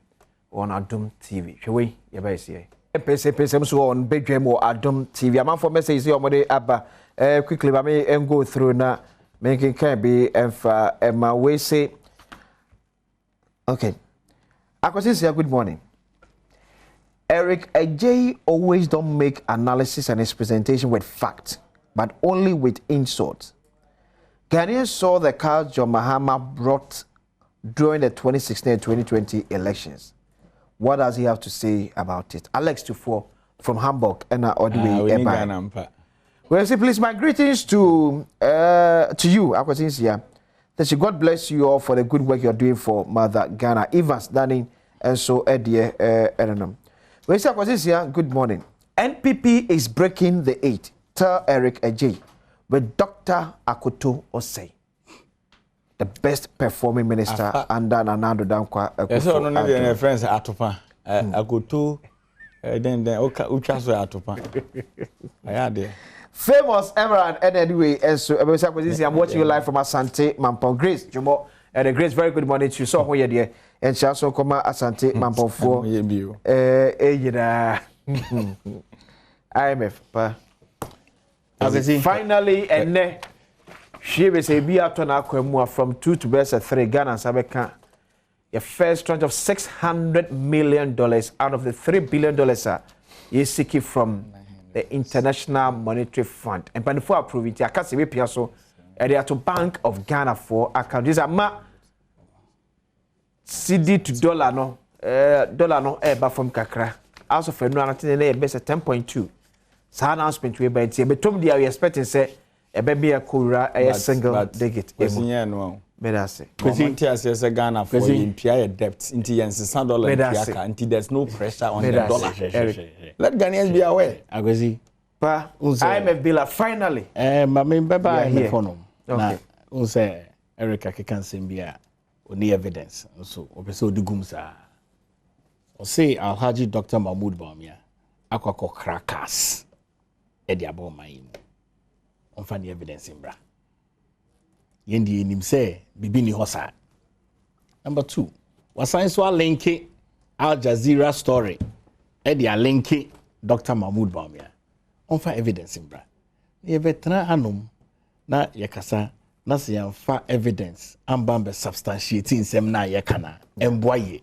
on Adom TV. Shall we? Yabasi. Pese so on Badwam or Adom TV. I'm for messages on the Abba. Quickly, I may go through now. Making can be and my way say okay. Akwasi, good morning. Eric Ajay always don't make analysis and his presentation with facts, but only with insults. Ghanaians saw the cards John Mahama brought during the 2016 and 2020 elections. What does he have to say about it? Alex Tufo from Hamburg and all the way. Well, say, please, my greetings to you, Akwasi. That God bless you all for the good work you're doing for Mother Ghana. Evans, Danny, and so Eddie, I don't know. Well, say, Akwasi, good morning. NPP is breaking the 8. Tell Eric Ajay with Dr. Akoto Osei, the best performing minister under Nanado Dankwa. Yes, no, no, friends, Atopa. Akoto, then Uchaso Atopa. I had there. Famous Emerald and anyway, and so I'm watching you live from Asante Mampong Grace. Jumo and Grace, very good morning to you. So where you and she also come Asante Mampong for IMF pa Finally, and she will say, be out on Aquamua from 2 to best 3 Ghana Sabeka. A first tranche of $600 million out of the $3 billion is seeking from the International Monetary Fund. And before approving it, I can't say we piasso, and they are to Bank of Ghana for account. These are CD to dollar no, but from Kakra. Also for no, I think they best 10.2. So announcement we by it. But Tom, they are expecting say a baby a kura a single digit. Better say. Because as a Ghana for impia debt into $600 until there's no pressure on the dollar. Let Ghanaians be aware. Agwezi. Pa, IMF bill finally. Mami baba here. Okay. Unse Erica can sembia oni evidence. So opeso digumsa. O say Alhaji Dr. Mahmoud Bawumia akwako crackers. Edi abo mayimu. Onfa the evidence imbra. Yendi nim say bibi ni hosa. Number 2, wasan so linke Al Jazeera story. Edi a linke Dr. Mahmoud Bawumia. Onfa evidence imbra. Ye veteran hanum na yakasa na se yamfa evidence ambambe substantiating nsem na yakana emboaye.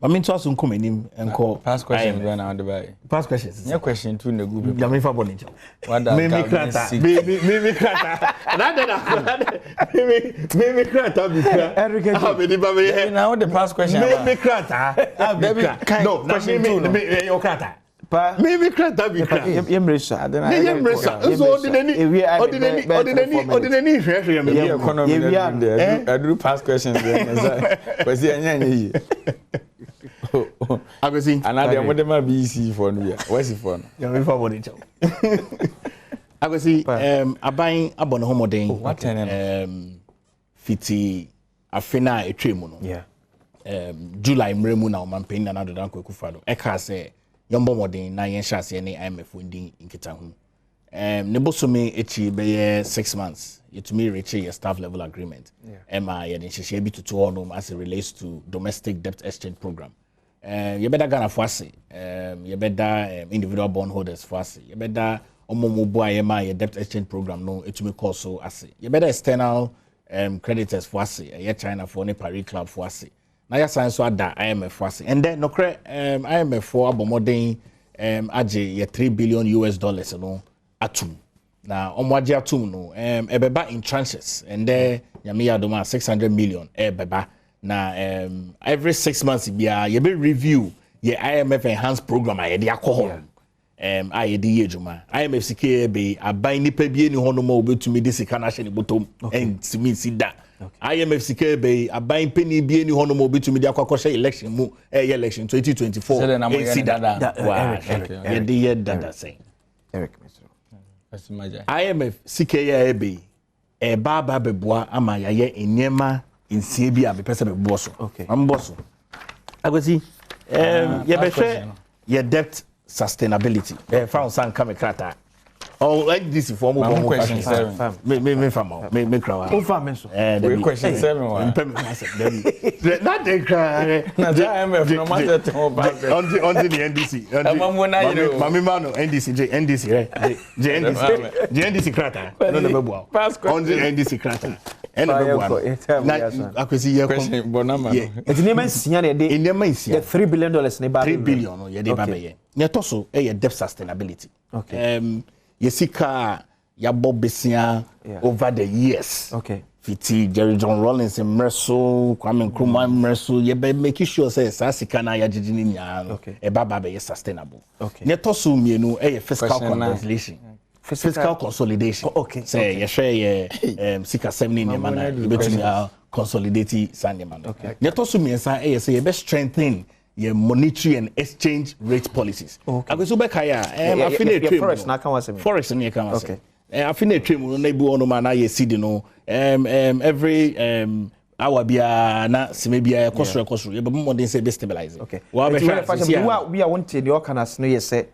Mami to aso nkom anim enko past question we na ade bai. Past questions. Your question too na group. Ya me fa boni ncho. Me krata. Me krata. Na de na. Me krata bi kra. Eric. Ah me di ba me. Now the past question. Me krata. Ah bi kra. No, question me your krata. Pa me krata bi kra. Yemresa. Yemresa. So ordinary hwehwe me. Economy. I do past questions then. Because anya yi. Agwezi. Another one dem be easy for no. Where's it for? Ya me fa boni ncho. Agwezi aban abono homoden. Fiti afina etwemu no. Yeah. July mremu na omanpen na nadodan kwekufa do. Eka se yombo modern na yen hyase ne IMF ndin nkita hu. Ne bosome echi be 6 months. Yetumi reach a staff level agreement. Emma ye den hye bi tutu honum as it relates to domestic debt exchange program. You better Ghana for us. You better individual bondholders for us. You better omomo your debt exchange program no etumi call so as. You better external creditors for us. You China for ne Paris club for us. Na ya science so ada IMF for us. And then no cre IMF for abomoden aje ye $3 billion no atum. Na omwaje atum no ebeba in tranches and there nyame yadoma 600 million ebeba. Na every 6 months bia ye be review ye IMF enhanced program a ye de akọ a ye de yejuma IMF sike be aban nipa bie ni hono ma obetumi de sika na hye ne botom entimi sida IMF sike be aban peni bie ni hono ma obetumi de akọ election mu election 2024 sida ye de ye dada say Eric IMF sike ye be baba beboa ama ye enyema insie bi a be pese be boso am boso agwezi ye be hwe ye debt sustainability found some come krata oh like this for mo question 7 me fama me krawa o fama so question 7 one not the cry na IMF no matter to on the NDC mami mano NDC NDC krata no the bebo on the NDC krata and the akwesi ye question bonama enti ne mansia na de ne mansia $3 billion ne ba $3 billion no ye de ba be ye ne to so ye debt sustainability yesika ya bobesia over the years fiti Jerry John Rawlings mreso Kwame Nkrumah mreso ye be make sure say sasika na ya jijini nya e baba be sustainable ne to so mienu fiscal consolidation fiscal consolidation say ye share ye sika 70 ne mana ye betumi consolidate sane mana ne to so miensa say ye be strengthen your monetary and exchange rate policies. Agusu bekaya affiliate forex na kan wasem. Forex ni kan wasem. Affiliate trade na ibu ono ma na ye seed no every hour bia na sime bia kosoro ye be modern say be stabilize. Wa be we want the okanas no ye say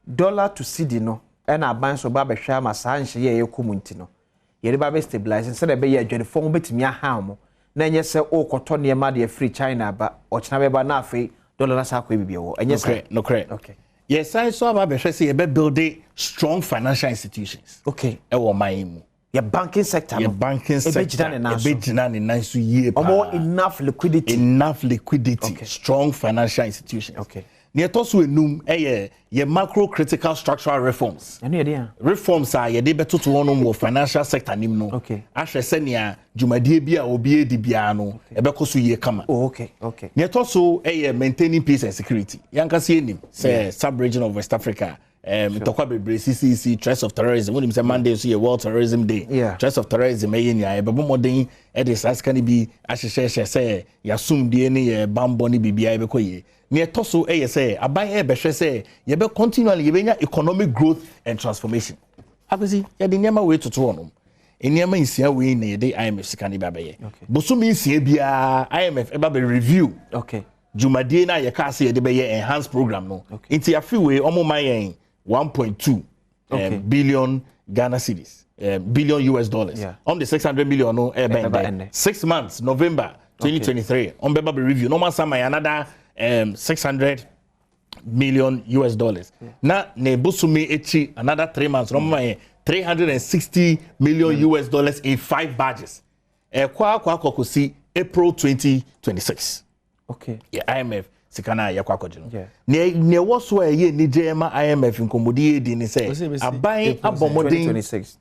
dollar to cedi no and aban so ba be hwa ma sa nhye ye komunti no. Ye ba be stabilize say be ye adwefo betimi aha mo. Na enye se o koto ne ma de free China ba o china be ba na afi dollar na sa kwa bibia wo enye se no correct Yes, I saw about building strong financial institutions. Okay. Your banking sector. Your banking sector. Enough liquidity. Enough liquidity. Okay. Strong financial institutions. Okay. Near tosu enum ye macro critical structural reforms. Reforms are ye debe to one more financial sector nimno. Okay. Ashe senia jumadie bia obie di bia no ebe koso ye kama. Oh, okay. Okay. Near tosu maintaining peace and security. Yanka see enim say sub-region of West Africa. Tokwa bebre CCC threats of terrorism. When him say Monday so ye World Terrorism Day. Yeah. Threats of terrorism nya e bebo modern e de sas kan bi ahye say ya sum die ne ye bambo ni bibia e be koye. Near Tosso say, Abai Ebeshe say, you be continually economic growth and transformation. Happy, ya the near way to Toronto. In near in Sia way near the IMF Sikani Babaye. Okay. Bosumi Siebia IMF Ebabe review. Okay. Jumadina Yakasi Debeye enhanced program no. Okay. Into a few way, almost my 1.2 billion Ghana cedis, billion US dollars. Yeah. On the 600 million no 6 months, November 2023. On Bababe review. No man sama another 600 million US dollars. Yeah. Na ne busumi echi another 3 months. No 360 million US dollars in 5 badges. Kwa kosi April 2026. Okay. Yeah, IMF sikana ya kwa kojino. Ne woso ye ni jema IMF nkomodi edi ni say aban abomodin 2026.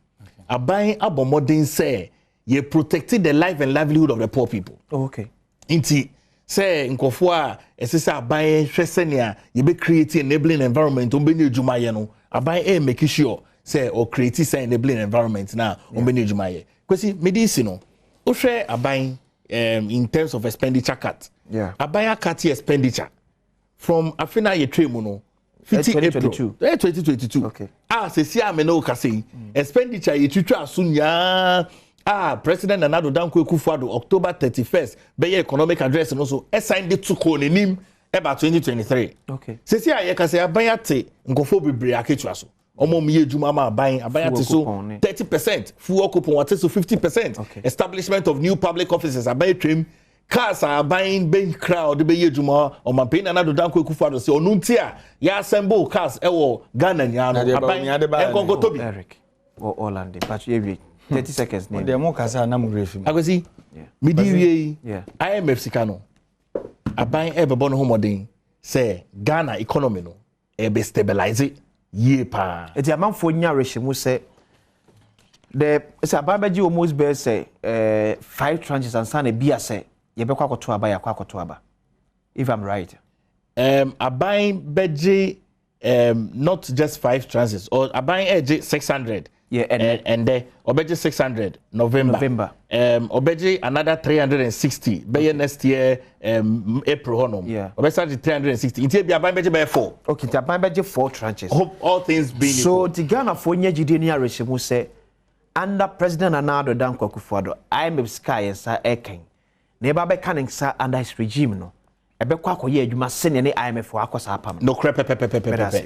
Aban abomodin say ye protected the life and livelihood of the poor people. Oh, okay. Inti say nkofo a esesa aban hwesenia ye be create enabling environment on be ni adwuma ye no aban make sure say or create say enabling environment na on be ni adwuma ye kwesi medicine no wo hwe aban in terms of expenditure cut. Yeah. Aban cut expenditure from afina ye tremu no 2022. Okay. Sesi ameno kase expenditure ye twitwa asunya President Nana Danko Akufo-Addo October 31st be economic address no so assign the to ko nenim about 2023. Okay. Sesi aye kase abayate nkofo bebre aketua so. Omo me edwuma ma abayate so 30%, full coupon what so 50%. Okay. Establishment of new public offices abayatrim cars are buying big crowd be edwuma o ma pay Nana Danko Akufo-Addo say onuntia ya assemble cars ewo Ghana nya no abayi Eric or Orlando but you 30 seconds. The more kasa na mugrefi. Agosi. Midi IMF sikano. Aban ebebo no homodin say Ghana economy no e be stabilize ye pa. Eti amanfo nya rehemu say the say ababaji almost be say 5 tranches and san e bia say ye be kwakoto aba ya kwakoto aba. If I'm right. Aban beji not just 5 tranches or aban eje 600. Yeah, and Obeji 600 November. Obeji another 360. By next year April honum. Yeah. Obeji 360. Inti be aban beji by 4. Okay, the aban beji 4 tranches. Hope all things being so the Ghana for nye jideni arehemu say under President Nana Danko Akufo-Addo IMF sky ensa eken. Na eba be kanin sa under his regime no. Ebe kwa koye adwuma sene ne IMF akosa apam. No crap.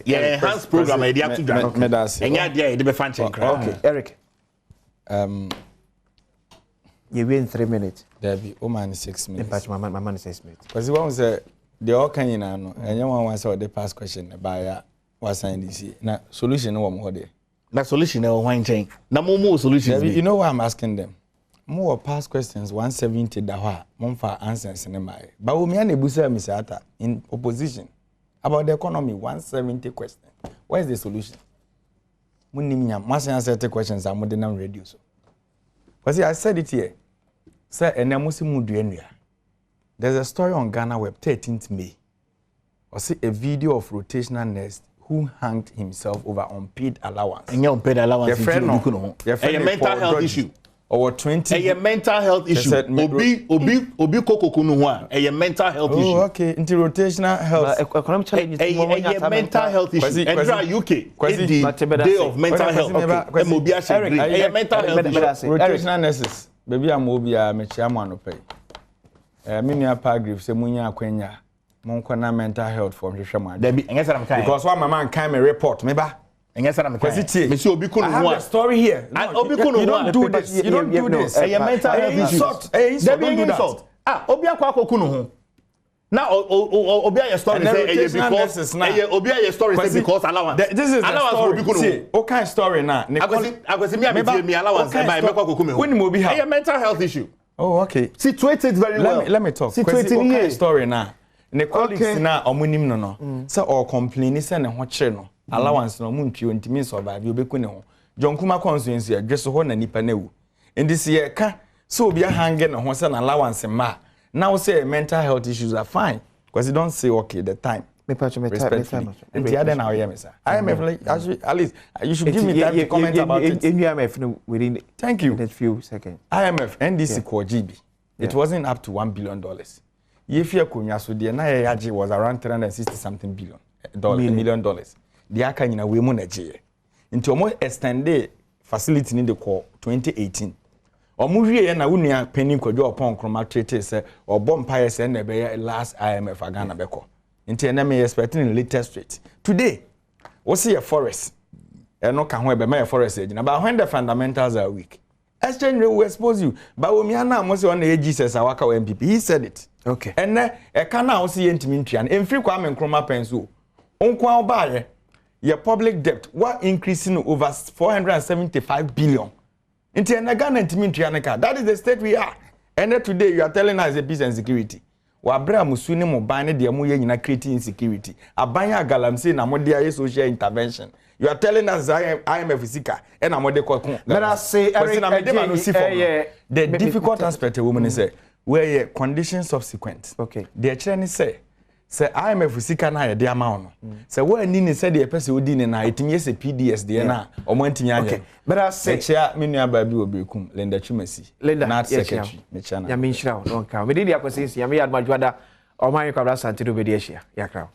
Yeah, enhanced program e dey up to Medasi. Enya dia e dey be fan check. Okay, Eric. You win 3 minutes. There be woman 6 minutes. Impact my man 6 minutes. Because one say the all can you know and one say the past question by was sign this. Na solution no one there. Na solution no one chain. Na more solutions. You know why I'm asking them? More past questions 170 da monfa answers in my but we me busa misata in opposition about the economy 170 questions. Where is the solution? Munimnya must answer the questions am de nam radio so. Because I said it here. Say enamusi muduenua. There's a story on Ghana Web 13th May. I see a video of rotational nurse who hanged himself over unpaid allowance. And unpaid allowance your friend a mental health issue. Or 20 a mental health issue. Obi kokokunu ho a mental health issue. Oh, okay. Into rotational health. Economic challenge a mental health issue. And UK the day of mental health. Mobi a mental health issue. Rotational nurses. Baby am obi a me chiama no pay. Me nua paragraph se munya akwanya. Monko na mental health for hwehwema. Because one man can me report me ba. Me see obi kunu ho. I have a story here. Obi kunu ho. You don't do this. You don't do this. A mental health issue. Don't do that. Obi akwa kunu ho. Now, Obia your story say because Obia your story say because allowance. This is allowance the story. What kind of story now? I go see me allowance by make go come. When mo be have a mental health issue. Oh, okay. Situated very well. Let me talk. Situated what kind of story now? Ne colleagues na omunim no. Say or complain say ne ho kire no. Allowance no mu ntwi ntimi survive obeku ne ho. John Kuma constituency adweso ho na nipa na wu. In this year ka so obi hanging no ho say na allowance ma. Now say mental health issues are fine because you don't say okay the time. Respectfully. And the other now hear me sir. IMF at least you should give me time to comment about it. IMF within thank you. In a few seconds. IMF NDC core GB. It wasn't up to $1 billion. Yefia kunya so the na yaji was around 360 something million dollars. The aka nyina we mu na je. Nti omo extend facility in the core 2018. Omo wie na wunua penny kwadwo opon kroma trete se obompa se na be last IMF agana beko. Nti na me expecting the latest rate. Today, we see a forest. No can we be my forest agent. But when the fundamentals are weak, exchange rate will expose you. But when me na mo se on the Jesus awaka MPP, he said it. Okay. And e can now see ntimi ntwa. Emfiri kwa me nkroma penso. Onkwa obaye your public debt what increasing over 475 billion. Nti na Ghana ntimi ntwa ne ka. That is the state we are. And today you are telling us a peace and security. Wabra musu ne mo ban ne de mo ye nyina creating insecurity. Abanya galamse na mo de social intervention. You are telling us IMF sika and na mo de kokon. Let us say the difficult aspect of women say where conditions subsequent. Okay. The chere say IMF sika na ye de amount no. Say where ni say the person odi ne na etinye say PDS de na o mo antimi anya. Okay. But I say chair me nua ba bi obekum Linda Chumasi. Linda not secretary me chana. Ya me nshira no nka. Me dey akwese ya me Adom Adwada o man kwabra sante do be dey ahia. Ya kra.